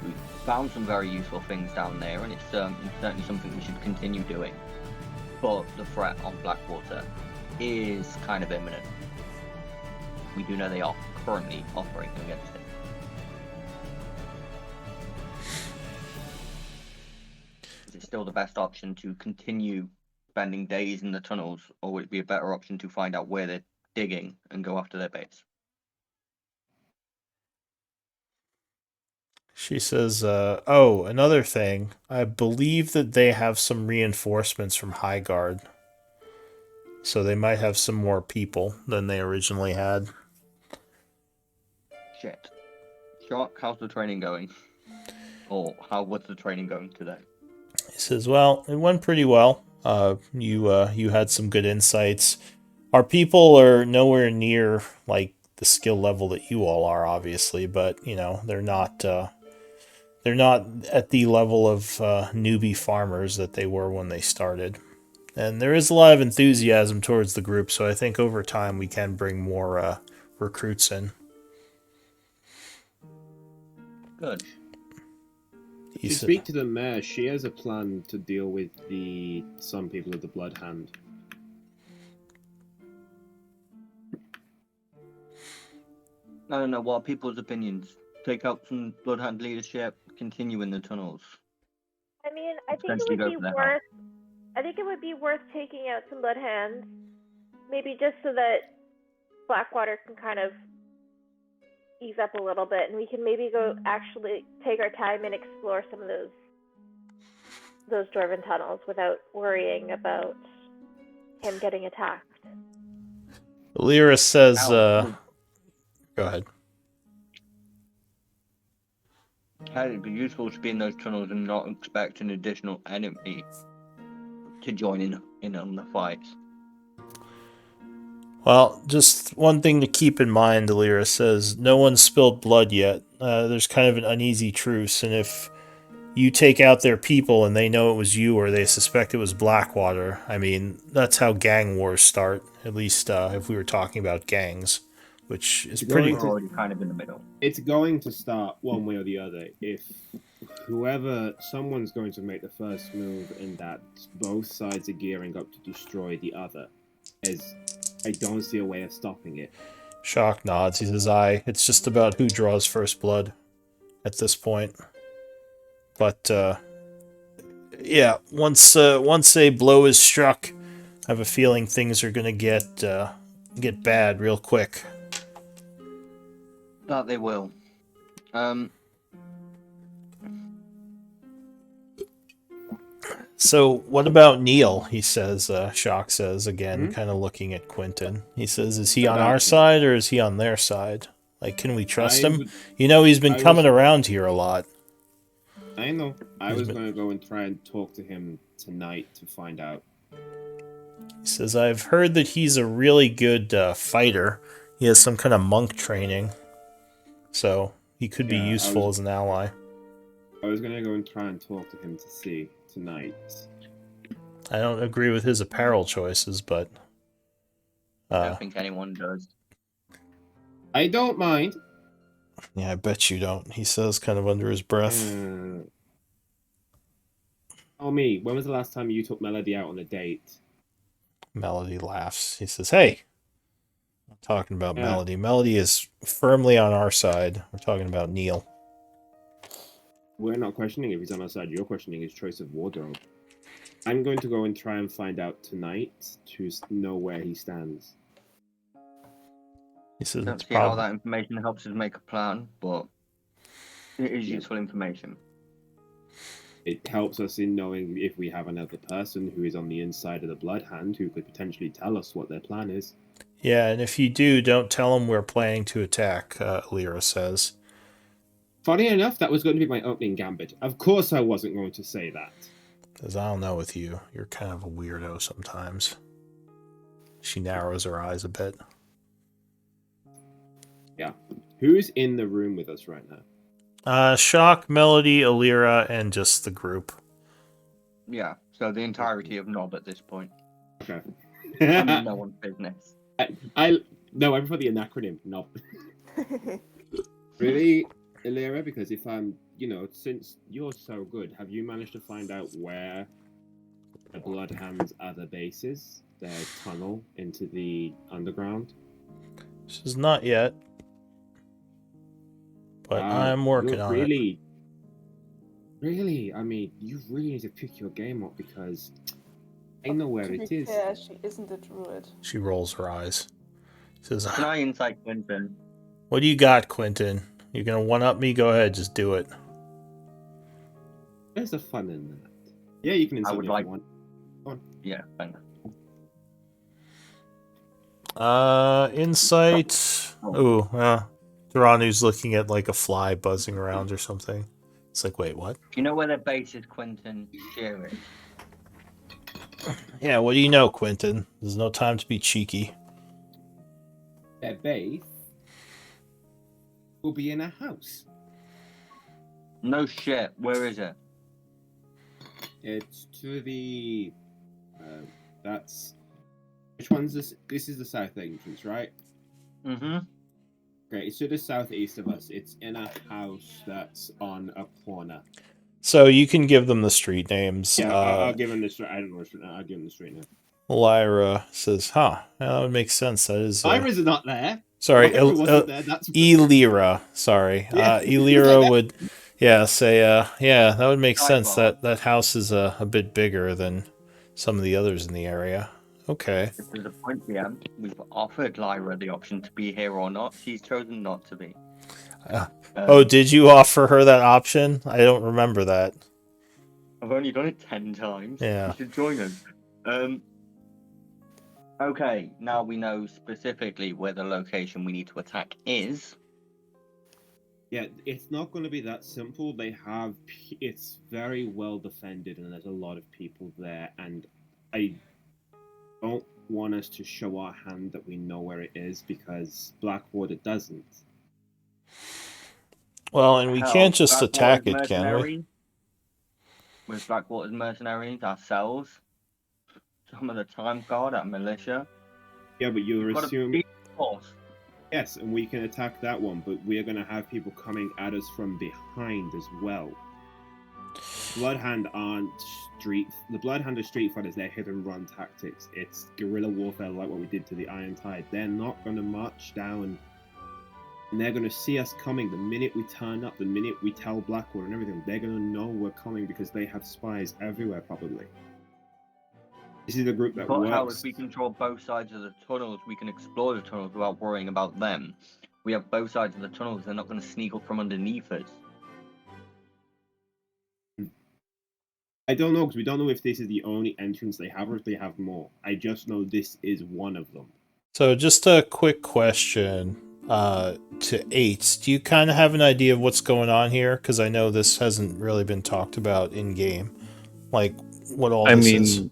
We've found some very useful things down there, and it's certainly something we should continue doing. But the threat on Blackwater is kind of imminent. We do know they are currently operating against it. Is it still the best option to continue spending days in the tunnels, or would it be a better option to find out where they're digging and go after their base? She says, oh, another thing. I believe that they have some reinforcements from Highguard. So they might have some more people than they originally had. Shit. Shark, how's the training going? Or what's the training going today? He says, well, it went pretty well. You had some good insights. Our people are nowhere near like the skill level that you all are, obviously, but you know, they're not at the level of newbie farmers that they were when they started. And there is a lot of enthusiasm towards the group, so I think over time we can bring more recruits in. Good. You speak to the mayor. She has a plan to deal with some people of the Blood Hand. I don't know, what are people's opinions? Take out some Blood Hand leadership, continue in the tunnels. I mean, I think it would be worth taking out some Blood Hands. Maybe just so that Blackwater can kind of ease up a little bit, and we can maybe go actually take our time and explore some of those dwarven tunnels without worrying about him getting attacked. Lyra says, go ahead. It'd be useful to be in those tunnels and not expect an additional enemy to join in on the fights. Well, just one thing to keep in mind, Lyra says, no one's spilled blood yet. There's kind of an uneasy truce, and if you take out their people and they know it was you or they suspect it was Blackwater, I mean, that's how gang wars start, at least if we were talking about gangs, which is pretty... We're already kind of in the middle. It's going to start one way or the other. If someone's going to make the first move and that both sides are gearing up to destroy the other, as I don't see a way of stopping it. Shock nods. He says, it's just about who draws first blood at this point. But, yeah, once a blow is struck, I have a feeling things are going to get bad real quick. That they will. So, what about Neil? He says, Shock says, again, kind of looking at Quentin. He says, is he on our side or is he on their side? Like, can we trust him? He's been coming around here a lot. I know. I was going to go and try and talk to him tonight to find out. He says, I've heard that he's a really good fighter. He has some kind of monk training. So, he could be useful as an ally. I was going to go and try and talk to him to see tonight. I don't agree with his apparel choices, but... I don't think anyone does. I don't mind. Yeah, I bet you don't, he says, kind of under his breath. Oh, me, when was the last time you took Melody out on a date? Melody laughs. He says, hey, I'm talking about Melody. Melody is firmly on our side. We're talking about Neil. We're not questioning if he's on our side. You're questioning his choice of wardrobe. I'm going to go and try and find out tonight to know where he stands. He says, don't see how that information helps us make a plan, but it is useful information. It helps us in knowing if we have another person who is on the inside of the Bloodhand who could potentially tell us what their plan is. Yeah, and if you do, don't tell them we're planning to attack, Lyra says. Funny enough, that was going to be my opening gambit. Of course I wasn't going to say that. Because I don't know with you. You're kind of a weirdo sometimes. She narrows her eyes a bit. Yeah. Who's in the room with us right now? Shock, Melody, Alira, and just the group. Yeah, so the entirety of Nob at this point. Okay. I mean, no one's business. No, I'm for the acronym, Nob. Really, Alira? Because if I'm, since you're so good, have you managed to find out where the Bloodhand's other base is? Their tunnel into the underground? This is not yet. But I'm working on it. Really? I mean, you really need to pick your game up because I know where it is. Yeah, she isn't a druid. She rolls her eyes. Says, Can I insight Quentin? What do you got, Quentin? You're gonna one-up me? Go ahead, just do it. There's the fun in that. Yeah, you can insight me if you want. Go on. Yeah, fine. Insight. Theranu's looking at like a fly buzzing around or something. It's like, wait, what? Do you know where their base is, Quentin? Share it. Yeah, what do you know, Quentin? There's no time to be cheeky. Their base will be in a house. No shit. Where is it? It's to the... that's... Which one's this? This is the south entrance, right? Mm-hmm. Okay, it's to the southeast of us. It's in a house that's on a corner. So you can give them the street names. Yeah, I'll give them the street. I don't know the street name. I'll give them the street name. Lyra says, that would make sense. That is... Lyra's not there. Sorry, Elira. Sorry. Yeah. Elira would... Yeah, say, that would make sense. That house is a bit bigger than some of the others in the area. Okay. There's a point, PM. We've offered Lyra the option to be here or not. She's chosen not to be. Did you offer her that option? I don't remember that. I've only done it 10 times. Yeah. You should join us. Okay, now we know specifically where the location we need to attack is. Yeah, it's not going to be that simple. It's very well defended, and there's a lot of people there. And I don't want us to show our hand that we know where it is, because Blackwater doesn't. Well, and we can't just attack it, can we? With Blackwater's mercenaries ourselves. Some of the time guard at militia. Yeah, but you're assuming. Force. Yes, and we can attack that one, but we're going to have people coming at us from behind as well. Bloodhound aren't the Bloodhound are street fighters. They're hit and run tactics. It's guerrilla warfare like what we did to the Iron Tide. They're not going to march down, and they're going to see us coming the minute we turn up. The minute we tell Blackwater and everything, they're going to know we're coming because they have spies everywhere, probably. This is a group that works. How if we control both sides of the tunnels, we can explore the tunnels without worrying about them. We have both sides of the tunnels. They're not going to sneak up from underneath us. I don't know, because we don't know if this is the only entrance they have or if they have more. I just know this is one of them. So just a quick question to 8. Do you kind of have an idea of what's going on here? Because I know this hasn't really been talked about in-game. Like, what all this is.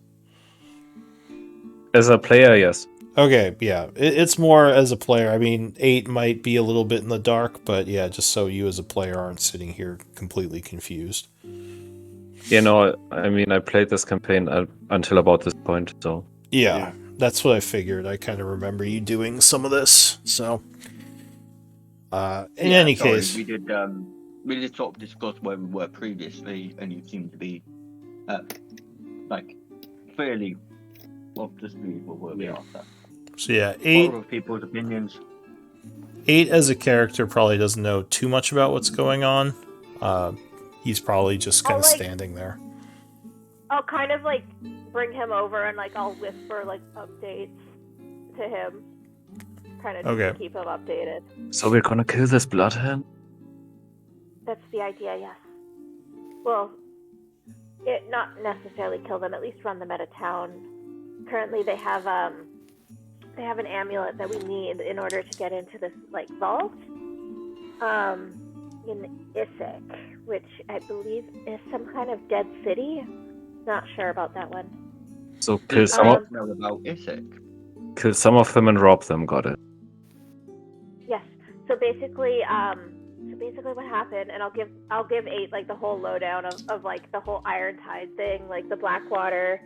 As a player, yes. Okay, yeah. It's more as a player. I mean, 8 might be a little bit in the dark, but yeah, just so you as a player aren't sitting here completely confused. You know, I mean, I played this campaign until about this point, so... Yeah, that's what I figured. I kind of remember you doing some of this, so... in any case... We did sort of discuss where we were previously, and you seem to be, fairly up to speed with where we are. So yeah, 8... All of people's opinions. 8 as a character probably doesn't know too much about what's going on. He's probably just kind of standing there. I'll kind of bring him over and I'll whisper updates to him, kind of to keep him updated. So we're gonna kill this Bloodhound? That's the idea, yes. Well, not necessarily kill them, at least run them out of town. Currently, they have an amulet that we need in order to get into this vault. In Issyk, which I believe is some kind of dead city. Not sure about that one. So kill some of know about Issyk. Kill some of them and rob them. Got it. Yes. So basically, what happened, and I'll give 8 the whole lowdown of the whole Iron Tide thing, the Blackwater,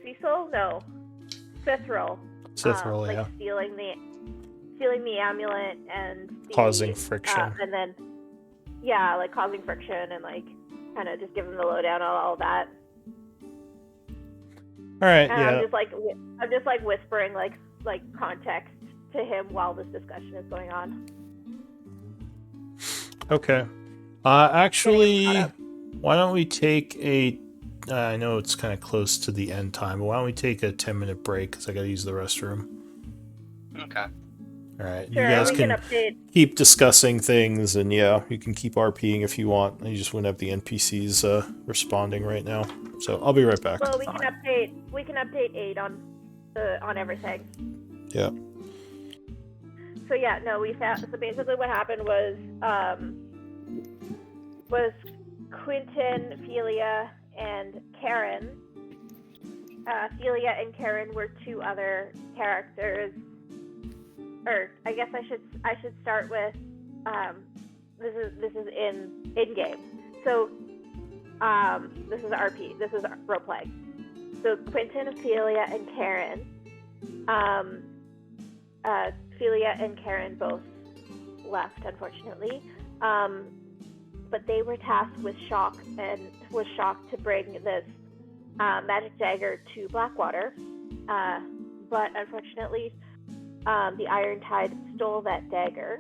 Cecil? No, Cithril. Cithril, yeah. Stealing the amulet and causing friction. And then, causing friction and kind of just giving the lowdown on all that. All right, and yeah. I'm just whispering context to him while this discussion is going on. Okay. Actually, why don't we take a... I know it's kind of close to the end time, but why don't we take a 10-minute break, because I got to use the restroom. Okay. All right. Sure, you guys we can keep discussing things, and you can keep RPing if you want. You just wouldn't have the NPCs responding right now. So I'll be right back. Well, we can update 8 on everything. Yeah. So yeah, no, we found. So basically, what happened was Quentin, Felia, and Karen. Felia and Karen were 2 other characters. Or I guess I should start with this is in game. So this is RP. This is roleplay. So Quentin, Felia, and Karen. Felia and Karen both left, unfortunately. But they were tasked with Shock to bring this magic dagger to Blackwater. But unfortunately, the Iron Tide stole that dagger.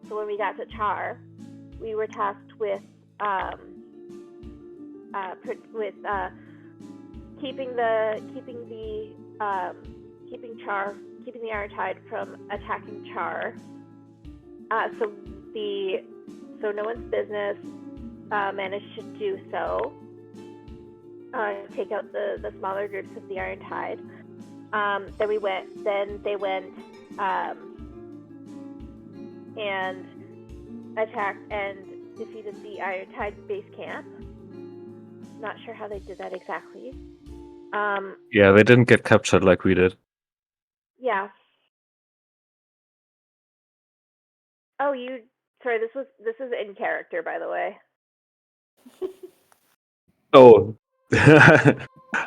So when we got to Char, we were tasked with keeping the Iron-Tide from attacking Char. So No One's Business managed to do so. Take out the smaller groups of the Iron-Tide. Then they went and attacked and defeated the Iron-Tide base camp. Not sure how they did that exactly. Yeah, they didn't get captured like we did. Yeah. Oh, sorry, this is in character, by the way. Oh.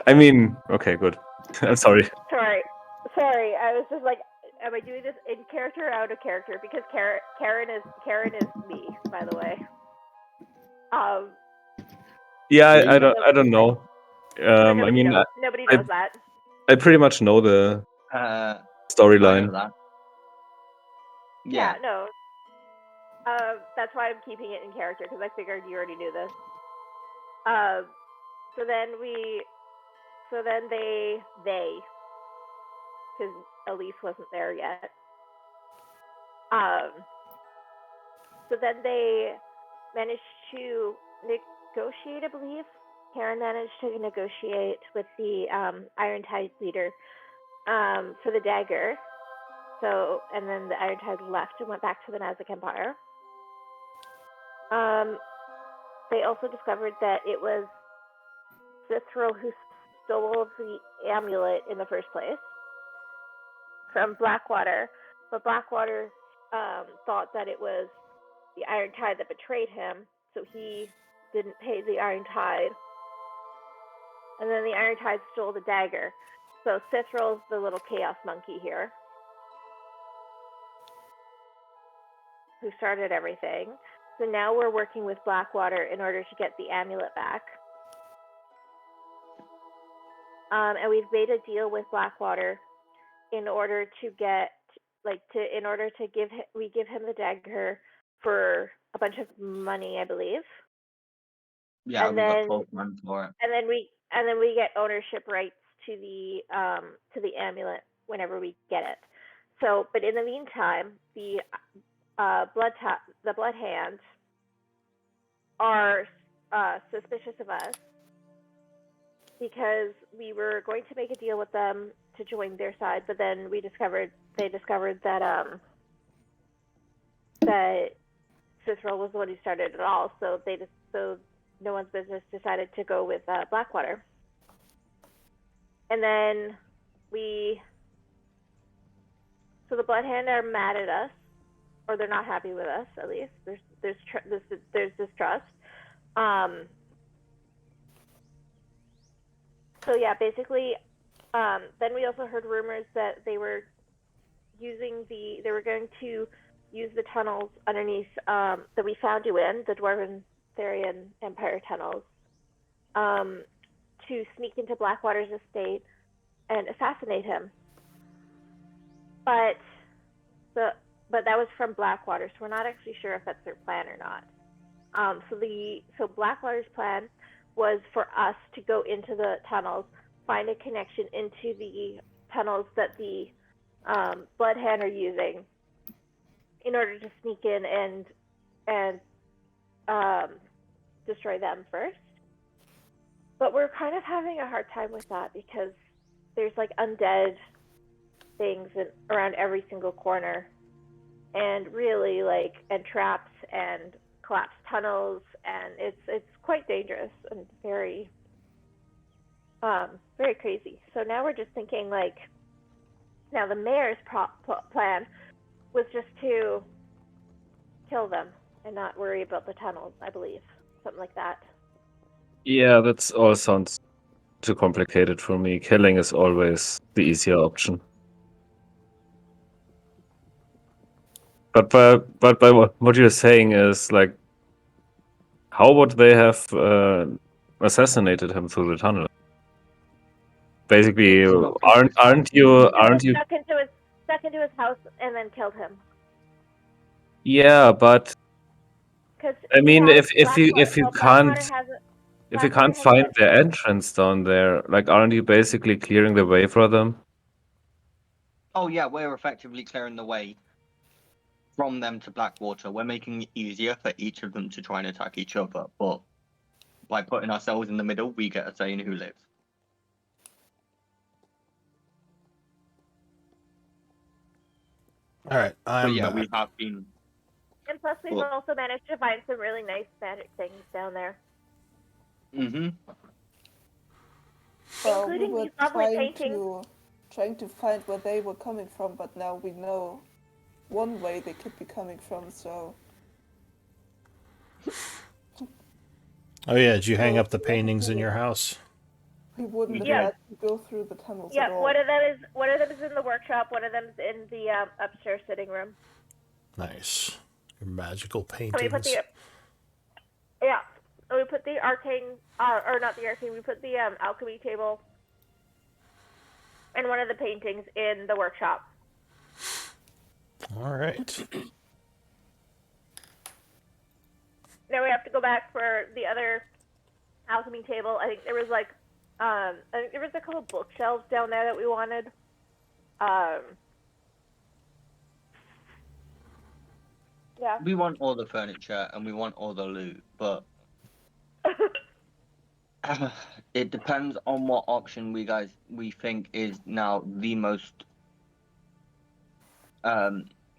I mean, okay, good. I'm sorry. Sorry, I was just like, am I doing this in character or out of character? Because Karen is me, by the way. Yeah, I don't know. I mean, nobody knows that. I pretty much know the storyline. Yeah, no. That's why I'm keeping it in character, because I figured you already knew this. So then they, because Elise wasn't there yet. So then they managed to negotiate, I believe. Karen managed to negotiate with the Iron-Tide leader for the dagger. So, and then the Iron-Tide left and went back to the Nazak Empire. They also discovered that it was Cithril who stole the amulet in the first place from Blackwater, but Blackwater thought that it was the Iron-Tide that betrayed him, so he didn't pay the Iron-Tide. And then the Iron-Tide stole the dagger. So Cithril's the little chaos monkey here, who started everything. So now we're working with Blackwater in order to get the amulet back. And we've made a deal with Blackwater in order to give him the dagger for a bunch of money, I believe. Yeah, we got 12 months for it. And then we get ownership rights to the amulet whenever we get it. So, but in the meantime, the Bloodhand are suspicious of us because we were going to make a deal with them to join their side, but then they discovered that that Cithril was the one who started it all. So No One's Business decided to go with Blackwater, and then the Bloodhand are mad at us, or they're not happy with us. At least there's distrust. So yeah, basically, then we also heard rumors that they were going to use the tunnels underneath that we found you in, the Dwarven Therian Empire tunnels, to sneak into Blackwater's estate and assassinate him. But that was from Blackwater, so we're not actually sure if that's their plan or not. So Blackwater's plan was for us to go into the tunnels, find a connection into the tunnels that the Bloodhand are using in order to sneak in and destroy them first. But we're kind of having a hard time with that because there's like undead things around every single corner, and really and traps and collapsed tunnels, and it's quite dangerous and very very crazy. So now we're just thinking now the mayor's plan was just to kill them and not worry about the tunnels, I believe, something like that. Yeah, that all sounds too complicated for me. Killing is always the easier option. But by what you're saying is how would they have assassinated him through the tunnel? Basically, aren't you stuck into his house and then killed him? Yeah, but I mean, if you can't. If you can't find their entrance down there, like, aren't you basically clearing the way for them? Oh yeah, we're effectively clearing the way from them to Blackwater. We're making it easier for each of them to try and attack each other, but by putting ourselves in the middle, we get a say in who lives. All right, But yeah, we have been. And plus, we've also managed to find some really nice magic things down there. Mm-hmm. Well, Including we were these lovely paintings. trying to find where they were coming from, but now we know one way they could be coming from, so... Oh yeah, did you hang up the paintings in your house? We wouldn't have Yeah. had to go through the tunnels Yeah, at all. one of them is in the workshop. One of them is in the upstairs sitting room. Nice. Your magical So we paintings. put we put the arcane, or not the arcane. We put the alchemy table and one of the paintings in the workshop. All right. Now we have to go back for the other alchemy table. I think there was I think there was a couple bookshelves down there that we wanted. Yeah. We want all the furniture and we want all the loot, but it depends on what option we think is now the most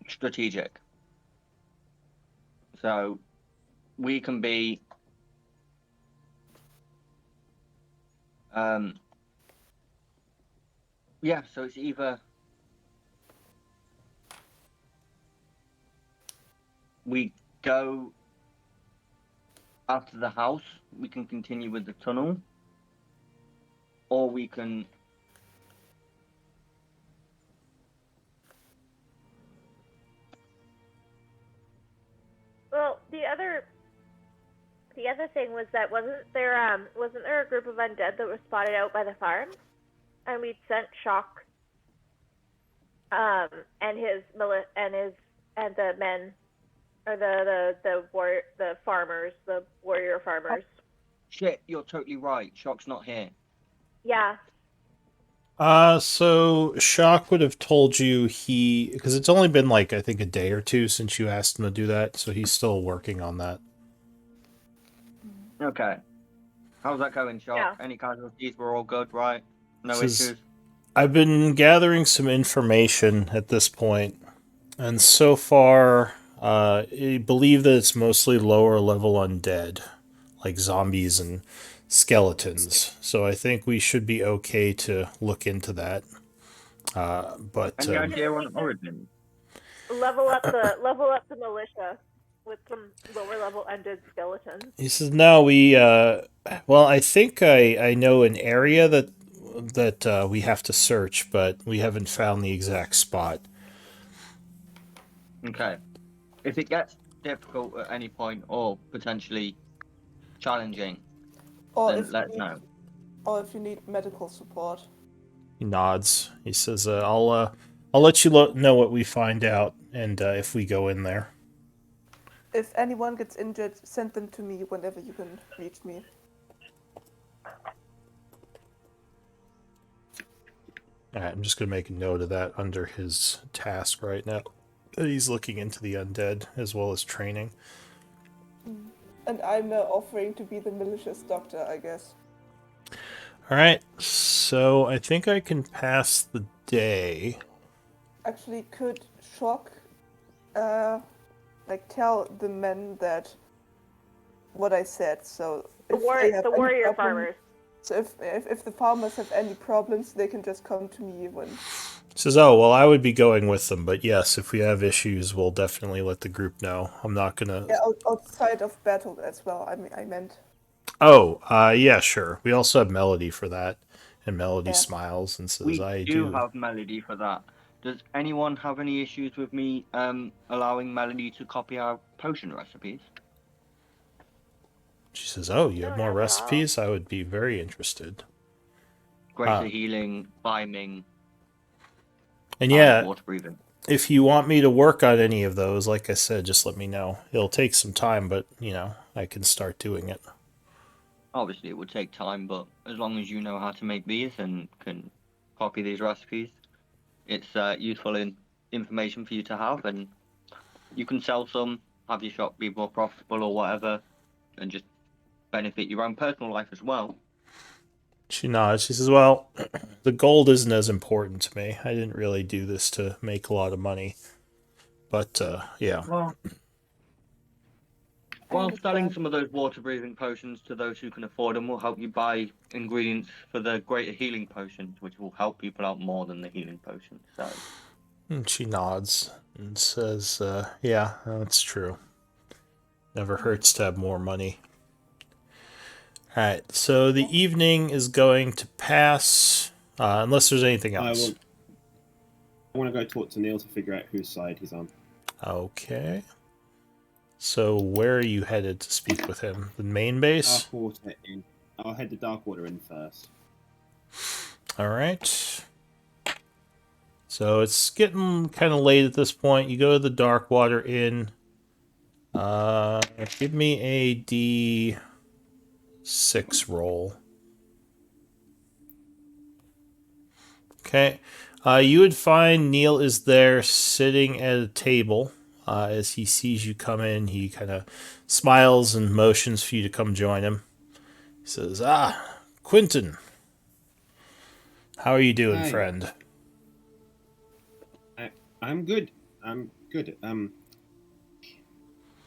strategic. So we can be yeah, so it's either we go after the house, we can continue with the tunnel, or we can Well, the other thing was that wasn't there a group of undead that was spotted out by the farm, and we'd sent Shock and the men, or the warrior farmers. Shit, you're totally right. Shock's not here. Yeah. So Shock would have told you because it's only been I think a day or two since you asked him to do that, so he's still working on that. Okay. How's that going, Shock? Yeah. Any casualties? We're all good, right? No This is- issues? I've been gathering some information at this point, and so far, I believe that it's mostly lower level undead, like zombies and skeletons. So I think we should be okay to look into that. But Any idea on origin? Level up the militia with some lower level undead skeletons. he says, no, I think I know an area that we have to search, but we haven't found the exact spot. Okay. If it gets difficult at any point or potentially challenging, then let us know. Or if you need medical support. He nods. He says, I'll let you know what we find out, and if we go in there. If anyone gets injured, send them to me whenever you can reach me. Alright, I'm just going to make a note of that under his task right now. He's looking into the undead as well as training. And I'm offering to be the malicious doctor, I guess. Alright, so I think I can pass the day. Actually, could Shock, tell the men that what I said, so The warrior farmers. So if the farmers have any problems, they can just come to me when... He says, oh, well, I would be going with them, but yes, if we have issues, we'll definitely let the group know. I'm not gonna... Yeah, outside of battle as well, I meant. Oh, yeah, sure. We also have Melody for that, and Melody smiles and says, We I do have Melody for that. Does anyone have any issues with me allowing Melody to copy our potion recipes? She says, oh, you have No, more not at all. recipes? I would be very interested. Greater healing, climbing, And yeah, water breathing. if you want me to work on any of those, like I said, just let me know. It'll take some time, but, I can start doing it. obviously it would take time, but as long as you know how to make these and can copy these recipes, it's useful information for you to have, and you can sell some, have your shop be more profitable or whatever, and just benefit your own personal life as well. She nods. She says, well, the gold isn't as important to me. I didn't really do this to make a lot of money. But, yeah. Well, selling some of those water-breathing potions to those who can afford them will help you buy ingredients for the greater healing potions, which will help people out more than the healing potions. So. And she nods and says, yeah, that's true. Never hurts to have more money. Alright, so the evening is going to pass, unless there's anything else. I want to go talk to Neil to figure out whose side he's on. Okay. So where are you headed to speak with him? The main base? Darkwater in. I'll head to Darkwater in first. Alright. So it's getting kind of late at this point. You go to the Darkwater Inn. Give me a D6 roll. Okay. You would find Neil is there sitting at a table. As he sees you come in, he kind of smiles and motions for you to come join him. He says, Quentin. How are you doing, Hi. friend? I'm good. I'm good.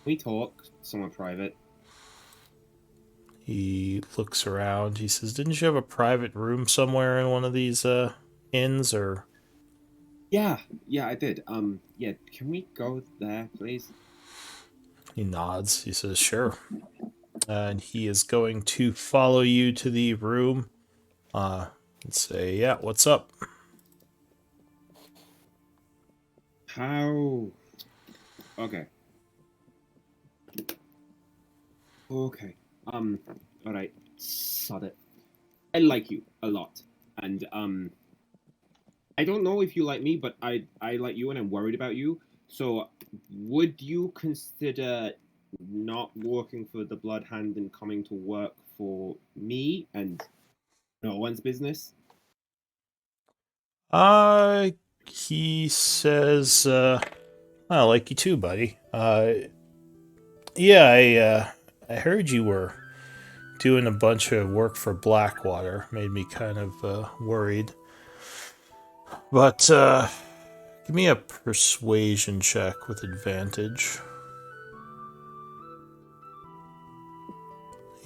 We talk somewhat private. He looks around. He says, didn't you have a private room somewhere in one of these inns, or? Yeah, I did. Yeah, can we go there, please? He nods. He says, sure. And he is going to follow you to the room and say, yeah, what's up? How? Okay. Alright. Sod it. I like you a lot. And, I don't know if you like me, but I like you and I'm worried about you. So, would you consider not working for the Blood Hand and coming to work for me and no one's business? He says, I like you too, buddy. Yeah, I heard you were doing a bunch of work for Blackwater. Made me kind of worried. But give me a persuasion check with advantage.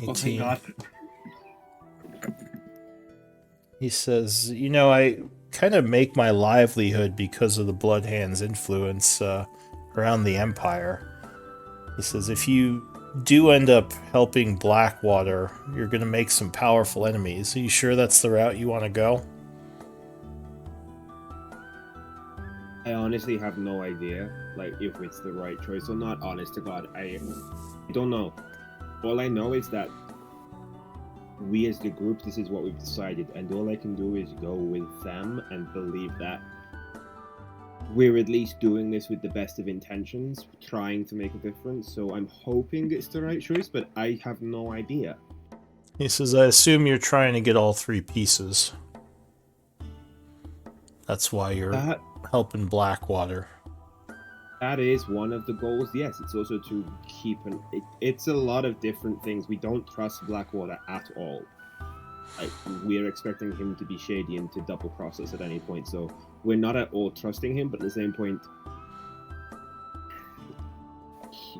18. Oh, thank God. He says, you know, I kind of make my livelihood because of the Blood Hand's influence around the Empire. He says, if you do end up helping Blackwater, you're going to make some powerful enemies. Are you sure that's the route you want to go? I honestly have no idea, like, if it's the right choice or not. Honest to God, I don't know. All I know is that we as the group, this is what we've decided, and all I can do is go with them and believe that we're at least doing this with the best of intentions, trying to make a difference. So I'm hoping it's the right choice, but I have no idea. He says, I assume you're trying to get all 3 pieces. That's why you're helping Blackwater. That is one of the goals. Yes, it's also to keep it's a lot of different things. We don't trust Blackwater at all. Like, we're expecting him to be shady and to double cross us at any point. So we're not at all trusting him, but at the same point,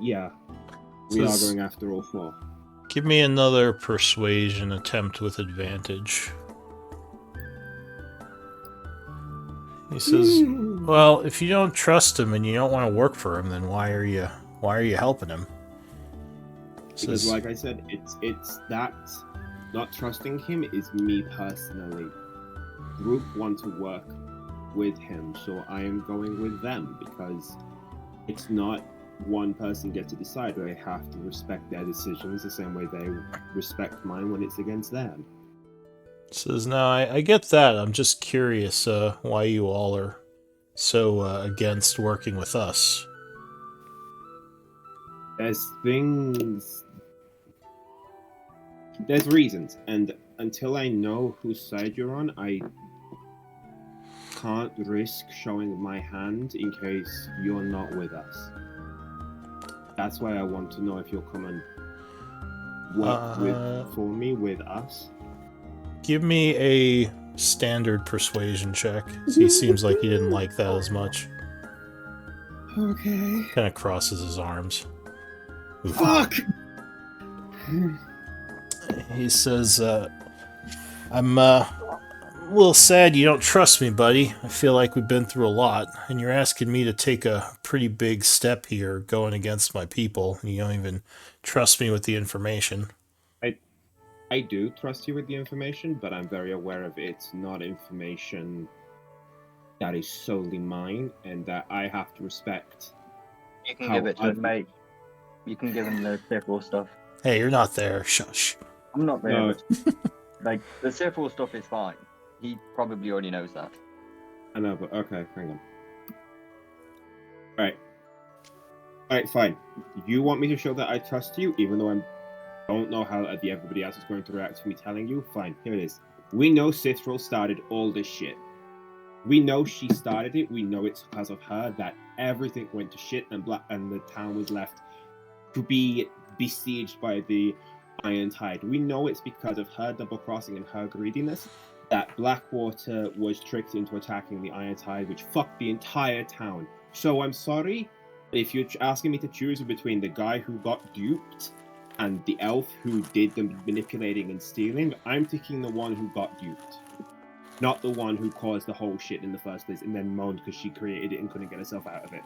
yeah, we are going after all 4. Give me another persuasion attempt with advantage. He says, well, if you don't trust him and you don't want to work for him, then why are you helping him? Because like I said, it's that not trusting him is me personally. Group want to work with him, so I am going with them because it's not one person gets to decide. I have to respect their decisions the same way they respect mine when it's against them. Says, no, I get that. I'm just curious why you all are so against working with us. There's things... There's reasons, and until I know whose side you're on, I can't risk showing my hand in case you're not with us. That's why I want to know if you'll come and work for me with us. Give me a standard persuasion check. He seems like he didn't like that as much. Okay. Kind of crosses his arms. Oof. Fuck! He says, I'm a little sad you don't trust me, buddy. I feel like we've been through a lot, and you're asking me to take a pretty big step here going against my people, and you don't even trust me with the information. I do trust you with the information, but I'm very aware of it's not information that is solely mine, and that I have to respect. You can give it to him, mate. You can give him the Sifril stuff. Hey, you're not there. Shush. I'm not there. No. Like, the Sifril stuff is fine. He probably already knows that. I know, but okay, hang on. Alright, fine. You want me to show that I trust you, even though I don't know how everybody else is going to react to me telling you? Fine, here it is. We know Sifril started all this shit. We know she started it. We know it's because of her that everything went to shit and the town was left to be besieged by the Iron Tide. We know it's because of her double crossing and her greediness that Blackwater was tricked into attacking the Iron Tide, which fucked the entire town. So I'm sorry, if you're asking me to choose between the guy who got duped and the elf who did the manipulating and stealing, I'm taking the one who got duped. Not the one who caused the whole shit in the first place and then moaned because she created it and couldn't get herself out of it.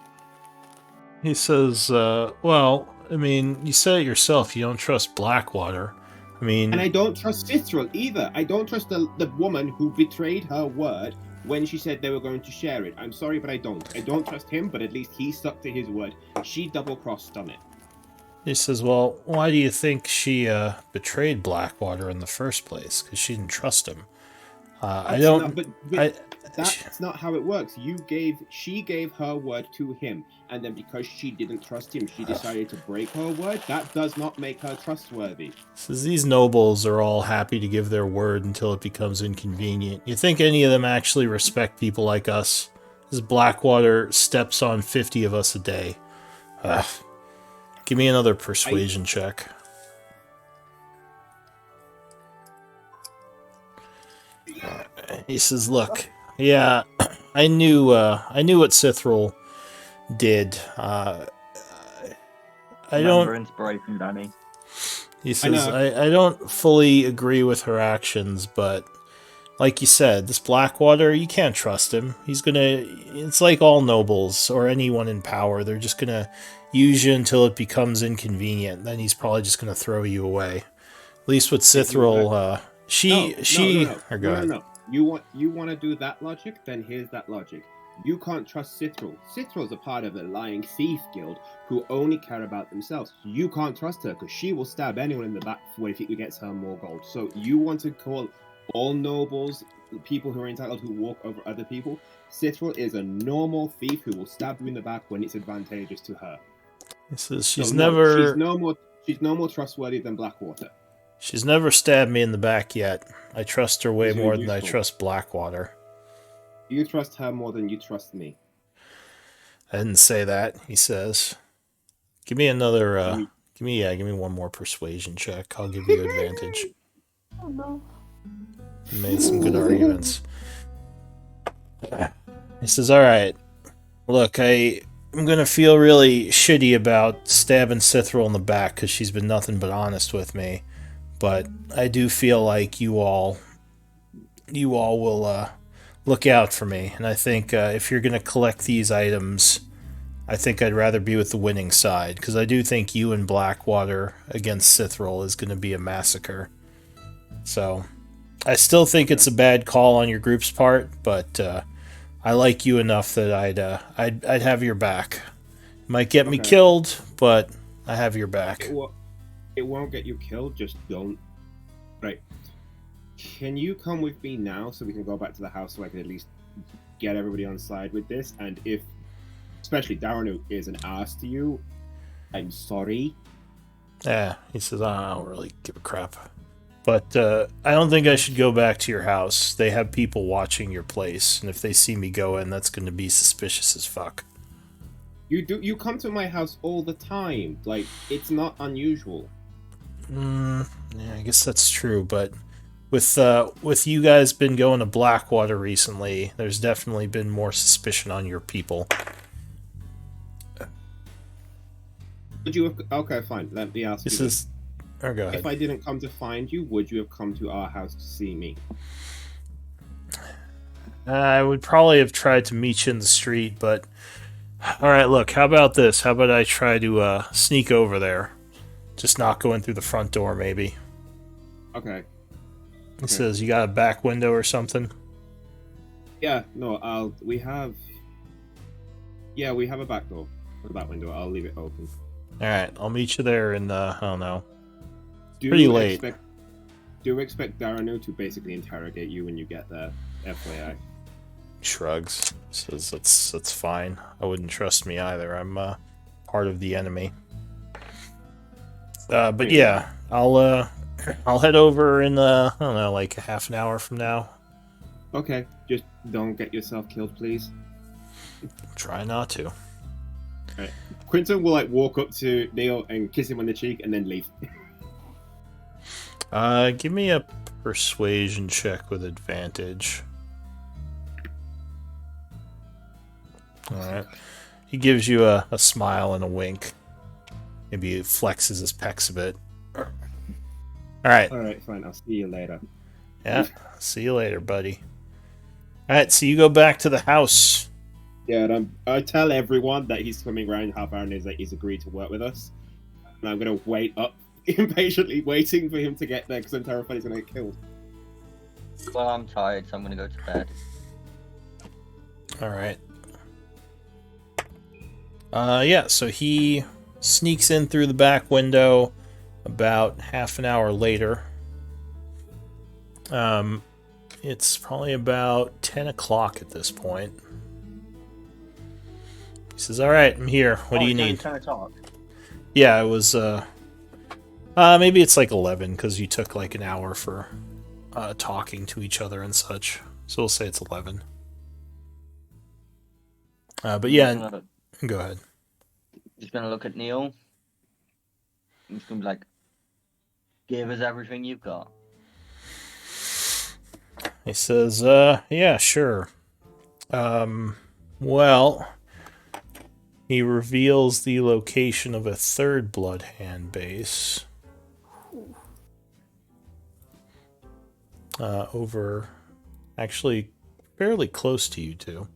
He says, well, I mean, you said it yourself, you don't trust Blackwater. I mean... And I don't trust Sifril either. I don't trust the woman who betrayed her word when she said they were going to share it. I'm sorry, but I don't. I don't trust him, but at least he stuck to his word. She double-crossed on it. He says, well, why do you think she betrayed Blackwater in the first place? Because she didn't trust him. That's not how it works. She gave her word to him, and then because she didn't trust him, she decided to break her word. That does not make her trustworthy. Says these nobles are all happy to give their word until it becomes inconvenient. You think any of them actually respect people like us? This Blackwater steps on 50 of us a day. Give me another persuasion check. He says, look, yeah, I knew what Sithril did. I don't... Inspiration, Danny. He says, I don't fully agree with her actions, but like you said, this Blackwater, you can't trust him. He's gonna... It's like all nobles, or anyone in power. They're just gonna use you until it becomes inconvenient. Then he's probably just gonna throw you away. At least with Sithril, No. You want to do that logic? Then here's that logic. You can't trust Sithril. Sithril is a part of a lying thief guild who only care about themselves. You can't trust her because she will stab anyone in the back if it gets her more gold. So you want to call all nobles, people who are entitled who walk over other people? Sithril is a normal thief who will stab you in the back when it's advantageous to her. He says she's no more trustworthy than Blackwater. She's never stabbed me in the back yet. I trust her way more than I trust Blackwater. You trust her more than you trust me. I didn't say that, he says. Give me another, give me one more persuasion check. I'll give you advantage. Oh no. You made some good arguments. He says, alright, look, I'm gonna feel really shitty about stabbing Sithril in the back because she's been nothing but honest with me. But I do feel like you all will look out for me. And I think if you're going to collect these items, I think I'd rather be with the winning side. Because I do think you and Blackwater against Sithril is going to be a massacre. So I still think it's a bad call on your group's part. But I like you enough that I'd have your back. Might get me killed, but I have your back. It won't get you killed, just don't. Right. Can you come with me now so we can go back to the house so I can at least get everybody on side with this? And if, especially Daranu is an ass to you, I'm sorry. Yeah, he says, I don't really give a crap. But I don't think I should go back to your house. They have people watching your place, and if they see me go in, that's going to be suspicious as fuck. You come to my house all the time. Like, it's not unusual. Yeah, I guess that's true, but with you guys been going to Blackwater recently, there's definitely been more suspicion on your people. Would you have... Okay, fine. Let me ask you this. Or go ahead. If I didn't come to find you, would you have come to our house to see me? I would probably have tried to meet you in the street, but... Alright, look, how about this? How about I try to sneak over there? Just not go in through the front door, maybe. Okay. It says, you got a back window or something? Yeah, no, we have a back door. The back window, I'll leave it open. Alright, I'll meet you there in, I don't know. Do Pretty you late. Do you expect Darano to basically interrogate you when you get there? FYI. Shrugs. Says that's fine. I wouldn't trust me either. I'm part of the enemy. But yeah, I'll head over in I don't know, like a half an hour from now. Okay, just don't get yourself killed, please. Try not to. Right. Quinton will like walk up to Neil and kiss him on the cheek and then leave. Give me a persuasion check with advantage. Alright. He gives you a smile and a wink. Maybe he flexes his pecs a bit. Alright. Alright, fine. I'll see you later. Yeah, see you later, buddy. Alright, so you go back to the house. Yeah, and I tell everyone that he's coming around half hour and that he's agreed to work with us. And I'm going to wait up, impatiently waiting for him to get there because I'm terrified he's going to get killed. Well, I'm tired, so I'm going to go to bed. Alright. Yeah, so he sneaks in through the back window about half an hour later. It's probably about 10 o'clock at this point. He says, alright, I'm here. What do you need? 10 o'clock? Yeah, it was, maybe it's like 11, because you took like an hour for talking to each other and such. So we'll say it's 11. But yeah, go ahead. Just gonna look at Neil. I'm just gonna be like, give us everything you've got. He says, yeah, sure. Well, he reveals the location of a third Bloodhand base. Over, actually, fairly close to you two,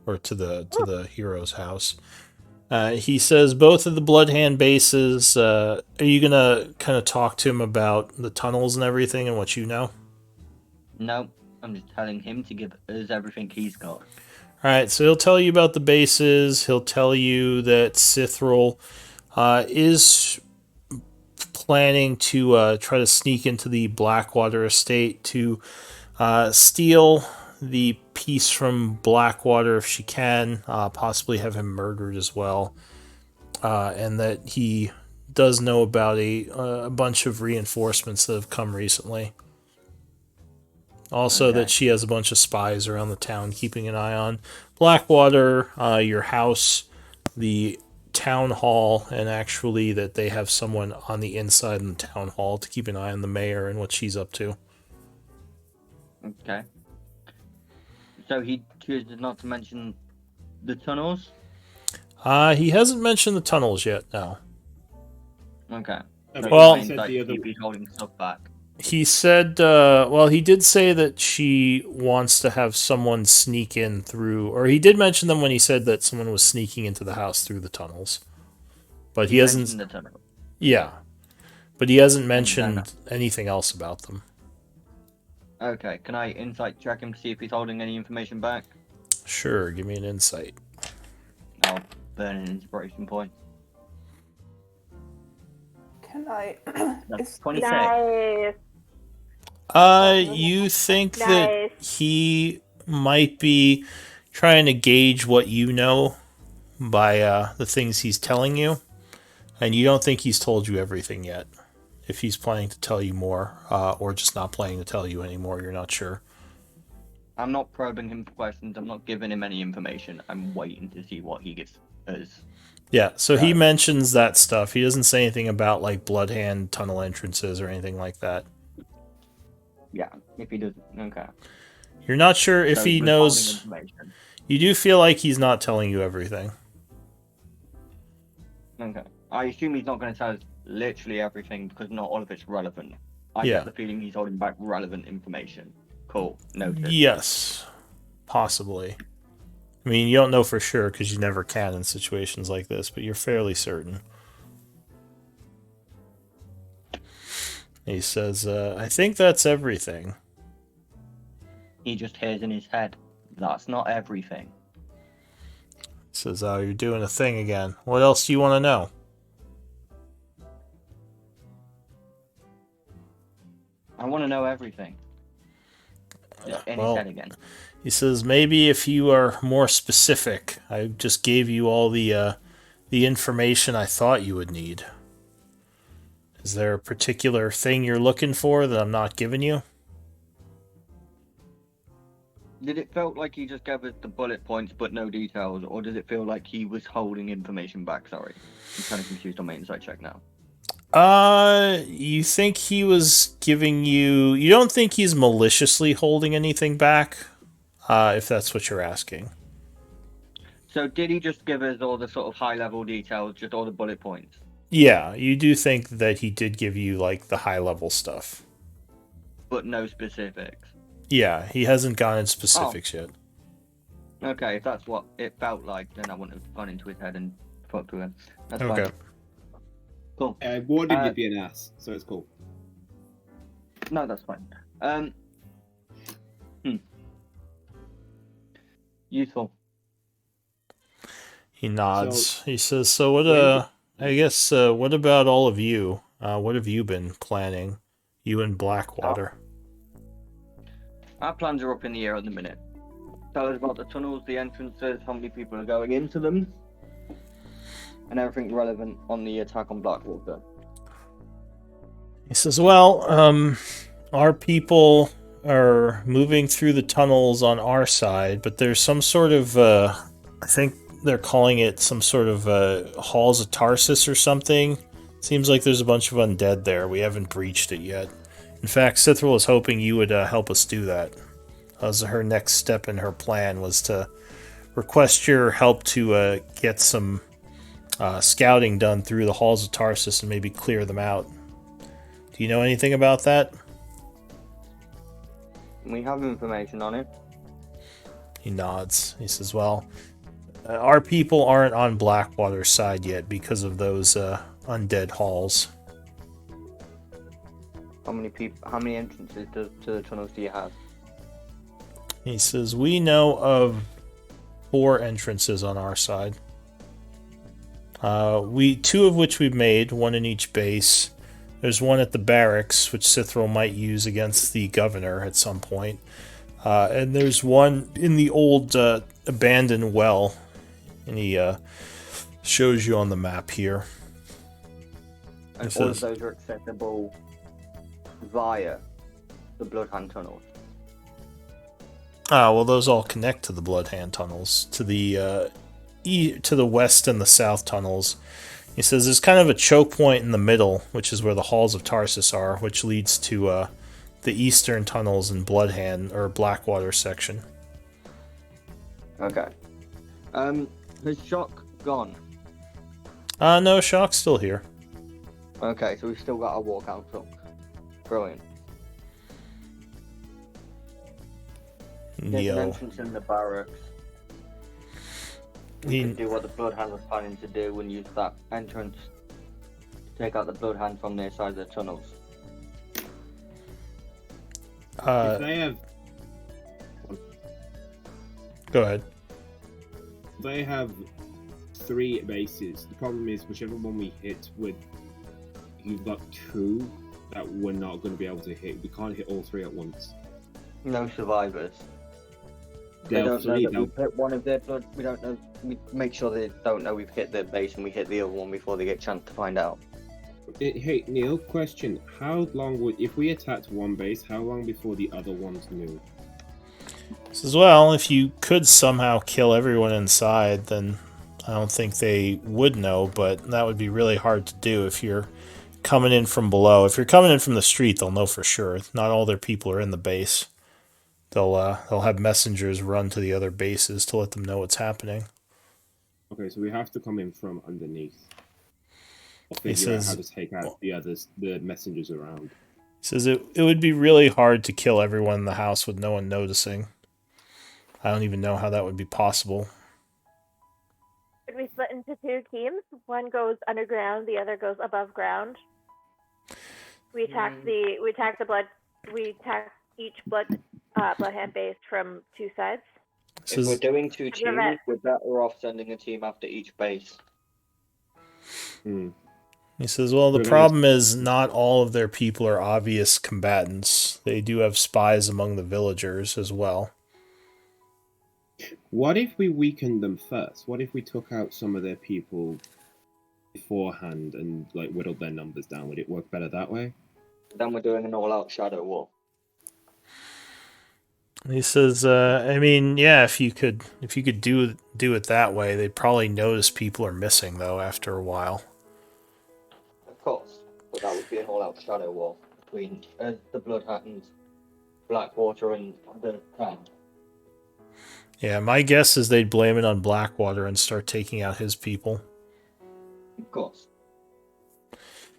or to the hero's house. He says both of the Bloodhand bases. Are you gonna kind of talk to him about the tunnels and everything and what you know? No, I'm just telling him to give us everything he's got. Alright, so he'll tell you about the bases. He'll tell you that Sithril is planning to try to sneak into the Blackwater estate to steal the piece from Blackwater if she can, possibly have him murdered as well, and that he does know about a bunch of reinforcements that have come recently. Also, that she has a bunch of spies around the town keeping an eye on Blackwater, your house, the town hall, and actually that they have someone on the inside in the town hall to keep an eye on the mayor and what she's up to. Okay. So he chooses not to mention the tunnels? He hasn't mentioned the tunnels yet, no. Okay. So Well, he said the other... He's holding stuff back. He said, well, he did say that she wants to have someone sneak in through, or he did mention them when he said that someone was sneaking into the house through the tunnels. But he hasn't... The tunnel. Yeah. But he hasn't mentioned anything else about them. Okay, can I insight check him to see if he's holding any information back? Sure, give me an insight. I'll burn an inspiration point. Can I? That's 26. Nice. You think that he might be trying to gauge what you know by the things he's telling you, and you don't think he's told you everything yet. if he's planning to tell you more, or just not planning to tell you anymore. You're not sure. I'm not probing him for questions. I'm not giving him any information. I'm waiting to see what he gives us. Yeah, so he mentions that stuff. He doesn't say anything about like Bloodhand tunnel entrances or anything like that. Yeah, if he doesn't, okay. You're not sure if So he he's knows. withholding information. You do feel like he's not telling you everything. Okay. I assume he's not going to tell us literally everything because not all of it's relevant. I Yeah. get the feeling he's holding back relevant information. Cool. Noted. Yes, possibly. I mean, you don't know for sure because you never can in situations like this, but you're fairly certain. He says, I think that's everything. He just hears in his head. That's not everything. He says, oh, you're doing a thing again. What else do you want to know? I want to know everything. In his head again. He says, maybe if you are more specific. I just gave you all the information I thought you would need. Is there a particular thing you're looking for that I'm not giving you? Did it feel like he just gave us the bullet points but no details, or does it feel like he was holding information back? Sorry. I'm kind of confused on my insight check now. You think he was giving you... You don't think he's maliciously holding anything back? If that's what you're asking. So did he just give us all the sort of high-level details, just all the bullet points? Yeah, you do think that he did give you, like, the high-level stuff. But no specifics? Yeah, he hasn't gone into specifics yet. Okay, if that's what it felt like, then I wouldn't have gone into his head and talked to him. That's Okay. fine. Cool. Warden would be an ass, so it's cool. No, that's fine. Useful. He nods. He says, so what, I guess, what about all of you? What have you been planning? You and Blackwater. Our plans are up in the air at the minute. Tell us about the tunnels, the entrances, how many people are going into them, and everything relevant on the attack on Blackwater. He says, well, our people are moving through the tunnels on our side, but there's some sort of, I think they're calling it some sort of Halls of Tarsus or something. Seems like there's a bunch of undead there. We haven't breached it yet. In fact, Cithril was hoping you would help us do that. As her next step in her plan was to request your help to get some scouting done through the Halls of Tarsus and maybe clear them out. Do you know anything about that? We have information on it. He nods. He says, well, our people aren't on Blackwater's side yet because of those undead halls. How many entrances to the tunnels do you have? He says, we know of 4 entrances on our side. 2 of which we've made, 1 in each base. There's 1 at the barracks, which Cithril might use against the governor at some point. And there's 1 in the old abandoned well. And he shows you on the map here. And all of those are accessible via the Bloodhand tunnels. Well, those all connect to the Bloodhand tunnels, to the west and the south tunnels. He says there's kind of a choke point in the middle, which is where the Halls of Tarsus are, which leads to the eastern tunnels in Bloodhand or Blackwater section. Okay. Has Shock gone? No, Shock's still here. Okay, so we've still got our walkout up. Brilliant. There's an entrance in the barracks. We can do what the Bloodhand was planning to do and use that entrance to take out the Bloodhand from their side of the tunnels. If they have... Go ahead. They have 3 bases. The problem is, whichever one we hit with... You've got 2 that we're not going to be able to hit. We can't hit all 3 at once. No survivors. They don't know that we've hit one of their blood. We don't know. We make sure they don't know we've hit their base and we hit the other one before they get a chance to find out. Hey, Neil, question. How long would, if we attacked one base, how long before the other ones knew? As well, if you could somehow kill everyone inside, then I don't think they would know, but that would be really hard to do if you're coming in from below. If you're coming in from the street, they'll know for sure. Not all their people are in the base. They'll have messengers run to the other bases to let them know what's happening. Okay, so we have to come in from underneath. Or figure out how to take out the messengers around. He says it would be really hard to kill everyone in the house with no one noticing. I don't even know how that would be possible. Could we split into two teams? One goes underground, the other goes above ground. We attack each bloodhand base from two sides. If we're doing two teams, we're better off sending a team after each base. He says, well, the problem is not all of their people are obvious combatants. They do have spies among the villagers as well. What if we weakened them first? What if we took out some of their people beforehand and like whittled their numbers down? Would it work better that way? Then we're doing an all-out shadow war. He says, I mean, yeah, if you could do it that way, they'd probably notice people are missing though after a while. Of course, but that would be an all-out shadow war between the Bloodhounds, Blackwater, and the Crown. Yeah, my guess is they'd blame it on Blackwater and start taking out his people. Of course.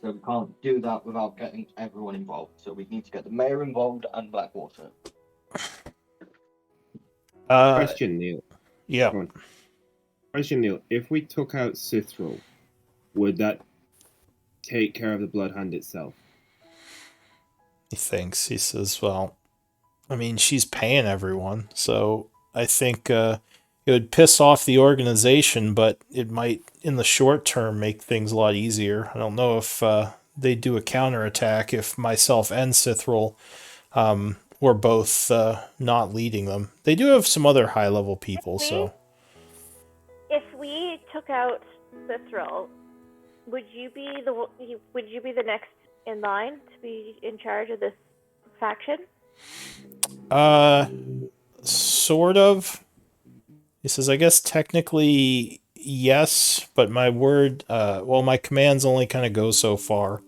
So we can't do that without getting everyone involved. So we need to get the mayor involved and Blackwater. Question, Neil. Yeah. Question, Neil. If we took out Cithril, would that take care of the Bloodhand itself? He thinks. He says, well, I mean, she's paying everyone, so I think it would piss off the organization, but it might, in the short term, make things a lot easier. I don't know if they do a counterattack if myself and Cithril were both not leading them. They do have some other high-level people, so... If we took out Cithril, would you be the next in line to be in charge of this faction? Sort of. He says, I guess technically yes, but my my commands only kind of go so far.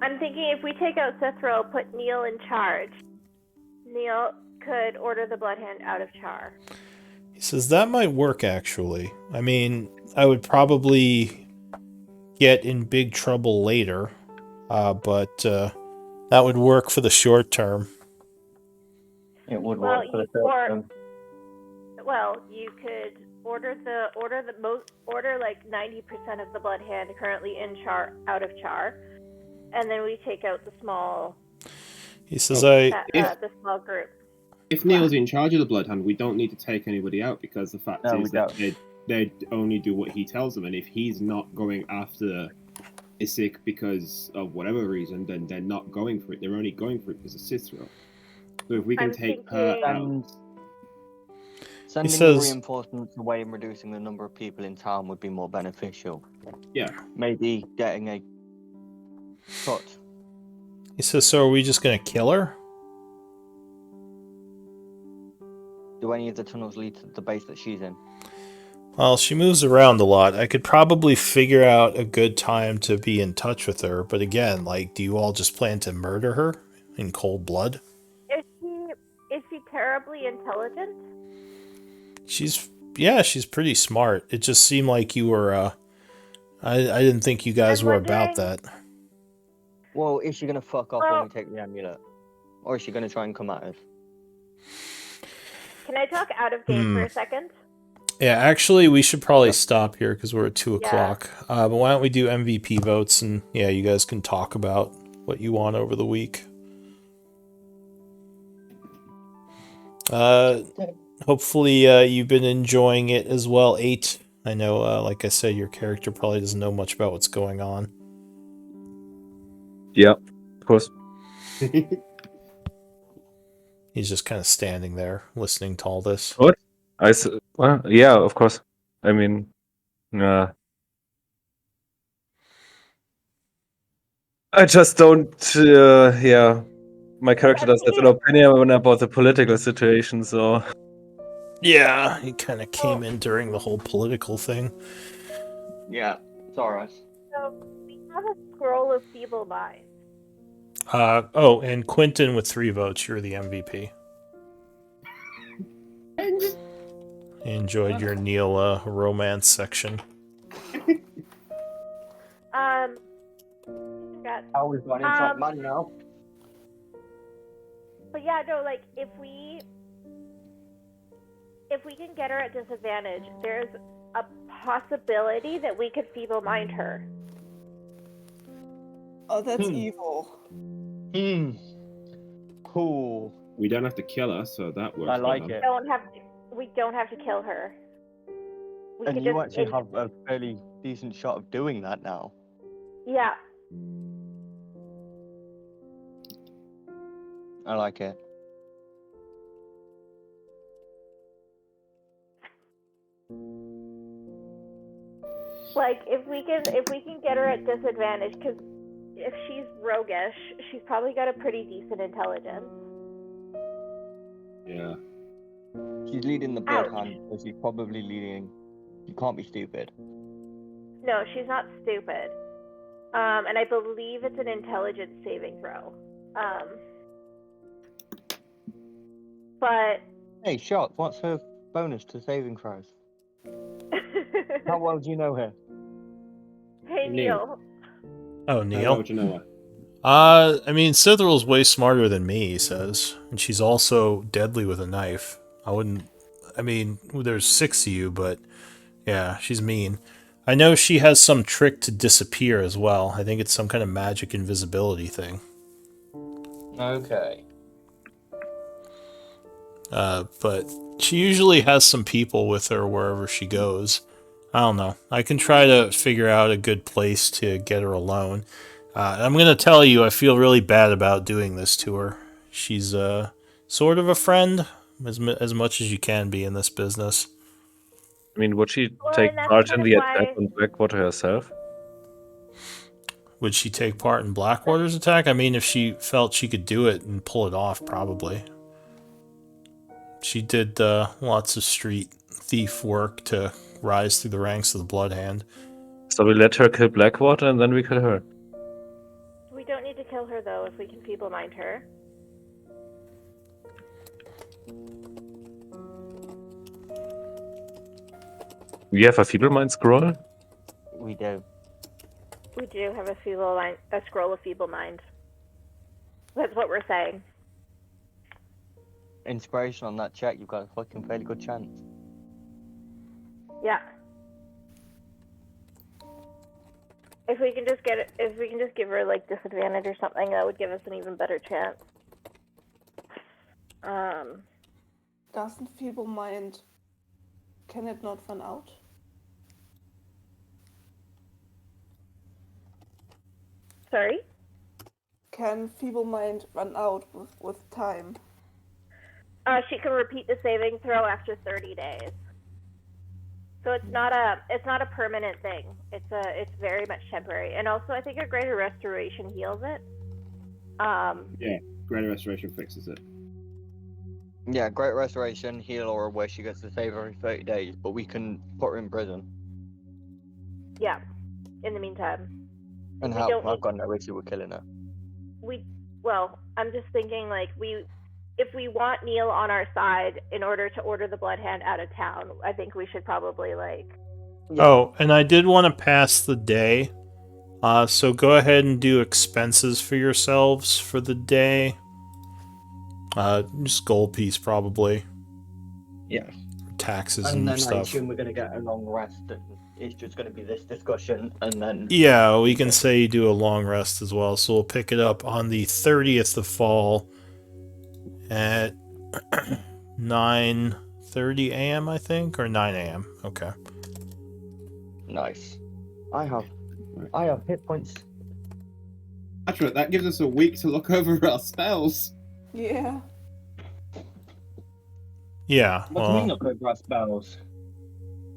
I'm thinking if we take out Cithril, put Neil in charge, Neil could order the Bloodhand out of Char. He says that might work, actually. I mean, I would probably get in big trouble later, but that would work for the short term. It would work for the short term. Well, you could order like 90% of the Bloodhand currently in Char out of Char, and then we take out the small. He says, the small group. If Neil's in charge of the Bloodhound, we don't need to take anybody out because the fact is that they only do what he tells them, and if he's not going after Isik because of whatever reason, then they're not going for it. They're only going for it because of Cithril. So if we can take her out... Sending reinforcements away and reducing the number of people in town would be more beneficial. Yeah. Maybe getting a cut. He says, so are we just going to kill her? Do any of the tunnels lead to the base that she's in? Well, she moves around a lot. I could probably figure out a good time to be in touch with her. But again, like, do you all just plan to murder her in cold blood? Is she terribly intelligent? She's pretty smart. It just seemed like you were, I didn't think you guys were about that. Well, is she going to fuck off when we take the amulet? Or is she going to try and come at us? Can I talk out of game for a second? Yeah, actually, we should probably stop here because we're at 2 o'clock. But why don't we do MVP votes, and yeah, you guys can talk about what you want over the week. Hopefully you've been enjoying it as well, 8. I know, like I said, your character probably doesn't know much about what's going on. Yeah, of course. He's just kind of standing there, listening to all this. What? Well, yeah, of course. I mean, I just don't. Yeah, my character does have an opinion about the political situation, so. Yeah, he kind of came in during the whole political thing. Yeah, it's alright. So we have a scroll of feeble mind. Oh, and Quentin with 3 votes, you're the MVP. I enjoyed your Neil romance section. Oh, we've got inside man now. But yeah, no, like if we can get her at disadvantage, there's a possibility that we could feeble mind her. Oh, that's evil. Cool. We don't have to kill her, so that works. I like better. it. We don't have to kill her. We And could you just actually have a fairly decent shot of doing that now. Yeah. I like it. Like if we can get her at disadvantage, because if she's roguish, she's probably got a pretty decent intelligence. Yeah. She's leading the bloodhound, so she's probably leading. You can't be stupid. No, she's not stupid. And I believe it's an intelligence saving throw. But Hey, Shock, what's her bonus to saving throws? How well do you know her? Hey Neil. Oh, Neil. Would you know her? I mean, Cithral's way smarter than me, he says. And she's also deadly with a knife. I mean, there's 6 of you, but yeah, she's mean. I know she has some trick to disappear as well. I think it's some kind of magic invisibility thing. Okay. But she usually has some people with her wherever she goes. I don't know. I can try to figure out a good place to get her alone. I'm going to tell you, I feel really bad about doing this to her. She's sort of a friend, as much as you can be in this business. I mean, would she Well, take and that's part in kind the of attack on Blackwater herself? Would she take part in Blackwater's attack? I mean, if she felt she could do it and pull it off, probably. She did lots of street thief work to rise through the ranks of the Bloodhand. So we let her kill Blackwater and then we kill her. We don't need to kill her though if we can feeble mind her. You have a feeble mind scroll? We do. We do have a scroll of feeble mind. That's what we're saying. Inspiration on that check, you've got a fucking fairly good chance. Yeah. If we can just give her like disadvantage or something, that would give us an even better chance. Doesn't feeble mind, can it not run out? Sorry? Can feeble mind run out with time? She can repeat the saving throw after 30 days. So it's not a permanent thing. It's very much temporary. And also I think a greater restoration heals it. Yeah, greater restoration fixes it. Yeah, Great Restoration, heal or where she gets to save every 30 days, but we can put her in prison. Yeah. In the meantime. And I've got no issue with killing her. I'm just thinking like if we want Neil on our side in order to order the Bloodhand out of town, I think we should probably like... Oh, and I did want to pass the day. So go ahead and do expenses for yourselves for the day. Just gold piece probably. Yeah. Taxes And and then I stuff. assume we're going to get a long rest, and it's just going to be this discussion, and then... Yeah, we can say you do a long rest as well. So we'll pick it up on the 30th of fall at 9:30 a.m. I think, or 9 a.m. Okay. Nice. I have hit points. Actually, that gives us a week to look over our spells. Yeah. Yeah. What do you mean look over our spells?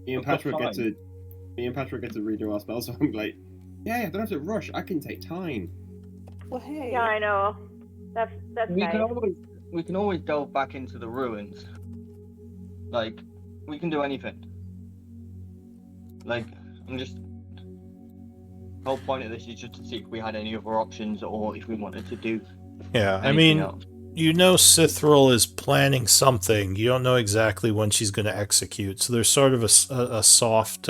Me and Patrick get to redo our spells, so I'm like, yeah, I don't have to rush. I can take time. Well, hey. Yeah, I know. That's We nice. can always delve back into the ruins. Like, we can do anything. Like, I'm just. The whole point of this is just to see if we had any other options or if we wanted to do. Yeah, I anything mean, else. you know Cithril is planning something. You don't know exactly when she's going to execute, so there's sort of a soft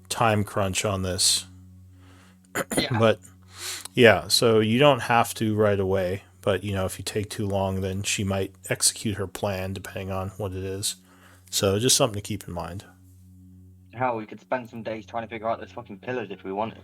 time crunch on this. Yeah. But yeah, so you don't have to right away. But you know, if you take too long, then she might execute her plan, depending on what it is. So just something to keep in mind. Hell, we could spend some days trying to figure out those fucking pillars if we wanted.